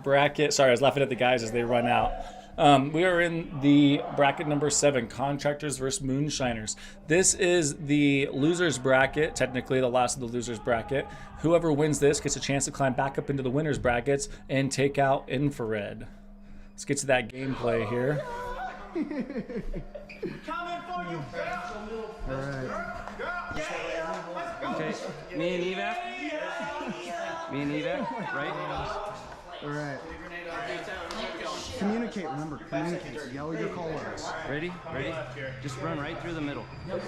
D: bracket. Sorry, I was laughing at the guys as they run out. We are in the bracket number 7, Contractors versus Moonshiners. This is the losers bracket, technically the last of the losers bracket. Whoever wins this gets a chance to climb back up into the winners brackets and take out Infrared. Let's get to that gameplay here.
E: Okay, me and Evac. Right?
C: All right. Communicate, remember, communicate. Yell your call outs.
E: Ready? Just run right through the middle.
C: Middle,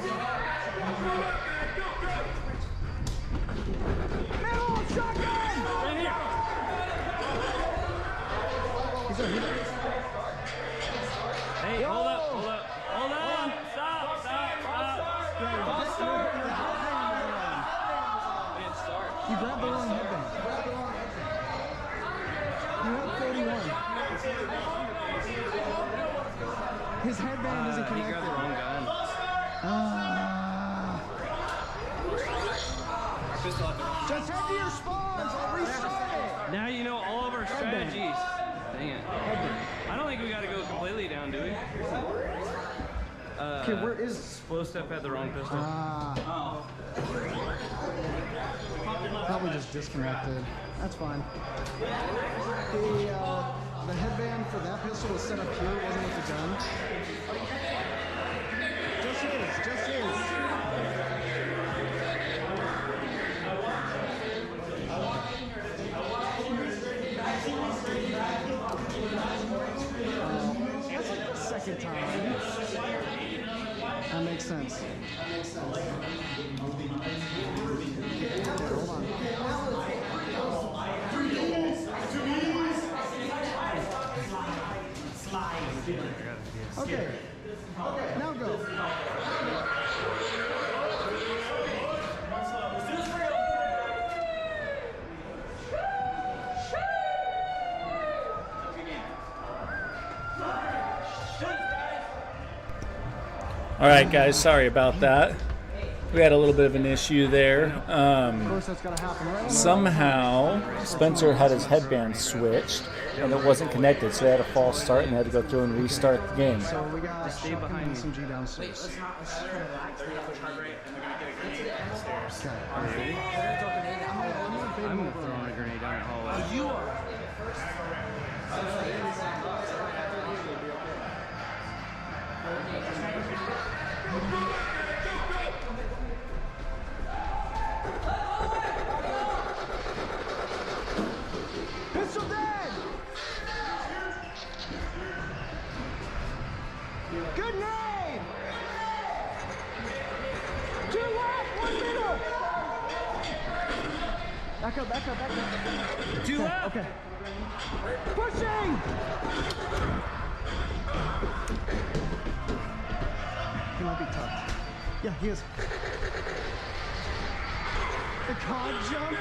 C: shotgun!
E: Right here. Hey, hold up. Stop.
C: You grabbed the wrong headband. You have 41. His headband isn't
E: He
C: connected.
E: grabbed the wrong gun.
C: Just head to your spawns. I'll restart it.
E: Now you know all of our strategies. Dang it. I don't think we got to go completely down, do we?
C: Okay, where is...
E: Slow step had the wrong pistol.
C: Probably just disconnected. That's fine. The headband for that pistol was set up here, it wasn't with the gun. Just his. That's like the second time. That makes sense. Hold on. Okay. Now go.
D: All right, guys, sorry about that. We had a little bit of an issue there.
C: Of course, that's gotta happen, right?
D: Somehow, Spencer had his headband switched, and it wasn't connected, so they had a false start, and they had to go through and restart the game.
C: So we got shotgun and SMG downstairs.
E: I'm throwing a grenade down the hallway.
C: You are. Pistol dead! Good name! 2 left, 1 middle! Back up.
E: 2 left!
C: Okay. Pushing! He might be tucked. Yeah, he is. The cod jump.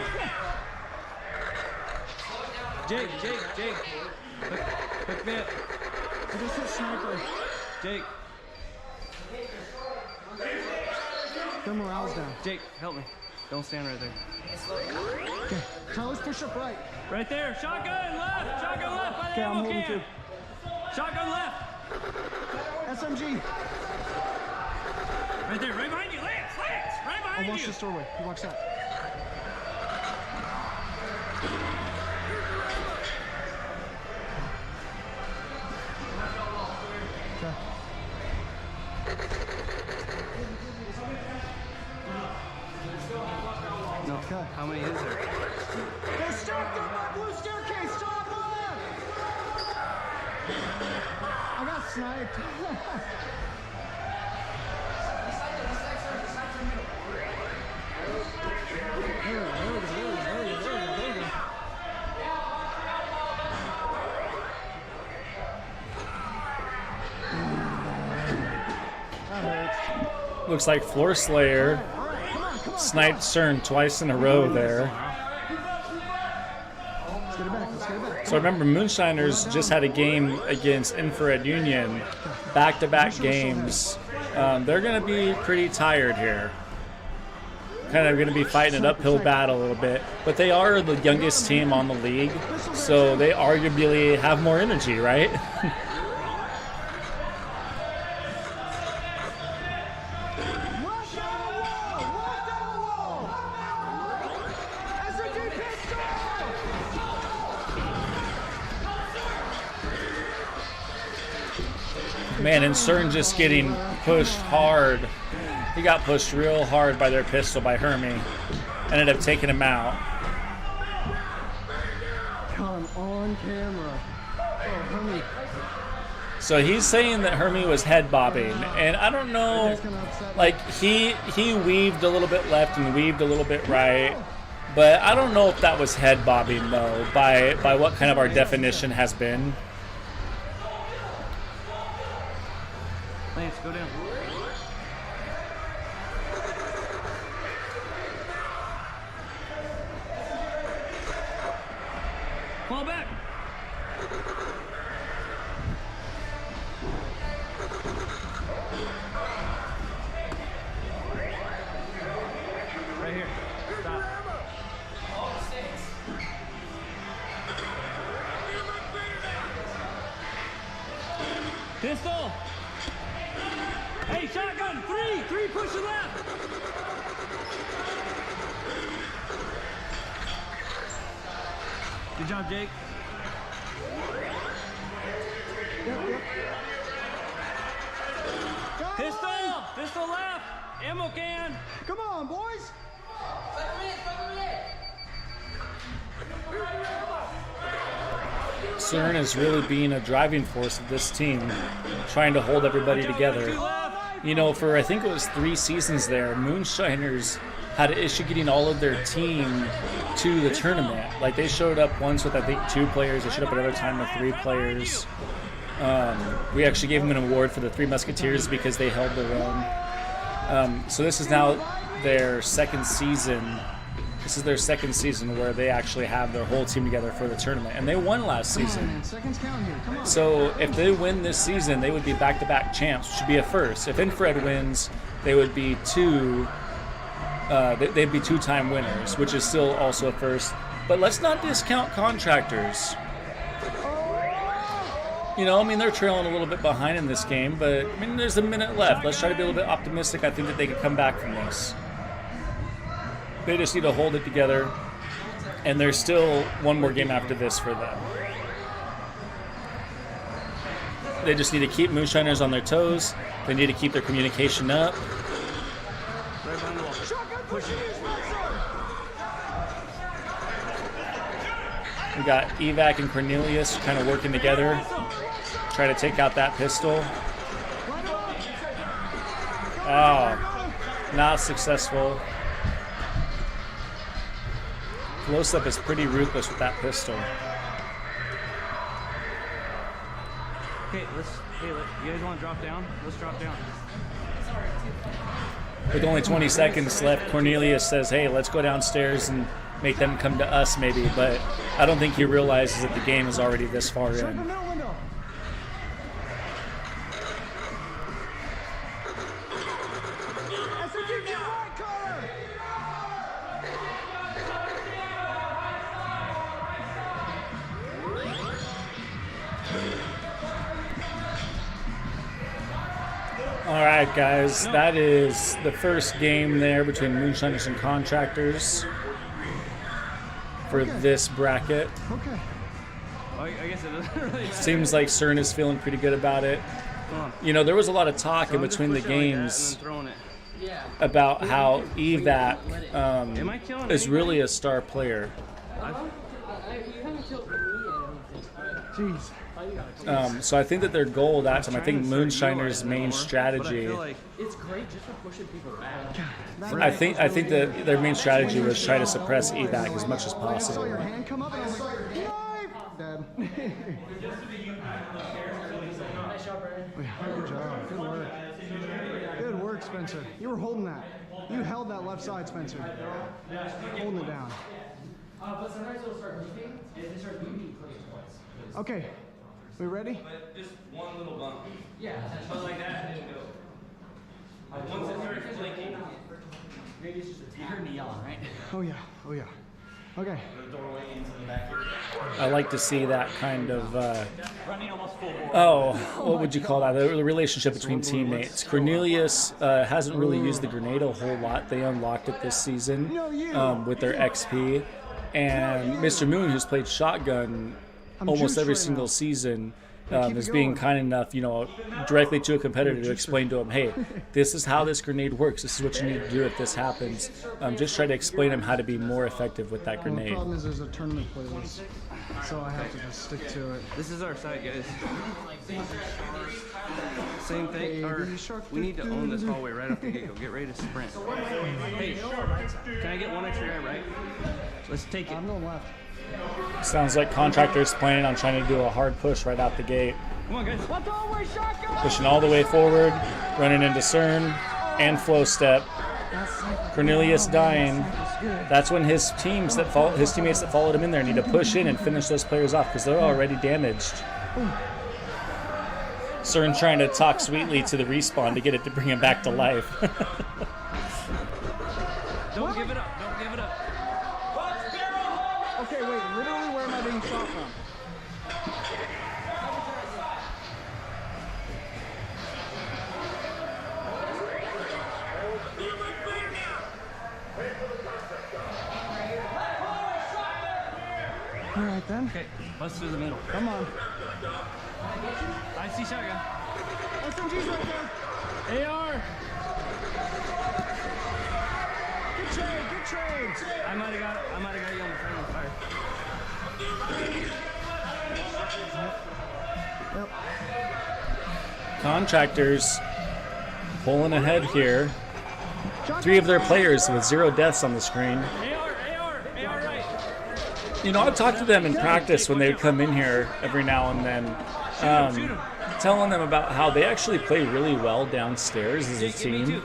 E: Jake. Quick bit.
C: I just hit sniper.
E: Jake,
C: Their morale's down.
E: Jake, help me. Don't stand right there.
C: Okay, Tyler's push up right.
E: Right there. Shotgun left by the
C: Okay, I'm
E: ammo
C: holding
E: can.
C: too.
E: Shotgun left.
C: SMG.
E: Right there, right behind you. Lance, right behind
C: I'll watch
E: you.
C: this doorway. You watch that. Okay.
E: No.
C: Okay.
E: How many is there?
C: They're stacked up my blue staircase. Stop left. I got sniped.
D: Looks like Floor Slayer sniped CERN twice in a row there.
C: Let's get it back. Let's get it back.
D: So remember, Moonshiners just had a game against Infrared Union, back-to-back games. They're going to be pretty tired here. Kind of going to be fighting an uphill battle a little bit. But they are the youngest team on the league, so they arguably have more energy, right? Man, and CERN just getting pushed hard. He got pushed real hard by their pistol by Hermie. Ended up taking him out.
C: Caught him on camera. Oh, Hermie.
D: So he's saying that Hermie was head bobbing, and I don't know. Like he weaved a little bit left and weaved a little bit right, but I don't know if that was head bobbing though. By what kind of our definition has been.
E: Lance, go down. Fall back. Right here. Stop. Pistol. Hey, shotgun, three, push the left. Good job, Jake. Pistol left, ammo can.
C: Come on, boys.
D: CERN is really being a driving force of this team, trying to hold everybody together. You know, for I think it was 3 seasons there, Moonshiners had an issue getting all of their team to the tournament. Like they showed up once with I think 2 players, they showed up another time with 3 players. We actually gave them an award for the 3 Musketeers because they held their own. So this is now their second season. This is their second season where they actually have their whole team together for the tournament, and they won last season. So if they win this season, they would be back-to-back champs, which would be a first. If Infrared wins, they would be they'd be 2-time winners, which is still also a first. But let's not discount Contractors. You know, I mean, they're trailing a little bit behind in this game, but I mean, there's a minute left. Let's try to be a little bit optimistic. I think that they can come back from this. They just need to hold it together, and there's still one more game after this for them. They just need to keep Moonshiners on their toes. They need to keep their communication up. We got Evac and Cornelius kind of working together, try to take out that pistol. Oh, not successful. Close-up is pretty ruthless with that pistol.
E: Okay, you guys want to drop down? Let's drop down.
D: With only 20 seconds left, Cornelius says, hey, let's go downstairs and make them come to us maybe, but I don't think he realizes that the game is already this far in. All right, guys, that is the first game there between Moonshiners and Contractors for this bracket.
E: Okay. I guess it doesn't really matter.
D: Seems like CERN is feeling pretty good about it. You know, there was a lot of talk in between the games about how Evac is really a star player.
C: Jeez.
D: So I think that their goal that time, I think Moonshiner's main strategy.
G: It's great just for pushing people back.
D: I think that their main strategy was try to suppress Evac as much as possible.
C: Hand come up and I was like, Dad. Good job. Good work. Good work, Spencer. You were holding that. You held that left side, Spencer. Holding it down.
G: But sometimes it'll start moving. If they start moving, click it twice.
C: Okay. We ready?
H: But just one little bump.
G: Yeah.
H: But like that, it didn't go.
E: Once it starts blinking, maybe it's just a turn neon, right?
C: Oh yeah. Oh yeah. Okay.
E: The doorway into the back here.
D: I like to see that kind of,
E: Running almost full bore.
D: oh, what would you call that? The relationship between teammates. Cornelius hasn't really used the grenade a whole lot. They unlocked it this season with their XP. And Mr. Moon, who's played shotgun almost every single season, is being kind enough, directly to a competitor to explain to him, hey, this is how this grenade works. This is what you need to do if this happens. Just try to explain him how to be more effective with that
C: The
D: grenade.
C: problem is there's a tournament playlist, so I have to just stick to it.
H: This is our site, guys. Same thing. We need to own this hallway right off the get-go. Get ready to sprint. Hey, can I get one extra guy right? Let's take it.
C: I'm going left.
D: Sounds like Contractor's planning on trying to do a hard push right out the gate.
H: Come on, guys.
D: Pushing all the way forward, running into CERN and flow step. Cornelius dying. That's when his teammates that followed him in there need to push in and finish those players off because they're already damaged. CERN trying to talk sweetly to the respawn to get it to bring him back to life.
H: Don't give it up. Don't give it up.
C: Okay, wait, literally where am I being shot from? All right then.
H: Okay, bust through the middle.
C: Come on.
H: I see shotgun.
C: SMG's right there. AR. Good trade, good trade.
H: I might have got you on the front of fire.
C: Yep.
D: Contractors pulling ahead here. 3 of their players with 0 deaths on the screen.
H: AR right.
D: I've talked to them in practice when they would come in here every now and then, telling them about how they actually play really well downstairs as a team.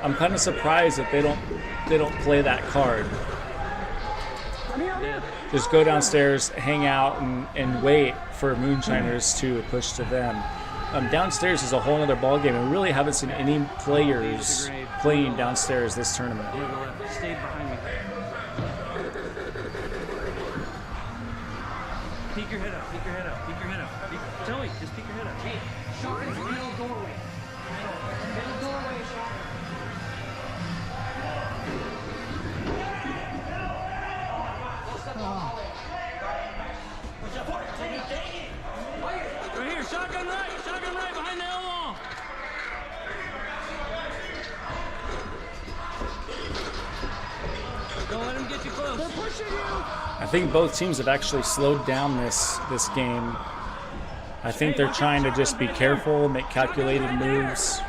D: I'm kind of surprised that they don't play that card. Just go downstairs, hang out, and wait for Moonshiners to push to them. Downstairs is a whole other ballgame, and we really haven't seen any players playing downstairs this tournament.
H: Stay behind me. Peek your head up. Peek your head up. Peek your head up. Tell me, just peek your head up. Hey,
F: Shot in the middle doorway. Middle doorway, shot.
H: right here. Shotgun right behind the L wall. Don't let him get you close.
C: They're pushing you.
D: I think both teams have actually slowed down this game. I think they're trying to just be careful, make calculated moves.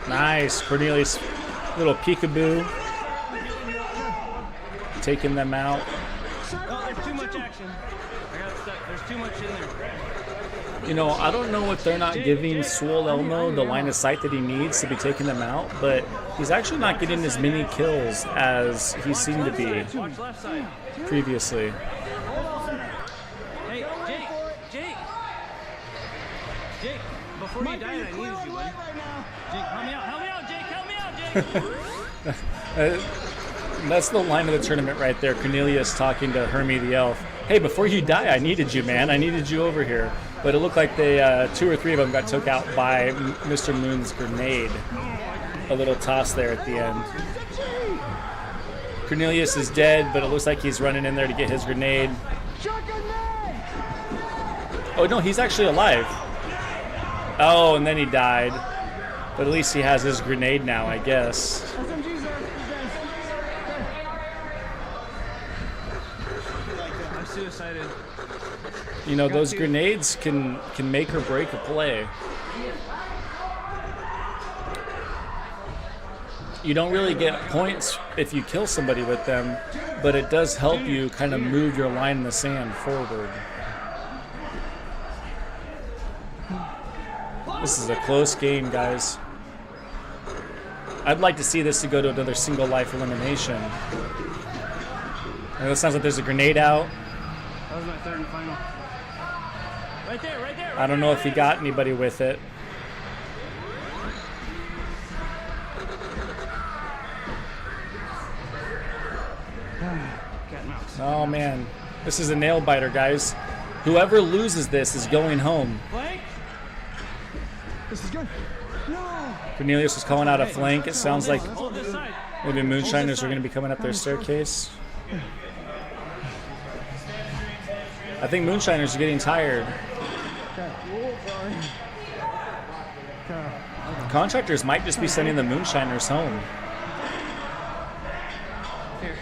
D: Nice, Cornelius, little peekaboo, taking them out.
H: Oh, there's too much action. I got stuck. There's too much in there.
D: I don't know if they're not giving Swole Elmo the line of sight that he needs to be taking them out, but he's actually not getting as many kills as he seemed to be
H: Watch left side.
D: previously.
H: Hey, Jake, before you died, I needed you, buddy. Jake, help me out, Jake.
D: That's the line of the tournament right there. Cornelius talking to Hermie the Elf. Hey, before you die, I needed you, man. I needed you over here. But it looked like they 2 or 3 of them got took out by Mr. Moon's grenade. A little toss there at the end. Cornelius is dead, but it looks like he's running in there to get his grenade. Oh, no, he's actually alive. Oh, and then he died. But at least he has his grenade now, I guess.
H: I suicided.
D: Those grenades can make or break a play. You don't really get points if you kill somebody with them, but it does help you kind of move your line in the sand forward. This is a close game, guys. I'd like to see this to go to another single life elimination. And it sounds like there's a grenade out.
H: That was my third and final. Right there, right there.
D: I don't know if he got anybody with it.
H: Cat and mouse.
D: Oh man, this is a nail biter, guys. Whoever loses this is going home.
H: Flank.
C: This is good. No.
D: Cornelius was calling out a flank. It sounds like
H: Hold this side.
D: maybe Moonshiners are going to be coming up their staircase. I think Moonshiners are getting tired.
C: Okay. Whoa, sorry. Okay.
D: Contractors might just be sending the Moonshiners home.
H: Here.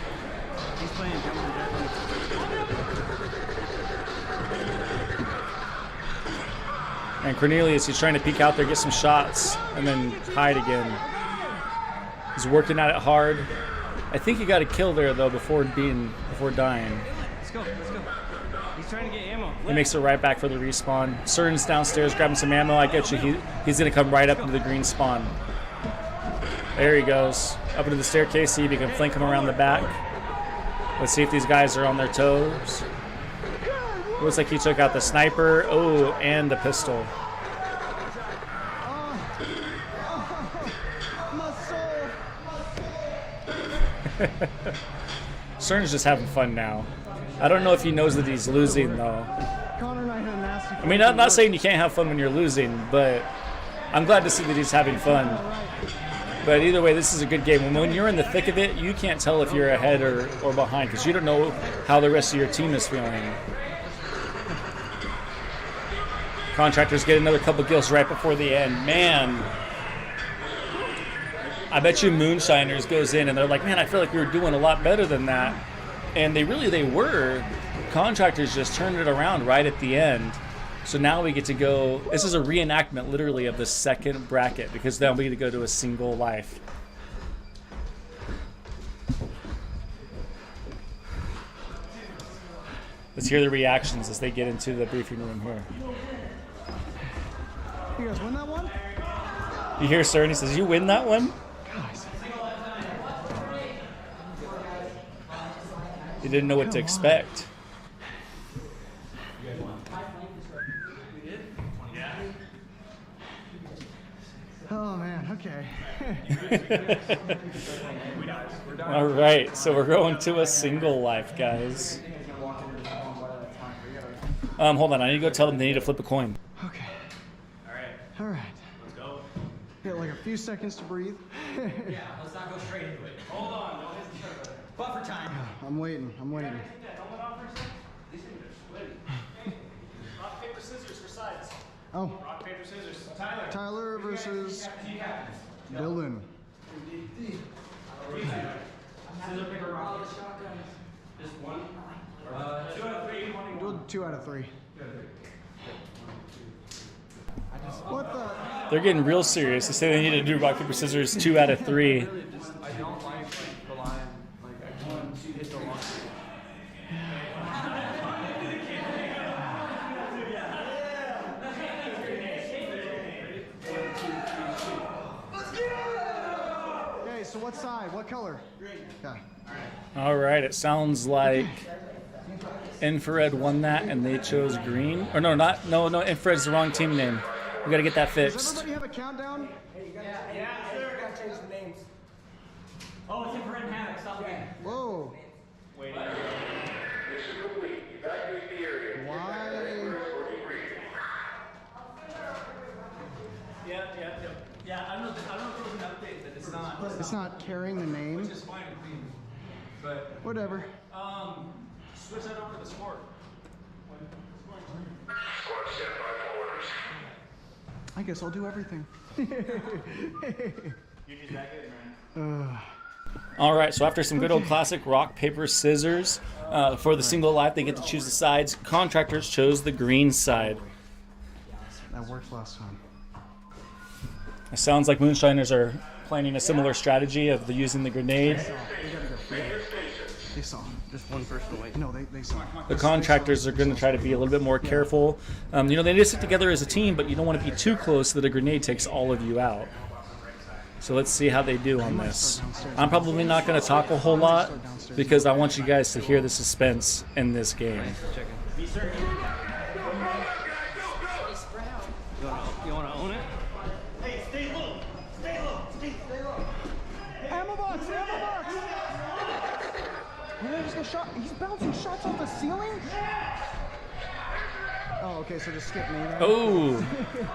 H: He's playing jumping jack on the
D: And Cornelius, he's trying to peek out there, get some shots, and then hide again. He's working at it hard. I think he got a kill there though before dying.
H: Let's go, let's go. He's trying to get ammo.
D: He makes it right back for the respawn. Cern's downstairs grabbing some ammo. I get you. He's gonna come right up into the green spawn. There he goes. Up into the staircase, see if he can flank him around the back. Let's see if these guys are on their toes. Looks like he took out the sniper. Oh, and the pistol.
C: My soul.
D: Cern's just having fun now. I don't know if he knows that he's losing though.
C: Connor and I had a nasty.
D: I mean, I'm not saying you can't have fun when you're losing, but I'm glad to see that he's having fun. But either way, this is a good game. When you're in the thick of it, you can't tell if you're ahead or behind because you don't know how the rest of your team is feeling. Contractors get another couple kills right before the end. Man, I bet you Moonshiners goes in and they're like, man, I feel like we were doing a lot better than that. And they were. Contractors just turned it around right at the end. So now we get to go, this is a reenactment literally of the second bracket because now we get to go to a single life. Let's hear the reactions as they get into the briefing room here.
C: You guys win that one?
D: You hear Cern, he says, you win that one? You didn't know what to expect.
C: Oh man, okay.
D: All right, so we're going to a single life, guys. Hold on, I need to go tell them they need to flip a coin.
C: Okay. All right.
G: Let's go.
C: Get like a few seconds to breathe.
G: Yeah, let's not go straight into it. Hold on. No hesitation. Buffer time.
C: I'm waiting.
D: Rock, paper, scissors for sides.
C: Oh.
D: Rock, paper, scissors.
C: Tyler versus Dylan.
G: Scissor, paper, rock. Just one. 2 out of 3.
C: Do 2 out of 3. What the?
D: They're getting real serious. They say they need to do rock, paper, scissors 2 out of 3.
H: I don't like relying, like I can't hit the lock.
C: Okay, so what side? What color? Green. Okay.
D: All right, it sounds like Infrared won that and they chose green. Or no, Infrared's the wrong team name. We got to get that
C: Does
D: fixed.
C: everybody have a countdown?
F: Yeah, sir. Gotta change the names.
G: Oh, it's infrared and havoc. Stop again.
C: Whoa.
J: Mission complete. Evacuate the area.
C: Why?
E: Yeah, I don't know if there was an update that it's not.
C: It's not carrying the name.
E: Which is fine with me. But,
C: Whatever.
E: switch that over to the sport.
J: Squad stand by for orders.
C: I guess I'll do everything.
D: All right, so after some good old classic rock, paper, scissors, for the single life, they get to choose the sides. Contractors chose the green side.
C: That worked last time.
D: It sounds like Moonshiners are planning a similar strategy of using the grenade.
C: They saw.
H: Just one person away.
C: No, they saw.
D: The contractors are going to try to be a little bit more careful. They need to stick together as a team, but you don't want to be too close so that a grenade takes all of you out. So let's see how they do on this. I'm probably not going to talk a whole lot because I want you guys to hear the suspense in this game.
H: You want to own it?
L: Hey, stay low. Stay low. Stay low. Ammo box. Ammo box. Where's the shot? He's bouncing shots off the ceiling? Oh, okay, so just skip me then.
D: Oh,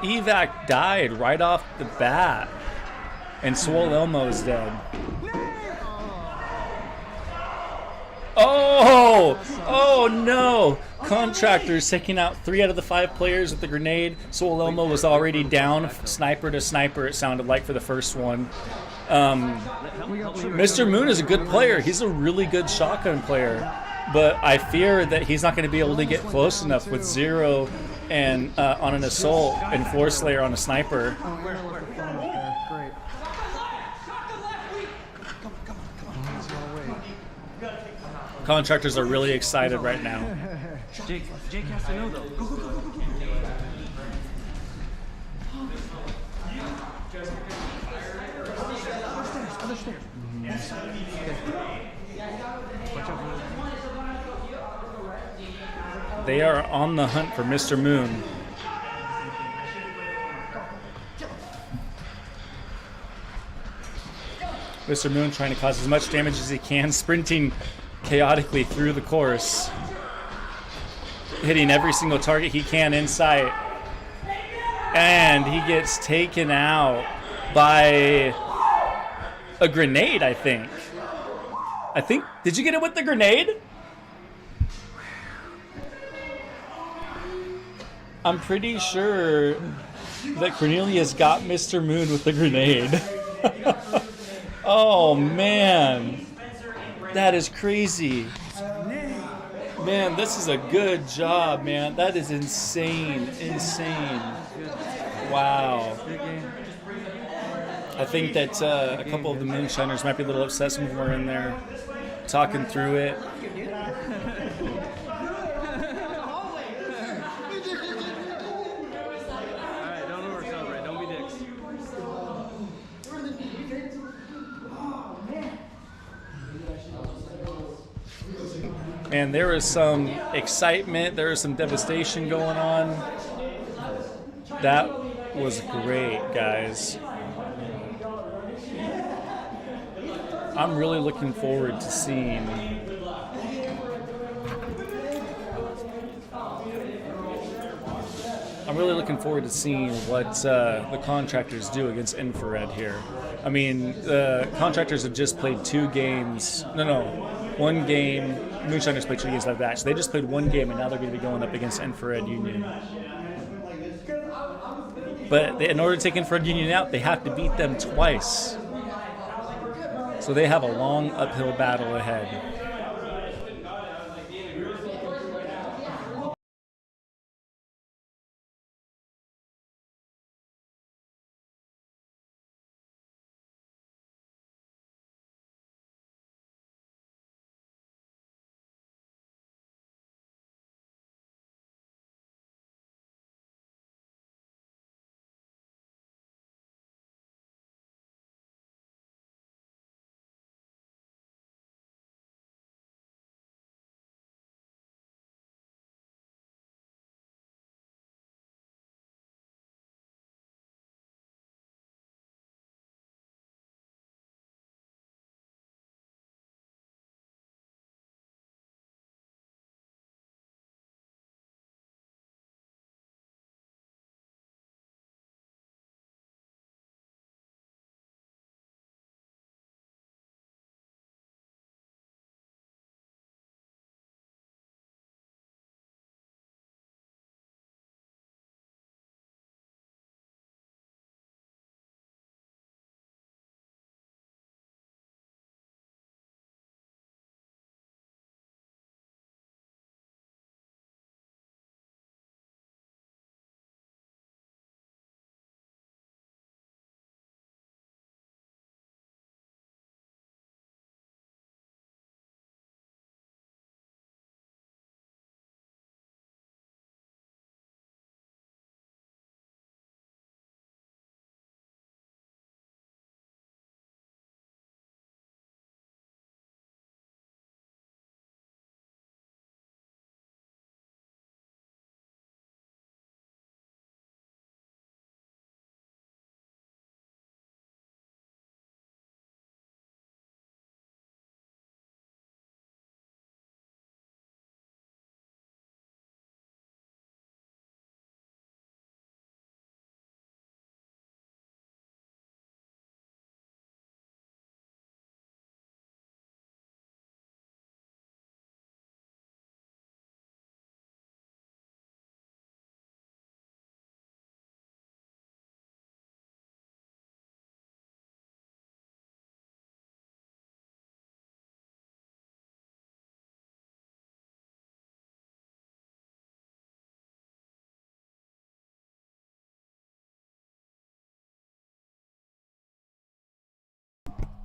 D: Evac died right off the bat. And Swole Elmo's dead. Oh no! Contractors taking out 3 out of the 5 players with the grenade. Swole Elmo was already down, sniper to sniper, it sounded like, for the first one. Mr. Moon is a good player. He's a really good shotgun player. But I fear that he's not going to be able to get close enough with Zero and on an assault and Floor Slayer on a sniper.
C: Great.
D: Contractors are really excited right now.
H: Jake has to know though. Go, go, go, go, go.
C: Other stairs.
D: They are on the hunt for Mr. Moon. Mr. Moon trying to cause as much damage as he can, sprinting chaotically through the course, hitting every single target he can in sight. And he gets taken out by a grenade, I think. Did you get it with the grenade? I'm pretty sure that Cornelius got Mr. Moon with the grenade. Oh, man. That is crazy. Man, this is a good job, man. That is insane. Insane. Wow. I think that a couple of the Moonshiners might be a little upset. Some of them were in there talking through it.
H: Alright, don't over-celebrate. Don't be dicks.
D: And there was some excitement. There was some devastation going on. That was great, guys. I'm really looking forward to seeing what the Contractors do against Infrared here. I mean, the Contractors have just played 2 games. One game. Moonshiners played 2 games like that. So they just played 1 game, and now they're going to be going up against Infrared Union. But in order to take Infrared Union out, they have to beat them twice. So they have a long uphill battle ahead.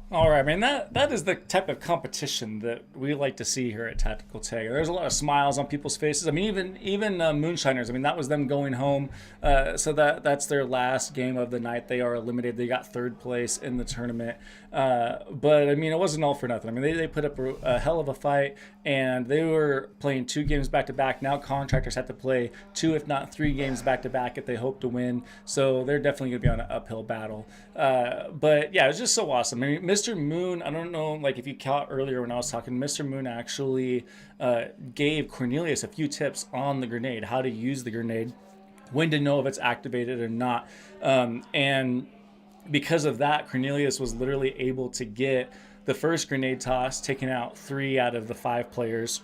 D: All right, man. That is the type of competition that we like to see here at Tactical Tag. There's a lot of smiles on people's faces. I mean, even Moonshiners. I mean, that was them going home. So that's their last game of the night. They are eliminated. They got third place in the tournament. But I mean, it wasn't all for nothing. I mean, they put up a hell of a fight, and they were playing 2 games back to back. Now Contractors have to play 2, if not 3 games back to back if they hope to win. So they're definitely going to be on an uphill battle. But yeah, it was just so awesome. I mean, Mr. Moon, I don't know, like if you caught earlier when I was talking, Mr. Moon actually gave Cornelius a few tips on the grenade, how to use the grenade, when to know if it's activated or not. And because of that, Cornelius was literally able to get the first grenade toss, taking out 3 out of the 5 players.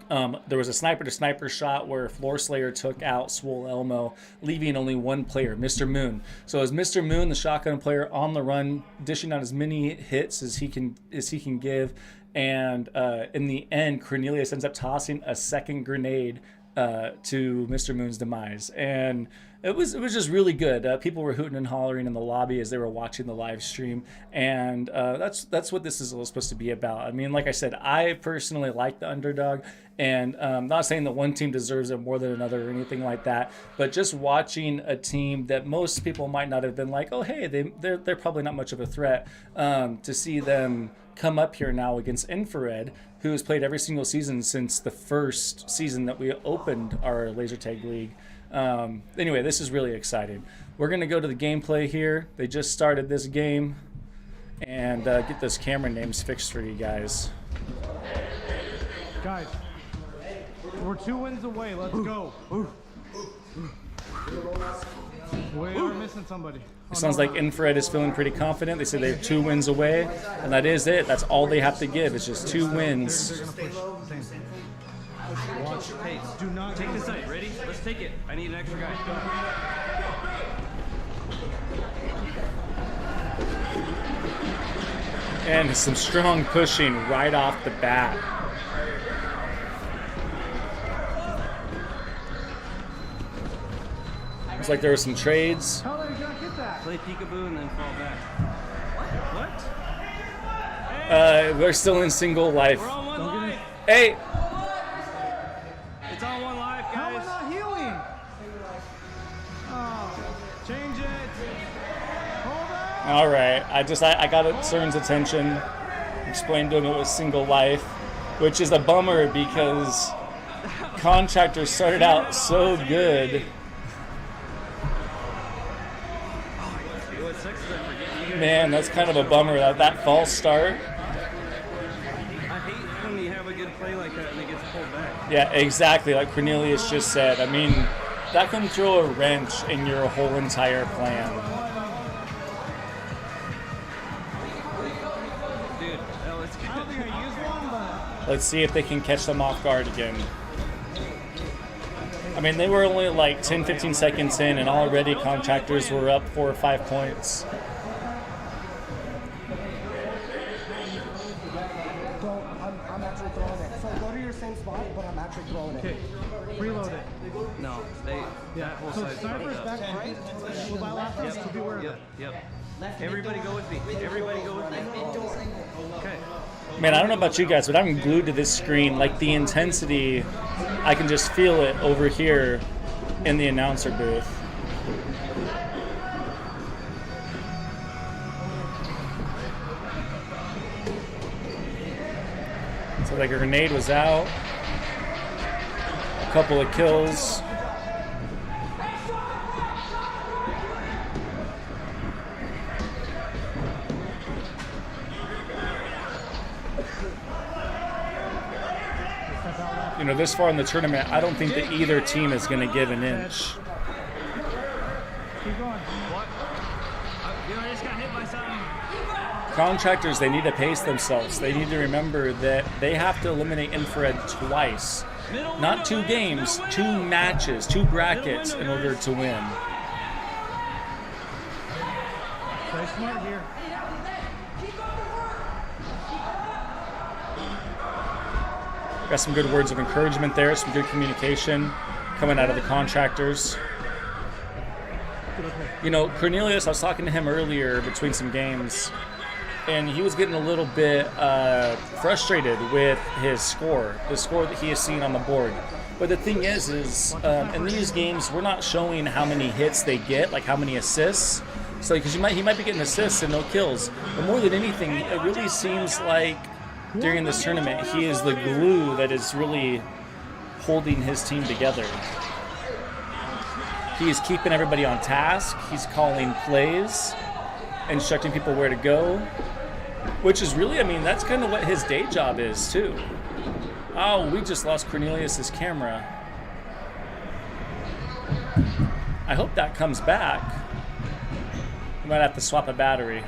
D: There was a sniper-to-sniper shot where Floor Slayer took out Swole Elmo, leaving only 1 player, Mr. Moon. So as Mr. Moon, the shotgun player, on the run, dishing out as many hits as he can give, and in the end, Cornelius ends up tossing a second grenade to Mr. Moon's demise, and it was just really good. People were hooting and hollering in the lobby as they were watching the live stream, and that's what this is supposed to be about. I mean, like I said, I personally like the underdog, and not saying that one team deserves it more than another or anything like that, but just watching a team that most people might not have been like, oh hey, they're probably not much of a threat, to see them come up here now against Infrared, who has played every single season since the first season that we opened our laser tag league. Anyway, this is really exciting. We're going to go to the gameplay here. They just started this game, and get those camera names fixed for you guys.
C: Guys, we're 2 wins away. Let's go. We are missing somebody.
D: It sounds like Infrared is feeling pretty confident. They said they're 2 wins away, and that is it. That's all they have to give. It's just 2 wins.
H: Watch your pace. Do not take this side. Ready? Let's take it. I need an extra guy.
D: And some strong pushing right off the bat. Looks like there were some trades.
C: How did you not get that?
H: Play peekaboo and then fall back. What?
D: They're still in single life.
H: We're on 1 life.
D: Hey!
H: It's on 1 life, guys.
C: How am I not healing? Oh, change it. Hold on.
D: All right, I got CERN's attention. Explained to him it was single life, which is a bummer because Contractors started out so good. Man, that's kind of a bummer, that false start.
H: I hate when you have a good play like that and it gets pulled back.
D: Yeah, exactly, like Cornelius just said. I mean, that can throw a wrench in your whole entire plan.
H: Dude, let's go.
C: I don't think I used one, but...
D: Let's see if they can catch them off guard again. I mean, they were only like 10-15 seconds in, and already Contractors were up 4 or 5 points.
F: I'm actually throwing it. So go to your same spot, but I'm actually throwing it.
C: Okay, reload it.
H: No, that whole
C: So
H: side's
C: sniper's
H: fucked
C: back
H: up.
C: right. Will that last us? So be aware of that.
H: Yep. Everybody go with me. Everybody go with me. Okay.
D: Man, I don't know about you guys, but I'm glued to this screen. Like, the intensity, I can just feel it over here in the announcer booth. So, like, a grenade was out. A couple of kills. You know, this far in the tournament, I don't think that either team is going to give an inch.
C: Keep going.
E: What? I just got hit by something.
D: Contractors, they need to pace themselves. They need to remember that they have to eliminate Infrared twice. Not 2 games, 2 matches, 2 brackets in order to win.
C: Play smart here.
D: Got some good words of encouragement there, some good communication coming out of the Contractors. You know, Cornelius, I was talking to him earlier between some games, and he was getting a little bit frustrated with his score, the score that he has seen on the board. But the thing is in these games, we're not showing how many hits they get, like how many assists. So, because he might be getting assists and no kills. But more than anything, it really seems like during this tournament, he is the glue that is really holding his team together. He is keeping everybody on task. He's calling plays, instructing people where to go, which is really, I mean, that's kind of what his day job is too. Oh, we just lost Cornelius's camera. I hope that comes back. We might have to swap a battery.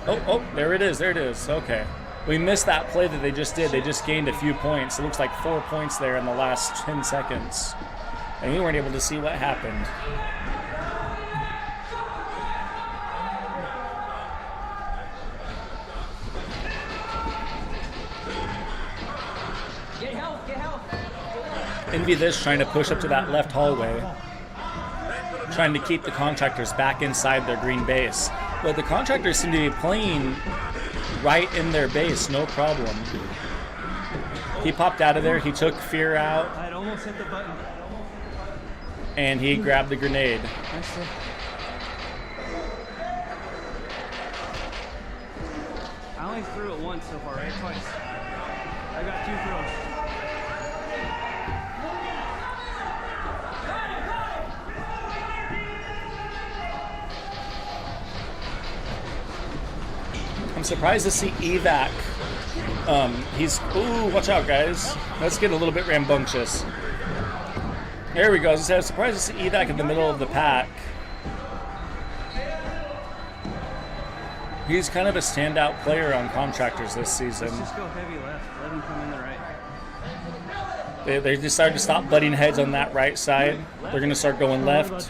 D: Oh, there it is, okay. We missed that play that they just did. They just gained a few points. It looks like 4 points there in the last 10 seconds. And we weren't able to see what happened.
E: Get help, get help.
D: Envy this trying to push up to that left hallway. Trying to keep the contractors back inside their green base. But the contractors seem to be playing right in their base, no problem. He popped out of there, he took Fear out.
B: I'd almost hit the button.
D: And he grabbed the grenade.
H: I only threw it once so far, right? Twice. I got 2 throws.
D: I'm surprised to see Evac. Ooh, watch out, guys. Let's get a little bit rambunctious. There we go. As I said, I was surprised to see Evac in the middle of the pack. He's kind of a standout player on contractors this season.
H: Let's just go heavy left. Let him come in the right.
D: They decided to stop butting heads on that right side. They're going to start going left,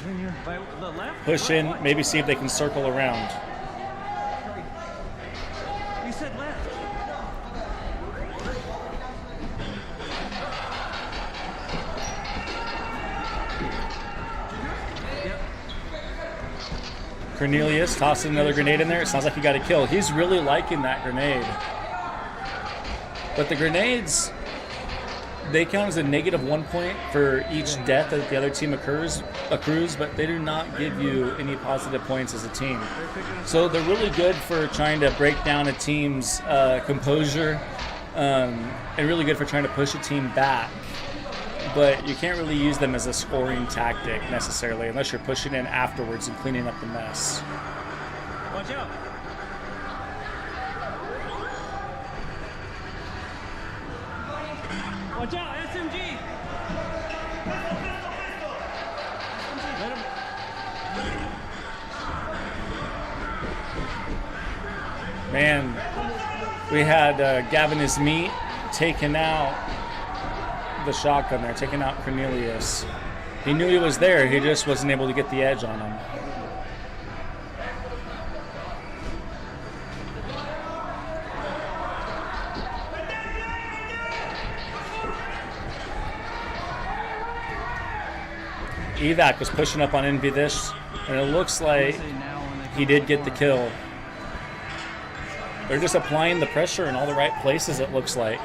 D: push in, maybe see if they can circle around.
H: You said left.
D: Cornelius tossing another grenade in there. It sounds like he got a kill. He's really liking that grenade. But the grenades, they count as a -1 point for each death that the other team accrues, but they do not give you any positive points as a team. So they're really good for trying to break down a team's composure, and really good for trying to push a team back. But you can't really use them as a scoring tactic necessarily unless you're pushing in afterwards and cleaning up the mess.
E: Watch out. Watch out, SMG. Let him.
D: Man, we had Gavin Is Meat taking out the shotgun there, taking out Cornelius. He knew he was there, he just wasn't able to get the edge on him. Evac was pushing up on Envy this, and it looks like he did get the kill. They're just applying the pressure in all the right places, it looks like.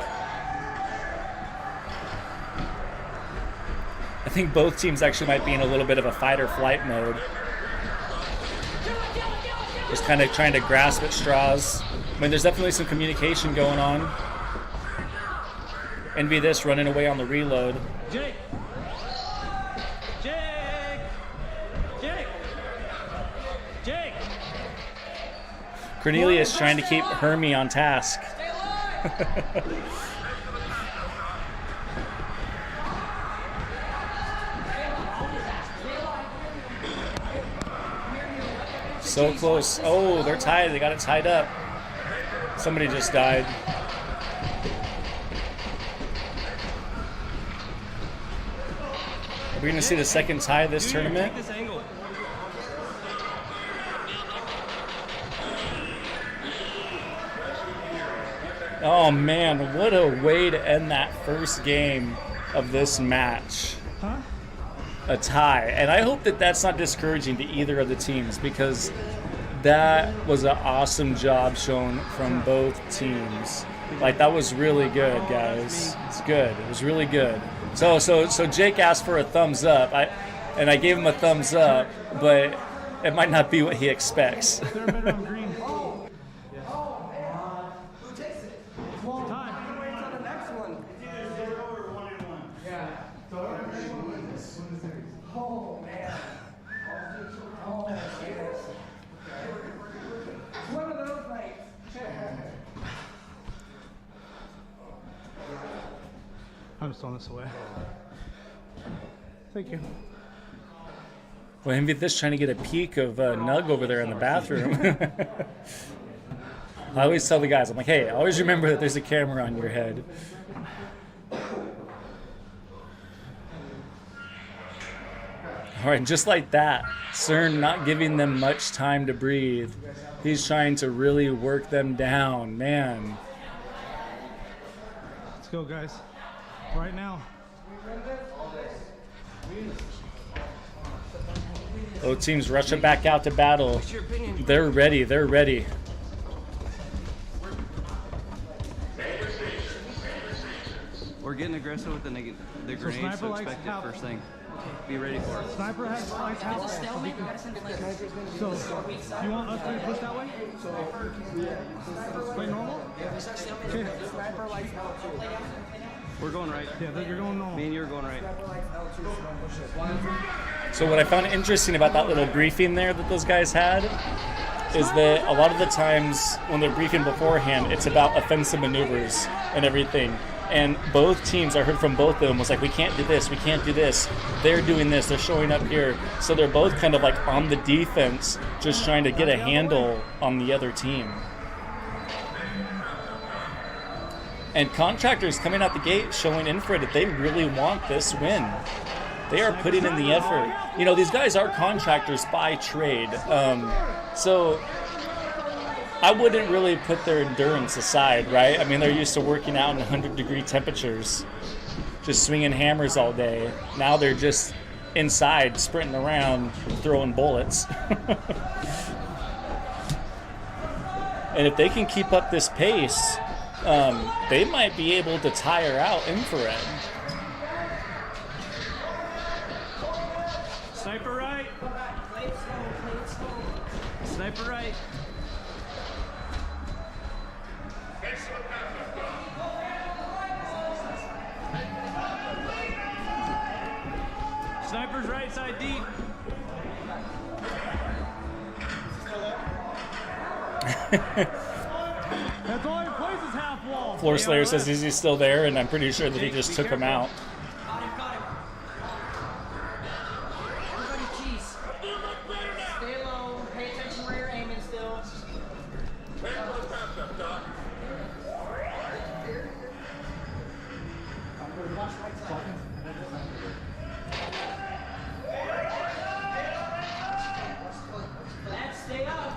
D: I think both teams actually might be in a little bit of a fight or flight mode. Just kind of trying to grasp at straws. I mean, there's definitely some communication going on. Envy this running away on the reload.
E: Jake.
D: Cornelius trying to keep Hermie on task. So close. Oh, they're tied. They got it tied up. Somebody just died. Are we going to see the second tie this tournament? Oh man, what a way to end that first game of this match.
B: Huh?
D: a tie. And I hope that that's not discouraging to either of the teams, because that was an awesome job shown from both teams. Like, that was really good, guys. It's good. It was really good. So Jake asked for a thumbs up. And I gave him a thumbs up, but it might not be what he expects.
L: They're better on green.
F: Who takes it? Well, time. Wait on the next one.
L: It's either 0 or 1 and 1.
F: Yeah. Oh, man. Oh, yes. It's one of those nights.
L: I'm just throwing this away. Thank you.
D: Well, envy this trying to get a peek of Nug over there in the bathroom. I always tell the guys, I'm like, hey, always remember that there's a camera on your head. All right, just like that, CERN not giving them much time to breathe. He's trying to really work them down, man.
L: Let's go, guys. Right now.
D: Both teams rushing back out to battle. They're ready. They're ready.
H: We're getting aggressive with the grenades,
L: sniper
H: so
L: likes
H: expect it
L: half.
H: first thing. Be ready for it.
L: Sniper has likes half wall. So, you want us to push that way? Play normal? Okay.
F: Sniper likes L2.
H: We're going right.
L: Yeah, you're going normal.
H: Me and you are going right.
F: Sniper likes L2, so don't push it.
D: So what I found interesting about that little briefing there that those guys had is that a lot of the times when they're briefing beforehand, it's about offensive maneuvers and everything. And both teams, I heard from both of them, was like, we can't do this, we can't do this. They're doing this, they're showing up here. So they're both kind of like on the defense, just trying to get a handle on the other team. And Contractors coming out the gate showing Infrared that they really want this win. They are putting in the effort. You know, these guys are contractors by trade. So I wouldn't really put their endurance aside, right? I mean, they're used to working out in 100-degree temperatures, just swinging hammers all day. Now they're just inside, sprinting around, throwing bullets. And if they can keep up this pace, they might be able to tire out Infrared.
B: Sniper right. Sniper right. Sniper's right side deep.
L: That's all he plays is half wall.
D: Floor Slayer says he's still there, and I'm pretty sure that he just took him out.
K: Got him. Everybody cheese. Stay low. Pay attention where you're aiming still. Let's stay up.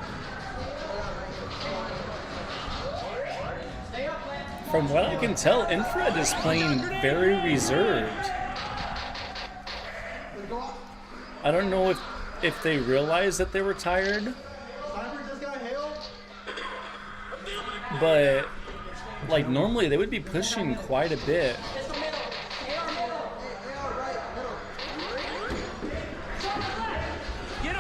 K: Stay up, Lance.
D: From what I can tell, Infrared is playing very reserved. I don't know if they realized that they were tired, but like normally they would be pushing quite a bit.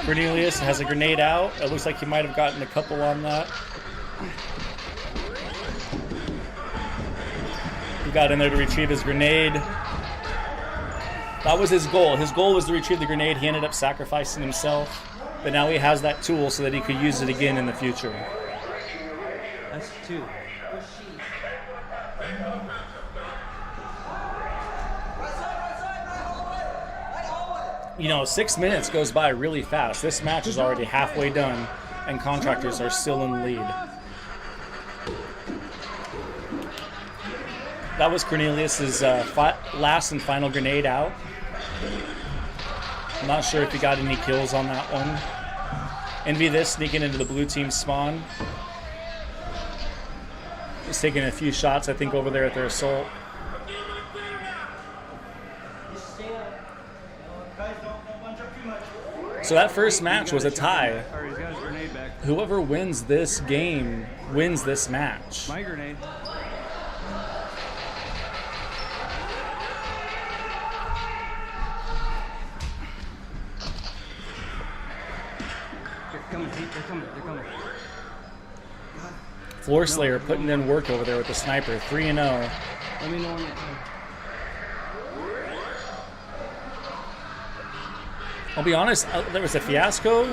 D: Cornelius has a grenade out. It looks like he might have gotten a couple on that. He got in there to retrieve his grenade. That was his goal. His goal was to retrieve the grenade. He ended up sacrificing himself. But now he has that tool so that he could use it again in the future.
H: That's 2.
D: You know, 6 minutes goes by really fast. This match is already halfway done, and Contractors are still in the lead. That was Cornelius's last and final grenade out. I'm not sure if he got any kills on that one. Envy this sneaking into the blue team spawn. He's taking a few shots, I think, over there at their assault. So that first match was a tie.
H: Or he's got his grenade back.
D: Whoever wins this game wins this match.
H: My grenade. They're coming, Pete. They're coming. They're coming.
D: Floor Slayer putting in work over there with the sniper. 3-0.
H: Let me know when they come.
D: I'll be honest, there was a fiasco.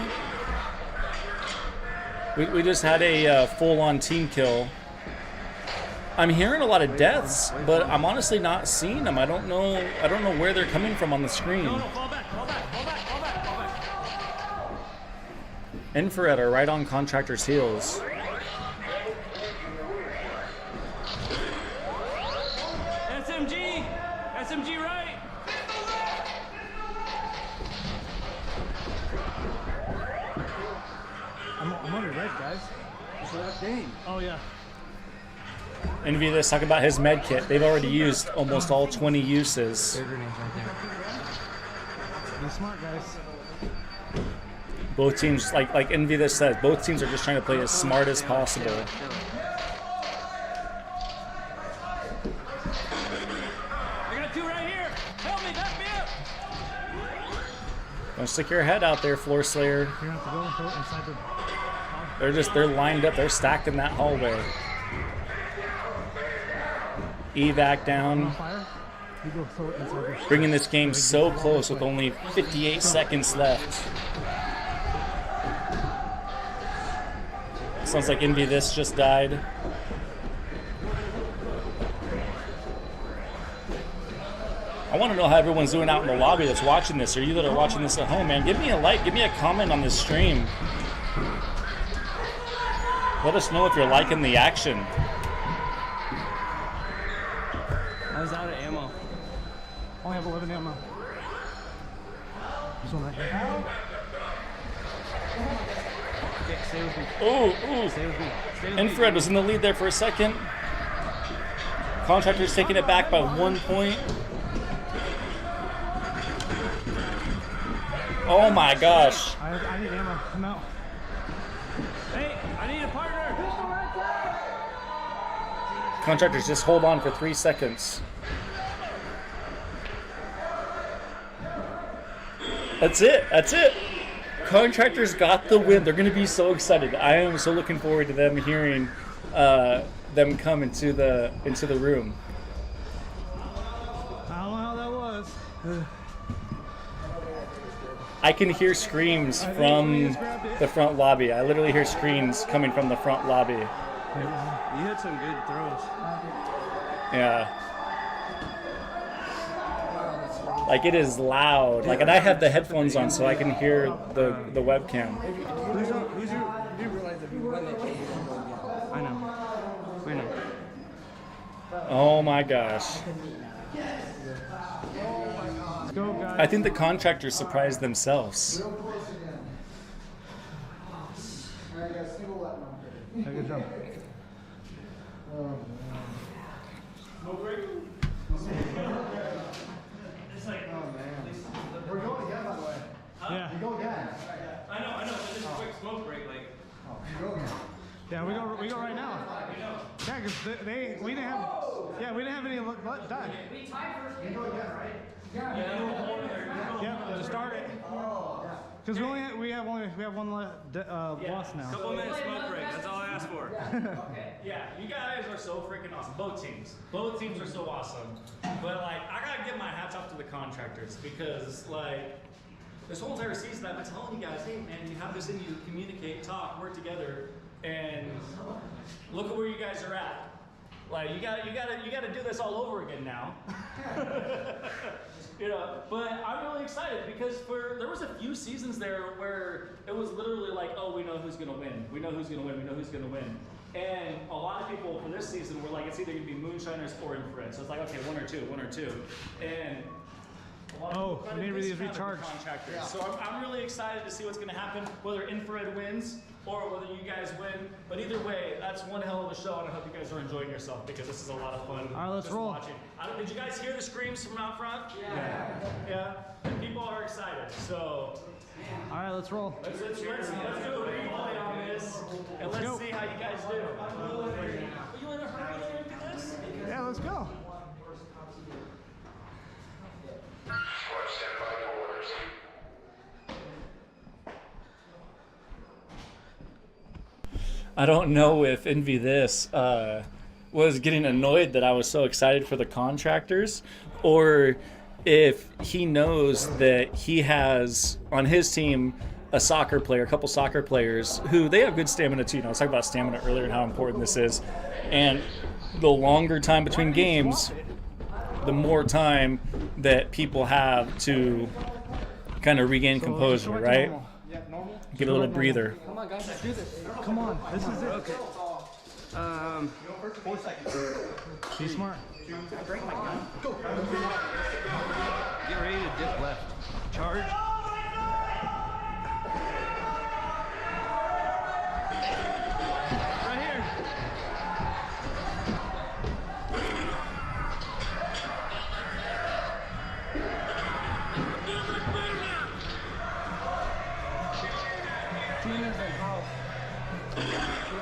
D: We just had a full-on team kill. I'm hearing a lot of deaths, but I'm honestly not seeing them. I don't know where they're coming from on the screen.
E: No, fall back, fall back, fall back, fall back, fall back.
D: Infrared are right on Contractor's heels.
E: SMG! SMG right!
C: I'm on the red, guys. It's the last game. Oh, yeah.
D: Envy this, talk about his med kit. They've already used almost all 20 uses.
H: Their grenade's right there.
C: Be smart, guys.
D: Both teams, like Envy this says, both teams are just trying to play as smart as possible.
E: I got 2 right here! Help me, back me up!
D: Don't stick your head out there, Floor Slayer.
C: You're gonna have to go and throw it inside the...
D: They're lined up, they're stacked in that hallway. Evac down.
C: Fire. You go throw it inside the...
D: Bringing this game so close with only 58 seconds left. Sounds like Envy this just died. I want to know how everyone's doing out in the lobby that's watching this, or you that are watching this at home, man. Give me a like, give me a comment on this stream. Let us know if you're liking the action.
H: I was out of ammo.
C: Only have 11 ammo. This one right here.
H: Okay, stay with me.
D: Ooh.
H: Stay with me. Stay with
D: Infrared
H: me.
D: was in the lead there for a second. Contractor's taking it back by 1 point. Oh my gosh.
C: I need ammo. Come out.
E: Hey, I need a partner!
D: Contractors, just hold on for 3 seconds. That's it. Contractors got the win. They're going to be so excited. I am so looking forward to them hearing them come into the room.
C: I don't know how that was.
D: I can hear screams from the front lobby. I literally hear screams coming from the front lobby.
H: You had some good throws.
D: Yeah. Like, it is loud. Like, and I have the headphones on so I can hear the webcam.
C: You realize if you win it,
H: I know. We know.
D: Oh my gosh.
C: go, guys.
D: I think the contractors surprised themselves.
C: Good job.
F: We're going again, by the way.
C: Yeah.
F: We go again.
E: I know, but this is a quick smoke break, like.
F: We go again.
C: Yeah, we go right now. Yeah, because we didn't have any done.
K: We tied first.
F: We go again, right?
C: Yeah, to start it. Because we have one loss now.
E: Couple minutes smoke break, that's all I asked for.
D: Okay. Yeah, you guys are so freaking awesome. Both teams are so awesome. But like, I gotta give my hats off to the contractors because like, this whole entire season I've been telling you guys, hey man, you have this in you, communicate, talk, work together, and look at where you guys are at. Like you gotta do this all over again now. You know, but I'm really excited because there was a few seasons there where it was literally like, oh, we know who's gonna win. We know who's gonna win. We know who's gonna win. And a lot of people for this season were like, it's either gonna be Moonshiners or Infrared. So it's like, okay, one or two. And
B: Oh, maybe these recharge.
D: Contractors. So I'm really excited to see what's going to happen, whether Infrared wins or whether you guys win. But either way, that's one hell of a show, and I hope you guys are enjoying yourself because this is a lot of fun.
B: All right, let's roll.
D: Watching. Did you guys hear the screams from out front? Yeah. People are excited. So.
B: All right, let's roll.
D: Let's do a replay on this, and let's see how you guys do. Are you in a hurry to do this?
B: Yeah, let's go.
J: Squad, stand by for orders.
D: I don't know if Envy This was getting annoyed that I was so excited for the contractors, or if he knows that he has on his team a couple soccer players who they have good stamina too. I was talking about stamina earlier and how important this is. And the longer time between games, the more time that people have to kind of regain composure, right? Get a little breather.
C: Come on, guys, let's do this.
B: Come on, this is it.
H: Okay.
C: 4 seconds.
B: Be smart.
C: Go.
H: Get ready to dip left. Charge. Right here.
C: Demons and house.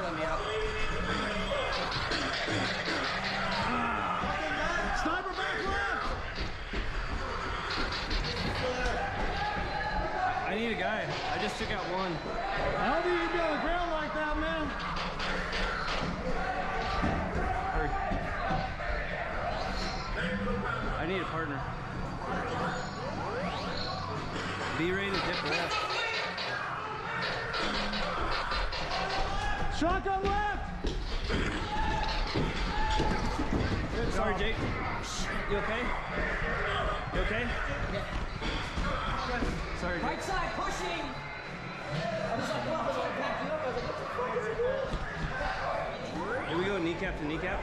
H: Let me out.
B: Sniper back left.
H: I need a guy. I just took out one.
B: I don't think you can be on the ground like that, man.
H: I need a partner. Be ready to dip left.
B: Shotgun left.
H: Sorry, Jake. You okay? You okay? Sorry, Jake.
K: Right side, pushing! I was like, wow, I was like, back up. I was like, what the fuck is he doing?
H: Here we go, kneecap to kneecap.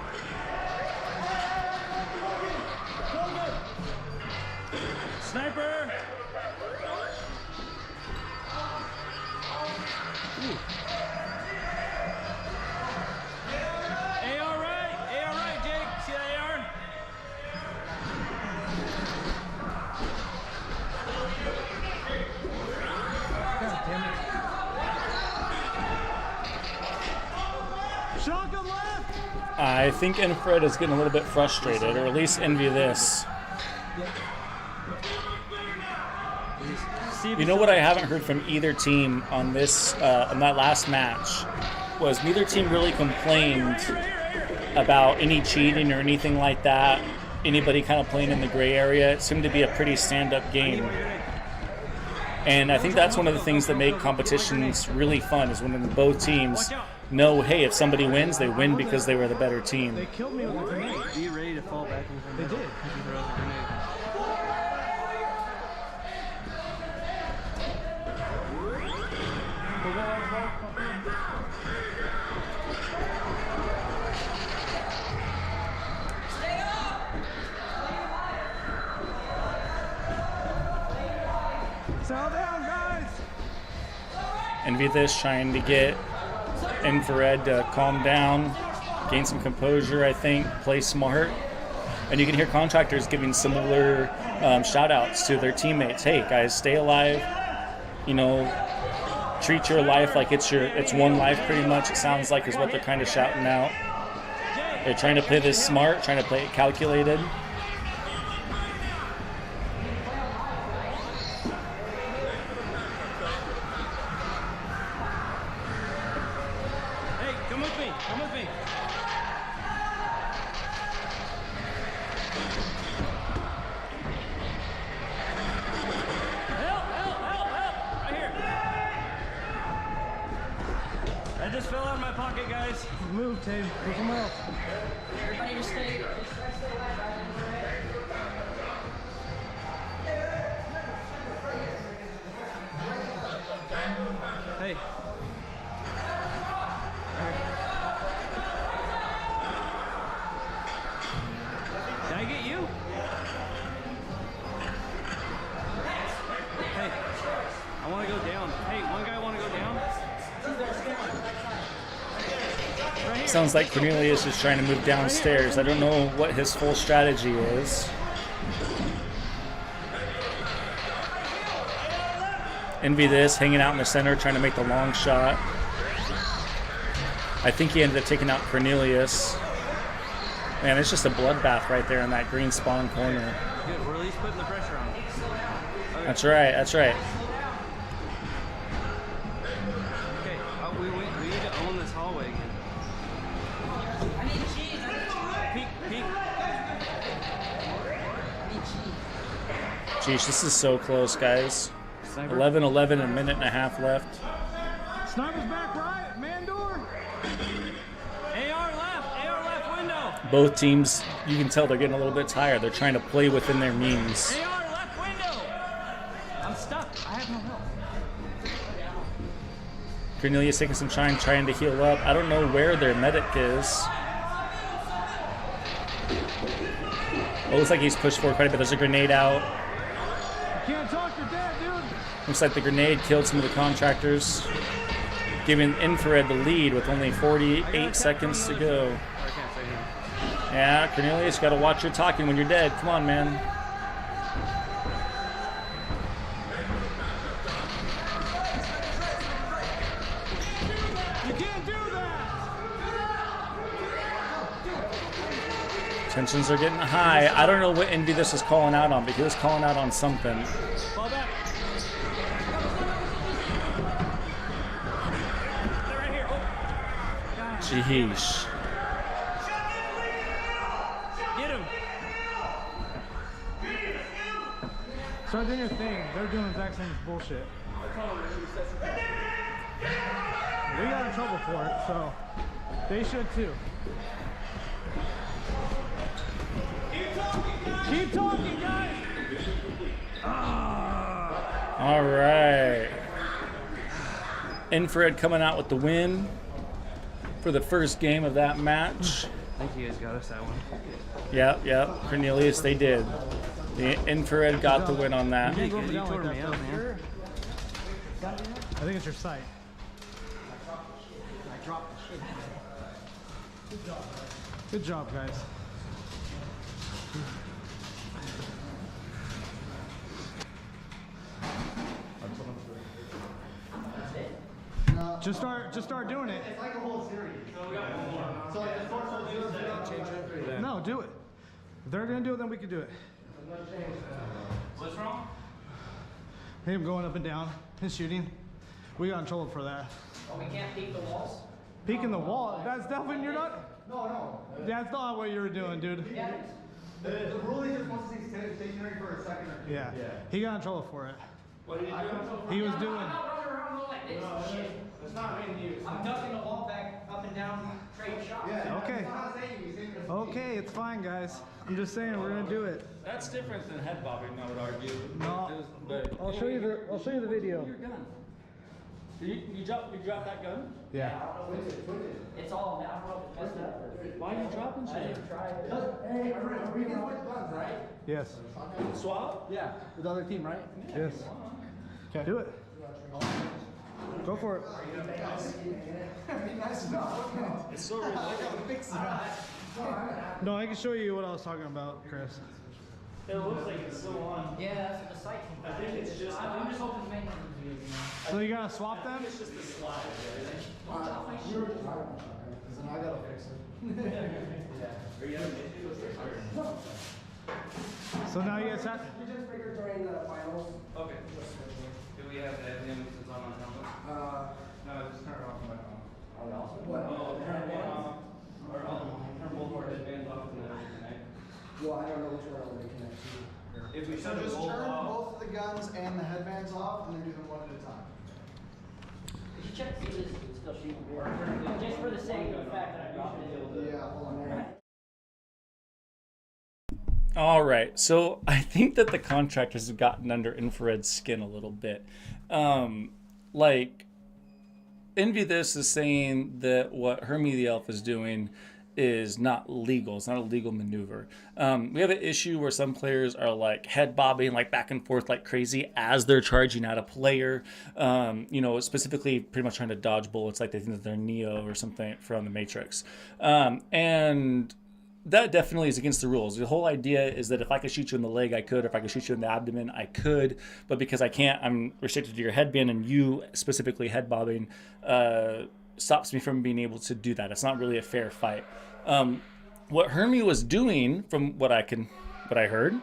B: Sniper.
H: AR right, Jake. See that AR?
B: God damn it. Shotgun left.
D: I think Infrared is getting a little bit frustrated, or at least Envy This. You know what I haven't heard from either team on this, on that last match, was neither team really complained about any cheating or anything like that. Anybody kind of playing in the gray area. It seemed to be a pretty stand-up game. And I think that's one of the things that make competitions really fun, is when both teams know, hey, if somebody wins, they win because they were the better team.
B: They killed me with a grenade.
H: Be ready to fall back into the
B: They
H: middle.
B: did.
H: He throws a grenade.
B: Settle down, guys.
D: Envy This trying to get Infrared to calm down, gain some composure, I think, play smart. And you can hear contractors giving similar shout outs to their teammates. Hey guys, stay alive, you know, treat your life like it's one life pretty much, it sounds like, is what they're kind of shouting out. They're trying to play this smart, trying to play it calculated.
H: Hey, come with me. Come with me. Help! Help! Help! Help! Right here. That just fell out of my pocket, guys.
B: Move, Tate. Go somewhere else.
K: Everybody just stay.
H: Hey. Did I get you?
D: Sounds like Cornelius is trying to move downstairs. I don't know what his full strategy is. Envy this, hanging out in the center, trying to make the long shot. I think he ended up taking out Cornelius. Man, it's just a bloodbath right there in that green spawn corner.
H: Good, we're at least putting the pressure on. Okay.
D: That's right, that's right.
H: Okay, we need to own this hallway again.
K: I need cheese.
H: Peek.
D: Jeez, this is so close, guys. 11-11, a minute and a half left.
L: Sniper's back right, man door.
E: AR left window.
D: Both teams, you can tell they're getting a little bit tired. They're trying to play within their means.
E: AR left window. I'm stuck. I have no help.
D: Cornelius taking some time, trying to heal up. I don't know where their medic is. Oh, looks like he's pushed forward quite a bit. There's a grenade out.
L: You can't talk, you're dead, dude.
D: Looks like the grenade killed some of the contractors, giving Infrared the lead with only 48 seconds to go. Yeah, Cornelius, you gotta watch your talking when you're dead. Come on, man.
L: You can't do that.
D: Tensions are getting high. I don't know what Envy this is calling out on, but he was calling out on something.
E: Fall back. They're right here. Oh.
D: Jeez.
E: Get him.
L: Start doing your thing. They're doing the exact same bullshit. We got in trouble for it, so they should too. Keep talking, guys.
D: All right. Infrared coming out with the win for the first game of that match.
H: I think you guys got us that one.
D: Yep. Cornelius, they did. The Infrared got the win on that.
H: You tore me out, man.
L: I think it's your sight.
I: I dropped the shit.
L: Good job, guys. Just start doing it.
I: It's like a whole series. So like the score starts doing it.
L: No, do it. If they're gonna do it, then we can do it.
E: What's wrong?
L: Him going up and down, his shooting. We got in trouble for that.
K: Oh, we can't peek the walls?
L: Peeking the wall. That's definitely you're not.
I: No.
L: That's not what you were doing, dude.
K: Yeah.
I: The rule is you're supposed to stay stationary for a second or two.
L: Yeah. He got in trouble for it.
E: What did you do?
L: He was doing.
K: I'm not running around going like this. Shit.
I: It's not being used.
K: I'm ducking the wall back up and down, trading shots.
I: Yeah.
L: Okay.
I: It's not saying you stay for
L: Okay, it's fine, guys. I'm just saying we're gonna do it.
D: That's different than head bobbing, I would argue.
L: No.
D: But
L: I'll show you the video.
D: your gun. You drop that gun?
L: Yeah.
K: It's all now, bro. It's messed up.
D: Why are you dropping
K: I
D: shit?
K: didn't try it.
I: Hey, we can switch guns, right?
L: Yes.
D: Swap?
I: Yeah. With the other team, right?
L: Yes. Okay. Do it. Go for it.
D: It's so related.
L: No, I can show you what I was talking about, Chris.
D: It looks like it's still on.
K: Yeah, that's what the site.
D: I think it's just.
K: I'm just hoping the main one is good, you know.
L: So you gotta swap them?
D: It's just the slide.
I: I gotta fix it.
L: So now you guys have.
F: We just figured during the finals.
H: Okay. Do we have that him since I'm on helmet? No, just turn it off on my phone.
F: What?
H: Oh, turn one off. Or turn both our headbands off and then reconnect.
F: Well, I don't know which one I'm gonna connect to.
H: If we
I: So
H: shut
I: just
H: both
I: turn
H: off.
I: both of the guns and the headbands off, and then do them one at a time.
K: Did you check to see this is still shooting beer? Just for the sake of the fact that I dropped it.
I: Yeah, hold on.
D: All right, so I think that the contractors have gotten under Infrared's skin a little bit. Like, Envy This is saying that what Hermie the Elf is doing is not legal. It's not a legal maneuver. We have an issue where some players are like head bobbing like back and forth like crazy as they're charging at a player. Specifically pretty much trying to dodge bullets like they think that they're Neo or something from the Matrix. And that definitely is against the rules. The whole idea is that if I could shoot you in the leg, I could. If I could shoot you in the abdomen, I could. But because I can't, I'm restricted to your headband, and you specifically head bobbing stops me from being able to do that. It's not really a fair fight. What Hermie was doing, from what I heard,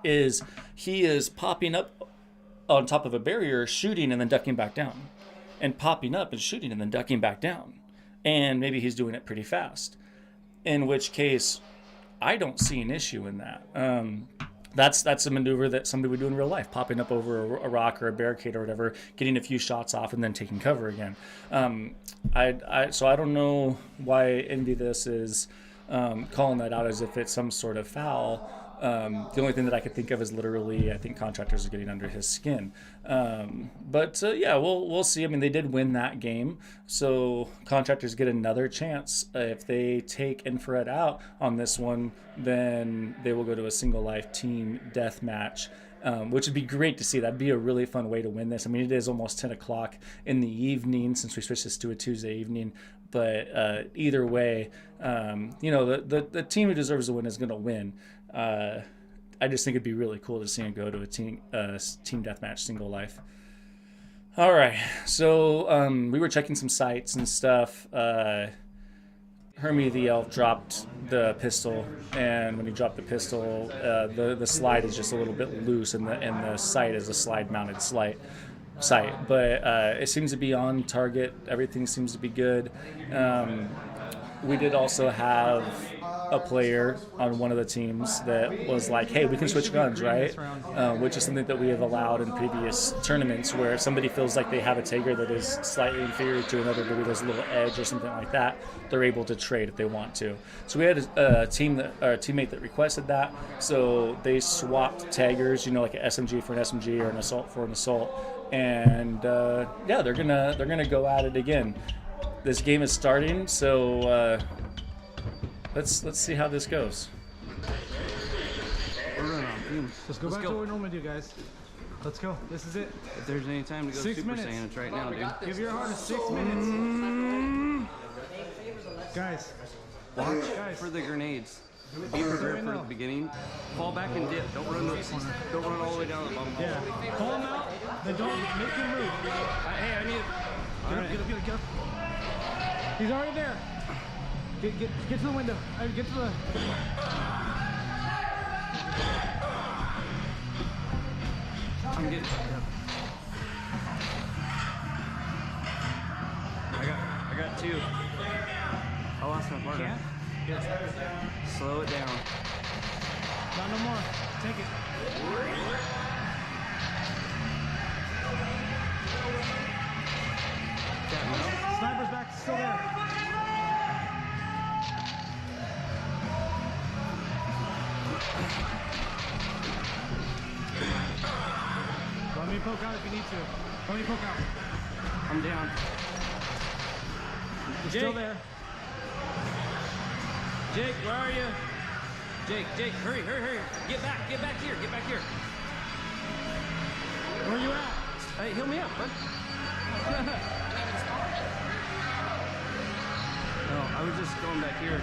D: is he is popping up on top of a barrier, shooting and then ducking back down, and popping up and shooting and then ducking back down. And maybe he's doing it pretty fast. In which case, I don't see an issue in that. That's a maneuver that somebody would do in real life, popping up over a rock or a barricade or whatever, getting a few shots off, and then taking cover again. So I don't know why Envy this is calling that out as if it's some sort of foul. The only thing that I could think of is literally, I think contractors are getting under his skin. We'll see. I mean, they did win that game, so contractors get another chance. If they take Infrared out on this one, then they will go to a single life team death match, which would be great to see. That'd be a really fun way to win this. I mean, it is almost 10 o'clock in the evening since we switched this to a Tuesday evening. But either way, the team who deserves to win is going to win. I just think it'd be really cool to see him go to a team deathmatch single life. All right, so we were checking some sites and stuff. Hermie the elf dropped the pistol, and when he dropped the pistol, the slide is just a little bit loose, and the sight is a slide-mounted sight. But it seems to be on target. Everything seems to be good. We did also have a player on one of the teams that was like, hey, we can switch guns, right? Which is something that we have allowed in previous tournaments, where if somebody feels like they have a Tiger that is slightly inferior to another, maybe there's a little edge or something like that, they're able to trade if they want to. So we had a teammate that requested that, so they swapped Tigers, like an SMG for an SMG or an assault for an assault, and they're gonna go at it again. This game is starting, so let's see how this goes.
H: We're running on fumes.
C: Let's go back to what we normally do, guys. Let's go. This is it.
H: If there's any time to go
C: 6
H: Super
C: minutes.
H: Saiyan, it's right now, dude.
C: Give your heart a 6 minutes. Guys,
H: Watch for the grenades. Be prepared for the beginning. Fall back and dip. Don't run all the way down the bottom.
C: yeah. Call him out, then don't make him move.
H: Hey, I need it.
C: Get up. He's already there. Get to the window. Get to the...
H: I'm getting. I got two. I lost my partner. Slow it down.
C: Not no more. Take it. Sniper's back, still there. Let me poke out if you need to. Let me poke out.
H: I'm down.
C: You're still there.
E: Jake, where are you? Jake, hurry. Get back here.
C: Where are you at?
H: Hey, heal me up, bud. No, I was just going back here.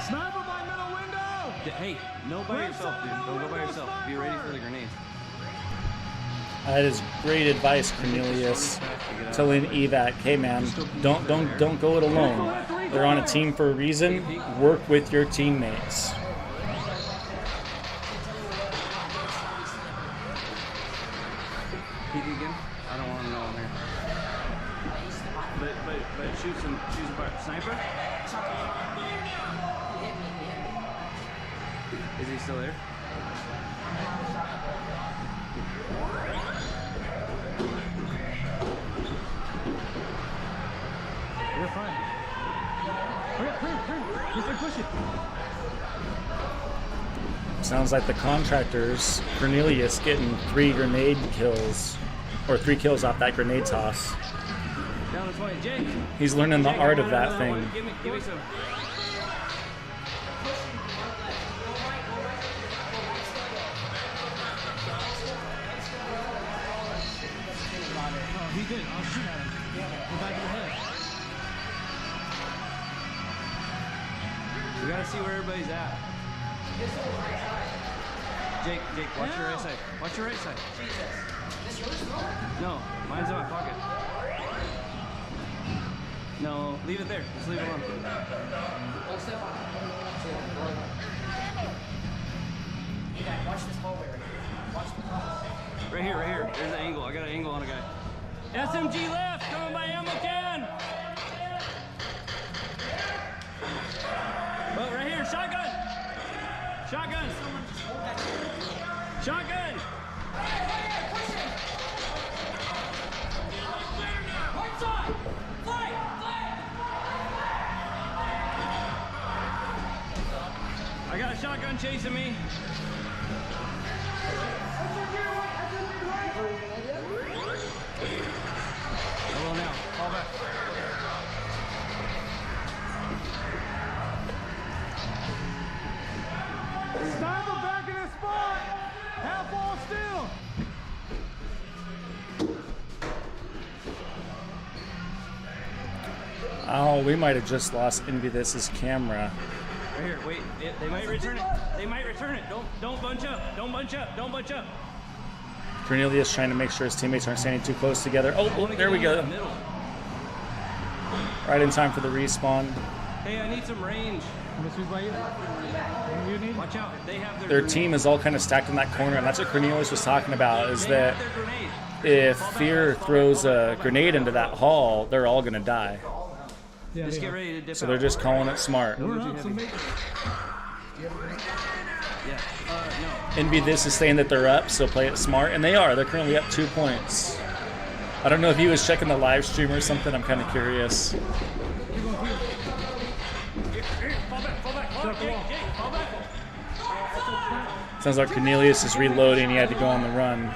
C: Sniper by middle window!
H: Hey, no by yourself, dude. Don't go by yourself. Be ready for the grenades.
D: That is great advice, Cornelius. Telling evac, hey man, don't go it alone. They're on a team for a reason. Work with your teammates.
H: Peek again. I don't want to know in there. But shoot some sniper. Is he still there?
C: You're fine. Hurry. Just push it.
D: Sounds like the contractors, Cornelius, getting 3 grenade kills, or 3 kills off that grenade toss.
H: Yeah, Down to 20. Jake.
D: He's learning the
H: Jake,
D: art
H: I
D: of
H: want
D: that
H: another
D: thing.
H: one. Give me some.
L: Oh, he did. I'll shoot at him. Go back of the head.
H: We gotta see where everybody's at. Jake, watch your right side. Watch your right side. No, mine's in my pocket. No, leave it there. Just leave it alone.
G: Watch this hallway right here. Watch the
H: Right here, right here. There's an angle. I got an angle on a guy.
E: SMG left, coming by ammo can. Oh, right here, shotgun. Shotgun. Shotgun.
K: Right side! Flight!
E: I got a shotgun chasing me.
H: I will now. Fall back.
L: Sniper back in his spot. Half ball still.
D: Oh, we might have just lost Envy This's camera.
H: Right here. Wait. They might return it. They might return it. Don't bunch up. Don't bunch up. Don't bunch up.
D: Cornelius trying to make sure his teammates aren't standing too close together. Oh, there we go. Right in time for the respawn.
H: Hey, I need some range. Watch out. They have
D: Their
H: grenade.
D: team is all kind of stacked in that corner, and that's what Cornelius was talking about, is that if Fear throws a grenade into that hall, they're all going to die.
L: Yeah,
H: Just get ready to dip
D: So
H: out.
D: they're just calling it smart.
L: We're up, so make
H: Yeah. No.
D: Envy This is saying that they're up, so play it smart, and they are. They're currently up 2 points. I don't know if he was checking the live stream or something. I'm kind of curious. Sounds like Cornelius is reloading. He had to go on the run.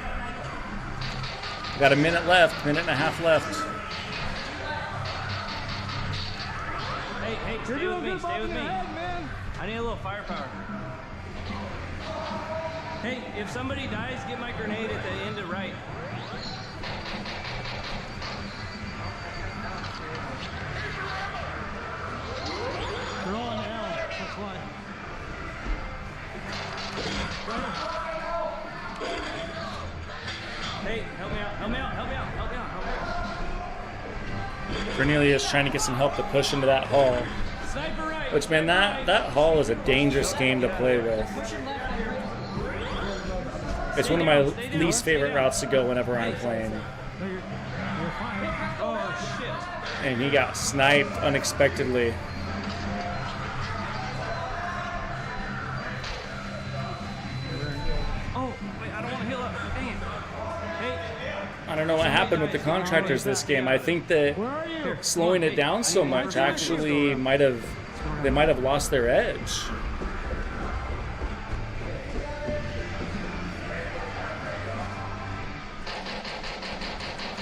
D: Got a minute left, minute and a half left.
H: Hey, stay with me. Stay with me. I need a little firepower. Hey, if somebody dies, get my grenade at the end of right.
L: They're all on the L. That's why.
H: Hey, help me out. Help me out. Help me out. Help me out. Help me out.
D: Cornelius trying to get some help to push into that hall.
H: Sniper right.
D: Which, man, that hall is a dangerous game to play with. It's one of my least favorite routes to go whenever I'm playing.
H: Oh, shit.
D: And he got sniped unexpectedly.
H: Oh, wait, I don't want to heal up. Dang it. Hey.
D: I don't know what happened with the contractors this game. I think that slowing it down so much actually they might have lost their edge.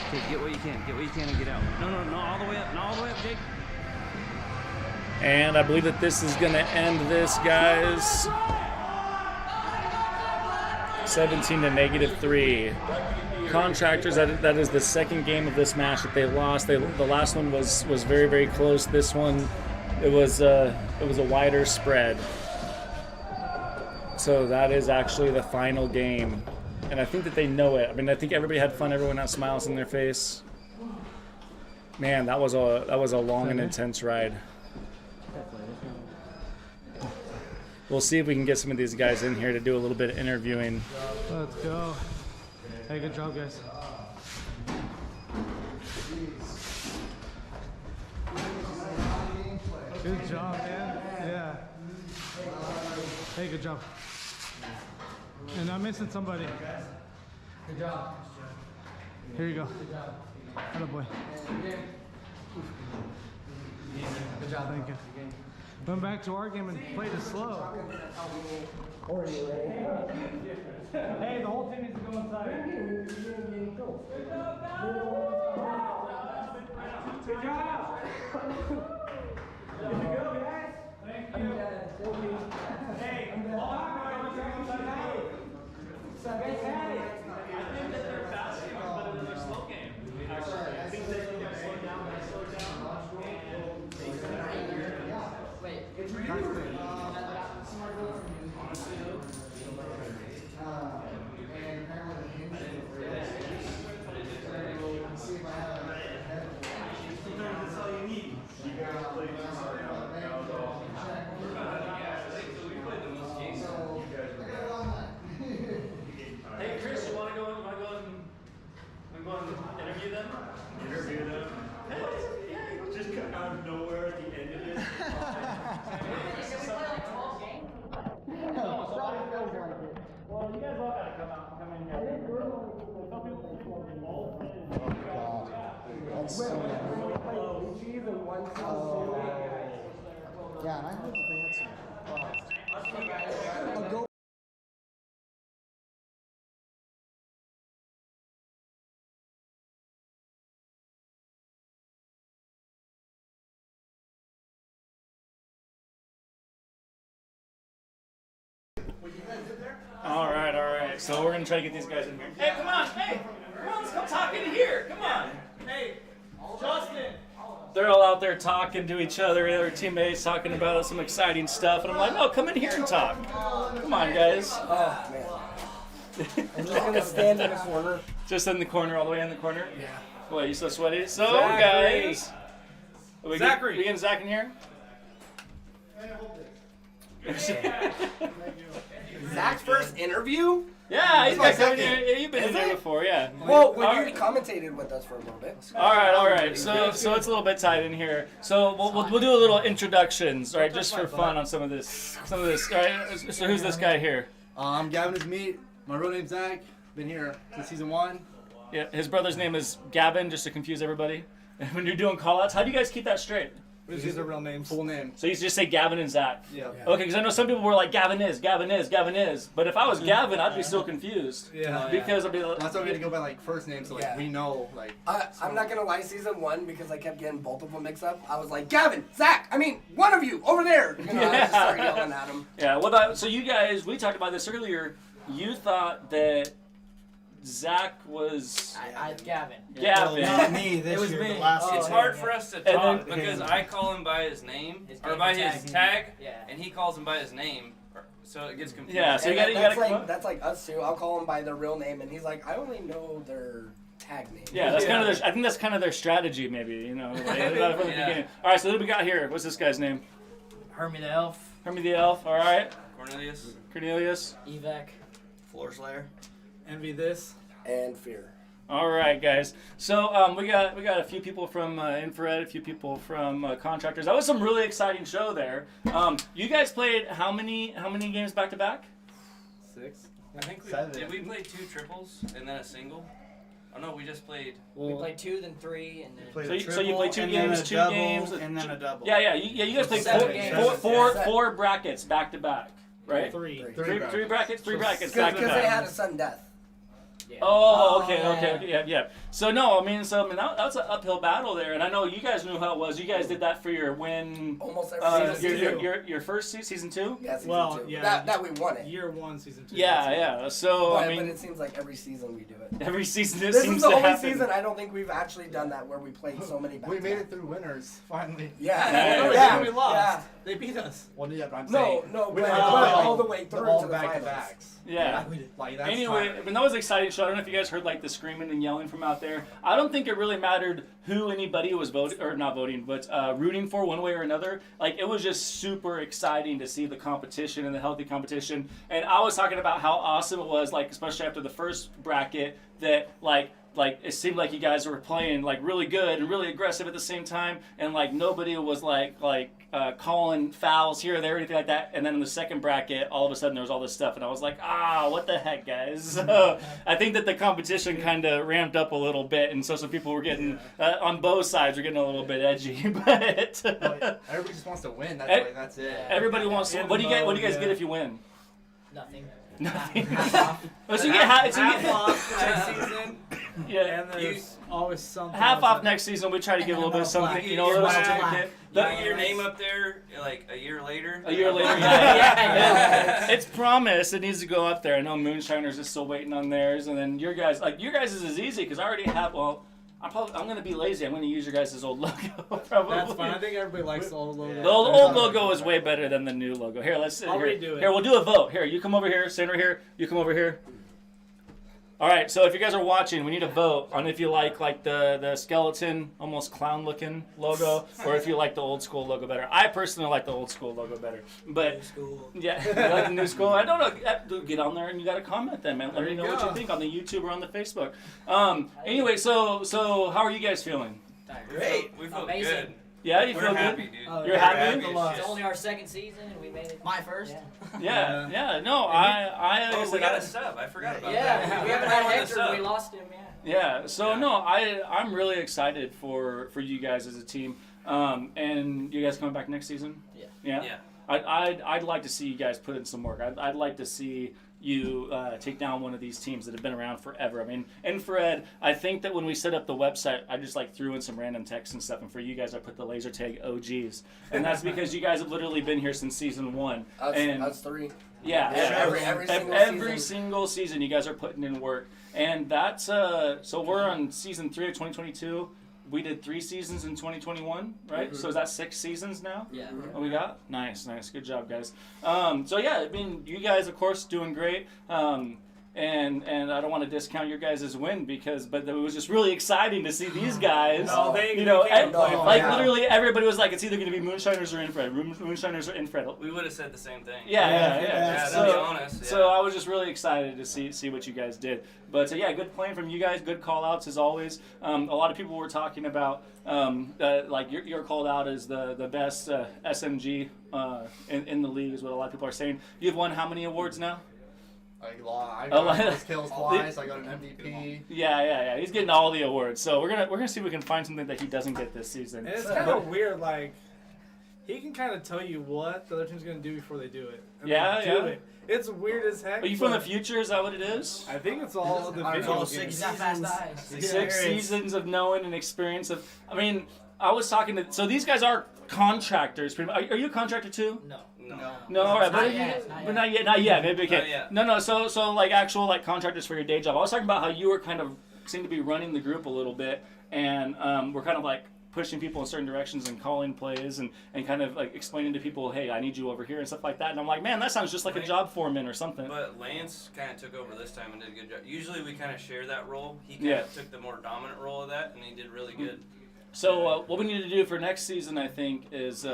H: Okay, get what you can. Get what you can and get out. No, all the way up. Not all the way up, Jake.
D: And I believe that this is going to end this, guys. 17 to -3. Contractors, that is the second game of this match that they lost. The last one was very, very close. This one, it was a wider spread. So that is actually the final game. And I think that they know it. I mean, I think everybody had fun. Everyone had smiles on their face. Man, that was a long and intense ride. We'll see if we can get some of these guys in here to do a little bit of interviewing.
L: Let's go. Hey, good job, guys. Good job, man. Yeah. Hey, good job. And I'm missing somebody. Good job. Here you go. Atta boy. Good job. Thank you. Went back to our game and played it slow. Hey, the whole team needs to go inside.
E: Good job. Good to go, guys. Thank you. Hey, hold on, so guys had it.
G: I think that their fast game was better than their slow game. Actually, I think they can slow down, they slow down,
K: Wait.
B: Sometimes that's all you need. You guys play
G: Hey Chris, you want to go and interview them?
B: Interview them. Just come out of nowhere at the end of it.
G: Well, you guys all gotta come in here.
C: That's so yeah, and I heard that they had some. Go.
D: All right. So we're gonna try to get these guys in here. Hey, come on, let's come talk in here. Come on. Hey, Justin. They're all out there talking to each other, their teammates talking about some exciting stuff, and I'm like, no, come in here and talk. Come on, guys.
F: Oh, man. I'm just going to stand in the corner.
D: Just in the corner, all the way in the corner?
F: Yeah.
D: What, you so sweaty? So,
F: Zachary.
D: guys.
F: Zachary.
D: We getting Zach in here?
F: Zach's first interview?
D: Yeah, he's got coming here. Yeah, you've been in there before, yeah.
F: Well, you commentated with us for a little bit.
D: All right. So it's a little bit tight in here. So we'll do a little introductions, all right, just for fun on some of this. All right. So who's this guy here?
I: I'm Gavin is meet. My real name's Zach. Been here since season 1.
D: Yeah, his brother's name is Gavin, just to confuse everybody. And when you're doing call-outs, how do you guys keep that straight?
I: These are real names. Full name.
D: So you just say Gavin and Zach?
I: Yeah.
D: Okay, because I know some people were like, Gavin is. But if I was Gavin, I'd be still confused.
I: Yeah.
D: Because I'd be like...
I: That's why we had to go by like first name, so like we know like...
F: I'm not going to lie, season 1, because I kept getting both of them mixed up, I was like, Gavin, Zach, one of you, over there. You know, I just started yelling at him.
D: Yeah, what about... So you guys, we talked about this earlier. You thought that Zach was...
K: Gavin.
D: Gavin.
C: Well, not me. This
K: It was
C: year,
K: me.
C: but last
G: It's
C: year.
G: hard for us to
D: then-
G: talk because I call him by his name or by his tag,
K: Yeah.
G: and he calls him by his name, so it gets confusing.
D: Yeah, so you gotta
F: that's
D: come
F: like
D: up.
F: that's like us too. I'll call them by their real name, and he's like, I only know their tag name.
D: Yeah, that's kind of their... I think that's kind of their strategy, maybe, you know. Like, from the beginning. All right, so who do we got here? What's this guy's name?
K: Hermie the Elf.
D: Hermie the Elf, all right. Cornelius.
K: Evac.
C: Floor Slayer. Envy this.
F: And Fear.
D: All right, guys. So we got a few people from Infrared, a few people from Contractors. That was some really exciting show there. You guys played how many games back to back?
I: 6.
G: I think did we play 2 triples and then a single? Oh no, we just played.
K: We played 2, then 3, and then.
D: So you played 2 games, 2 games,
C: and then a double.
D: Yeah. You guys played
K: 7 games.
D: four brackets back to back, right?
C: 3.
D: Three brackets back to
F: Because they
D: back.
F: had a sudden death.
K: Yeah.
D: Oh, okay, yeah. So that was an uphill battle there, and I know you guys knew how it was. You guys did that for your win.
F: Almost every season.
D: Your first season 2.
F: Yeah, season 2.
C: yeah.
F: That we won it.
C: Year 1, season 2.
D: Yeah. So
F: But it seems like every season we do it.
D: every season
F: This
D: seems
F: is the
D: to
F: only
D: happen.
F: season I don't think we've actually done that where we played so many back.
I: We made it through winners, finally.
F: Yeah.
D: Yeah.
C: We lost.
F: Yeah.
C: They beat us.
I: Well, yeah, but I'm
F: No,
I: saying...
F: no,
I: we
F: but
I: went
F: all the way through
I: all
F: to the
I: back-to-backs.
F: finals.
D: Yeah.
I: Like, that's
D: Anyway,
I: fine.
D: that was an exciting show. I don't know if you guys heard like the screaming and yelling from out there. I don't think it really mattered who anybody was voting or not voting, but rooting for one way or another. Like it was just super exciting to see the competition and the healthy competition. And I was talking about how awesome it was, like especially after the first bracket, that like it seemed like you guys were playing like really good and really aggressive at the same time, and like nobody was like calling fouls here or there or anything like that. And then in the second bracket, all of a sudden there was all this stuff, and I was like, what the heck, guys? So I think that the competition kind of ramped up a little bit, and so some people were getting on both sides were getting a little bit edgy, but
I: Everybody just wants to win. That's it.
D: everybody wants to. What do you guys get if you win?
K: Nothing.
D: Nothing.
K: Half off.
D: So you get half
K: Half off for next season.
D: Yeah.
L: And there's always something.
D: Half
L: else
D: off
L: that-
D: next season. We try to give a little bit of something,
H: You
D: a little certificate.
H: You get your name up there like a year later.
D: A year later, yeah. It's promised. It needs to go up there. I know Moonshiners is still waiting on theirs, and then your guys is easy because I already have. Well, I'm gonna be lazy. I'm gonna use your guys' old logo. Probably.
L: That's fine. I think everybody likes the old logo.
D: The old logo is way better than the new logo. Here, let's
L: I'll redo it.
D: Here, we'll do a vote. Here, you come over here. Stand right here. You come over here. All right. So if you guys are watching, we need a vote on if you like the skeleton, almost clown-looking logo, or if you like the old school logo better. I personally like the old school logo better. But yeah, you like the new school. I don't know. Get on there and you got to comment then, man. Let me know what you think on the YouTube or on the Facebook. Anyway, so how are you guys feeling?
H: Great. We feel good.
D: Yeah, you
H: We're
D: feel
H: happy,
D: good?
H: dude.
D: You're happy?
K: It's only our second season, and we made it.
I: My first.
D: Yeah. No, I
H: We got a sub. I forgot about that.
K: Yeah, we haven't had Hector.
H: sub.
K: We lost him.
D: Yeah. So no, I'm really excited for you guys as a team. And you guys coming back next season? Yeah. I'd like to see you guys put in some work. I'd like to see you take down one of these teams that have been around forever. I mean, Infrared, I think that when we set up the website, I just threw in some random text and stuff, and for you guys, I put the laser tag OGs. And that's because you guys have literally been here since season 1.
F: That's 3.
D: Yeah,
F: Every
D: single season you guys are putting in work. And that's, so we're on season 3 of 2022. We did 3 seasons in 2021, right?
F: Mm-hmm.
D: So is that 6 seasons now?
K: Yeah.
D: What we got? Nice. Good job, guys. So yeah, I mean, you guys, of course, doing great. And I don't want to discount your guys' win but it was just really exciting to see these guys. Literally everybody was like, it's either going to be Moonshiners or Infrared. Moonshiners or Infrared.
H: We would have said the same thing.
D: Yeah.
H: To be honest. Yeah.
D: So I was just really excited to see what you guys did. But yeah, good playing from you guys. Good call outs as always. A lot of people were talking about you're called out as the best SMG in the league is what a lot of people are saying. You've won how many awards now?
C: I got kills twice. I got an MVP.
D: Yeah. He's getting all the awards. So we're gonna see if we can find something that he doesn't get this season.
L: And it's kind of weird, he can kind of tell you what the other team's gonna do before they do it. And they do it. It's weird as heck.
D: Are you from the future? Is that what it is?
L: I think it's all the video games.
D: 6 seasons of knowing and experience of. I mean, I was talking to. So these guys are contractors. Are you a contractor too? No, all right, but not yet. Maybe okay. No. So actual contractors for your day job. I was talking about how you were kind of seem to be running the group a little bit, and we're kind of pushing people in certain directions and calling plays and kind of explaining to people, hey, I need you over here and stuff like that. And I'm like, man, that sounds just like a job foreman or something.
H: But Lance kind of took over this time and did a good job. Usually we kind of share that role. He kind of took the more dominant role of that, and he did really good.
D: So what we need to do for next season, I think, is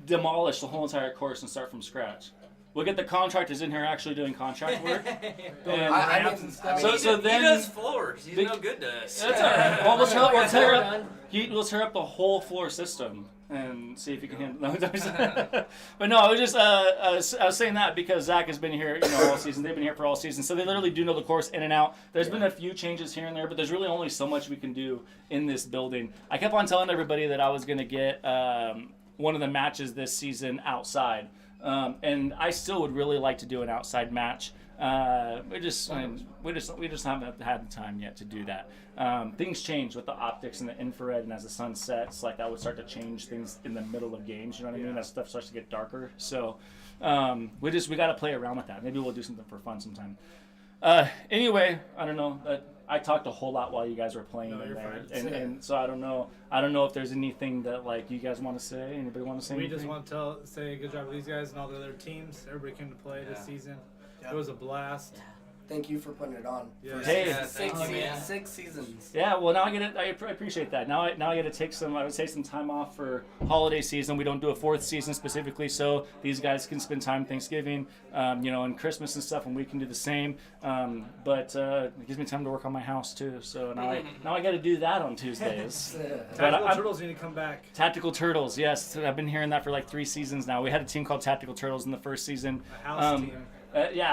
D: demolish the whole entire course and start from scratch. We'll get the contractors in here actually doing contract work. So then
H: he does floors. He's no good to us.
D: That's all right. Well, we'll tear up the whole floor system and see if you can handle. But no, I was just I was saying that because Zach has been here, all season. They've been here for all season, so they literally do know the course in and out. There's been a few changes here and there, but there's really only so much we can do in this building. I kept on telling everybody that I was going to get one of the matches this season outside. And I still would really like to do an outside match. We just haven't had the time yet to do that. Things change with the optics and the infrared, and as the sun sets, that would start to change things in the middle of games. You know what I mean? That stuff starts to get darker. So we got to play around with that. Maybe we'll do something for fun sometime. Anyway, I don't know. I talked a whole lot while you guys were playing in there, and so I don't know if there's anything that you guys want to say. Anybody want to say anything?
L: We just want to say good job to these guys and all the other teams. Everybody came to play this season. It was a blast.
F: Thank you for putting it on.
D: Hey,
H: thank you, man.
F: 6 seasons.
D: Yeah, well now I appreciate that. Now I get to take some time off for holiday season. We don't do a 4th season specifically, so these guys can spend time Thanksgiving, and Christmas and stuff, and we can do the same. But it gives me time to work on my house too. So now I got to do that on Tuesdays.
L: Tactical Turtles need to come back.
D: Tactical Turtles, yes, I've been hearing that for 3 seasons now. We had a team called Tactical Turtles in the first season.
L: A house team.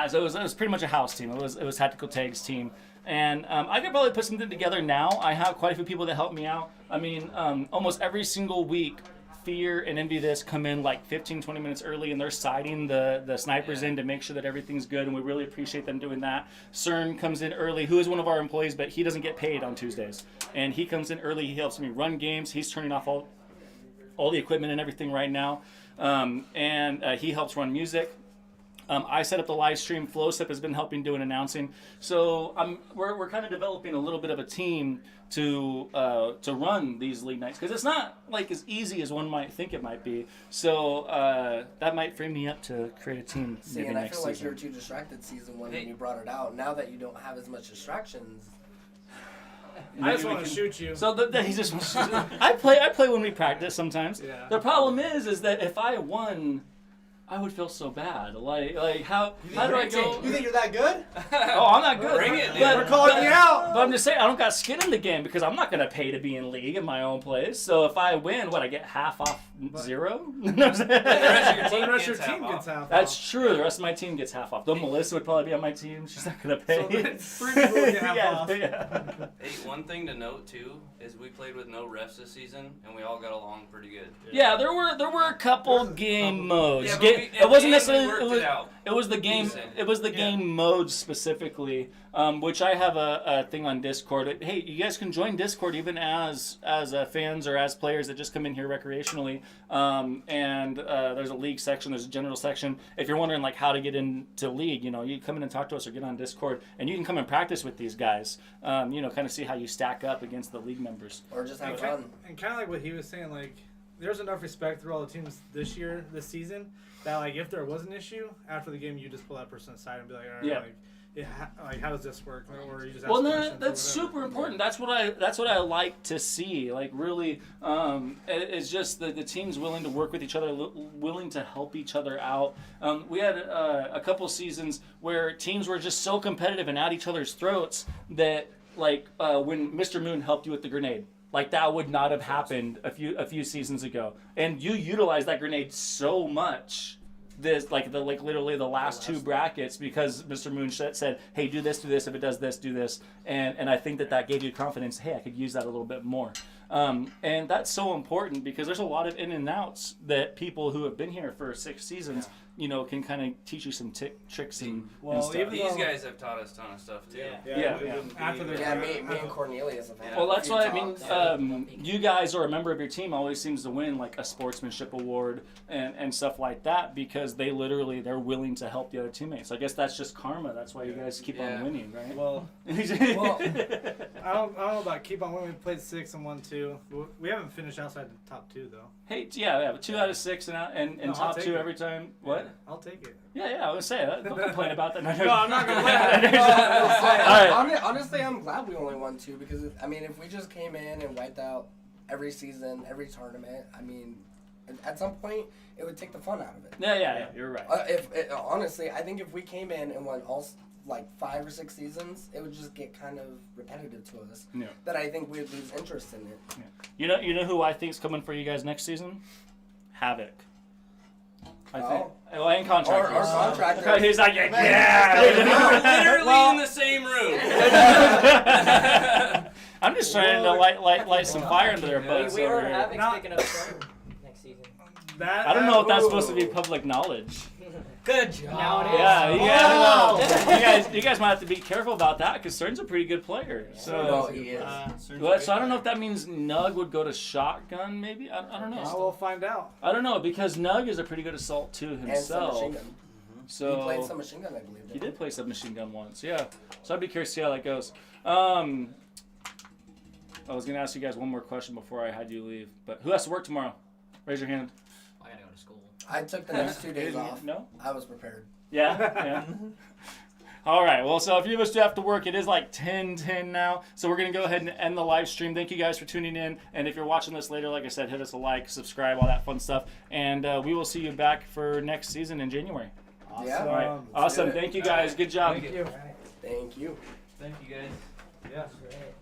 D: So it was pretty much a house team. It was Tactical Tag's team. And I could probably put something together now. I have quite a few people that help me out. I mean, almost every single week fear and envy this come in like 15, 20 minutes early, and they're sighting the snipers in to make sure that everything's good, and we really appreciate them doing that. CERN comes in early, who is one of our employees, but he doesn't get paid on Tuesdays. And he comes in early, he helps me run games, he's turning off all the equipment and everything right now. And he helps run music. I set up the live stream. FlowStep has been helping do an announcing. So we're kind of developing a little bit of a team to run these league nights, because it's not like as easy as one might think it might be. So that might free me up to create a team.
F: See, and I feel like you were too distracted season 1 when you brought it out. Now that you don't have as much distractions.
L: I just want to shoot you.
D: So he just wants to shoot. I play when we practice sometimes.
L: Yeah.
D: The problem is that if I won, I would feel so bad. Like how do I go?
F: You think you're that good?
D: Oh, I'm not good.
H: Bring it, dude.
D: But,
F: We're calling you out.
D: But I'm just saying, I don't got skin in the game because I'm not gonna pay to be in league in my own place. So if I win, I get half off 0?
H: The rest of your
L: The rest
H: team
L: of your team gets half.
D: That's true. The rest of my team gets half off. Though Melissa would probably be on my team. She's not gonna pay.
L: So then 3 people get half off.
D: Yeah.
H: Hey, one thing to note too is we played with no refs this season, and we all got along pretty good.
D: Yeah, there were a couple game modes.
H: Yeah, but
D: It wasn't necessarily.
H: worked it out.
D: It was the game.
H: Decent.
D: It was the game mode specifically, which I have a thing on Discord. Hey, you guys can join Discord even as fans or as players that just come in here recreationally. And there's a league section. There's a general section. If you're wondering like how to get into league, you come in and talk to us or get on Discord, and you can come and practice with these guys. Kind of see how you stack up against the league members.
F: Or just have fun.
L: And kind of like what he was saying, like there's enough respect through all the teams this season, that like if there was an issue after the game, you just pull that person aside and be like, all right,
D: Yeah.
L: like how does this work? Or you just ask
D: Well,
L: questions or
D: that's
L: whatever.
D: super important. That's what I like to see. Like really, it's just the team's willing to work with each other, willing to help each other out. We had a couple seasons where teams were just so competitive and at each other's throats that like when Mr. Moon helped you with the grenade. Like that would not have happened a few seasons ago, and you utilized that grenade so much. Literally the last 2 brackets, because Mr. Moon said, "Hey, do this. If it does this, do this," and I think that gave you confidence. Hey, I could use that a little bit more, and that's so important because there's a lot of in and outs that people who have been here for 6 seasons, can kind of teach you some tricks and stuff.
H: Even these guys have taught us a ton of stuff too.
D: Yeah.
F: Me and Cornelius have had.
D: Well, that's
F: a few
D: why I mean,
F: talks.
D: you guys or a member of your team always seems to win like a sportsmanship award and stuff like that because they're willing to help the other teammates. I guess that's just karma. That's why you guys keep on winning, right?
L: Well, I don't know about keep on winning. We played 6 and 1 2. We haven't finished outside the top 2 though.
D: Hey, yeah, 2 out of 6 and
L: No,
D: top
L: I'll take
D: 2
L: it.
D: every time. What?
L: I'll take it.
D: Yeah, I would say that. Don't complain about that.
L: No, I'm not gonna complain.
D: All right.
F: Honestly, I'm glad we only won 2 because if we just came in and wiped out every season, every tournament, at some point it would take the fun out of it.
D: Yeah, you're right.
F: Honestly, I think if we came in and won all like 5 or 6 seasons, it would just get kind of repetitive to us.
D: Yeah.
F: That I think we'd lose interest in it.
D: Yeah. You know who I think's coming for you guys next season? Havoc. I think. Well, and contractors.
F: Our contractors.
D: He's like, yeah.
H: Literally in the same room.
D: I'm just trying to light some fire under their butts.
E: We heard
D: over here.
E: Havoc's picking up CERN next season.
D: I don't know if that's supposed to be public knowledge.
E: Good job. Now it is.
D: Yeah, you guys might have to be careful about that because CERN's a pretty good player. So,
F: he is.
D: So I don't know if that means Nug would go to shotgun. Maybe I don't know.
L: We'll find out.
D: I don't know because Nug is a pretty good assault too
F: And
D: himself.
F: some machine gun.
D: So
F: He played some machine gun, I believe.
D: He did play submachine gun once, yeah. So I'd be curious to see how that goes. I was gonna ask you guys one more question before I had you leave, but who has to work tomorrow? Raise your hand.
E: I gotta go to school.
F: I took the next 2 days off.
D: No?
F: I was prepared.
D: Yeah. All right. Well, so a few of us do have to work. It is like 10:10 now, so we're gonna go ahead and end the live stream. Thank you guys for tuning in, and if you're watching this later, like I said, hit us a like, subscribe, all that fun stuff, and we will see you back for next season in January.
F: Awesome.
D: All right. Awesome. Thank you guys. Good job.
H: Thank you.
F: Thank you.
H: Thank you guys.
L: Yeah.
E: Great.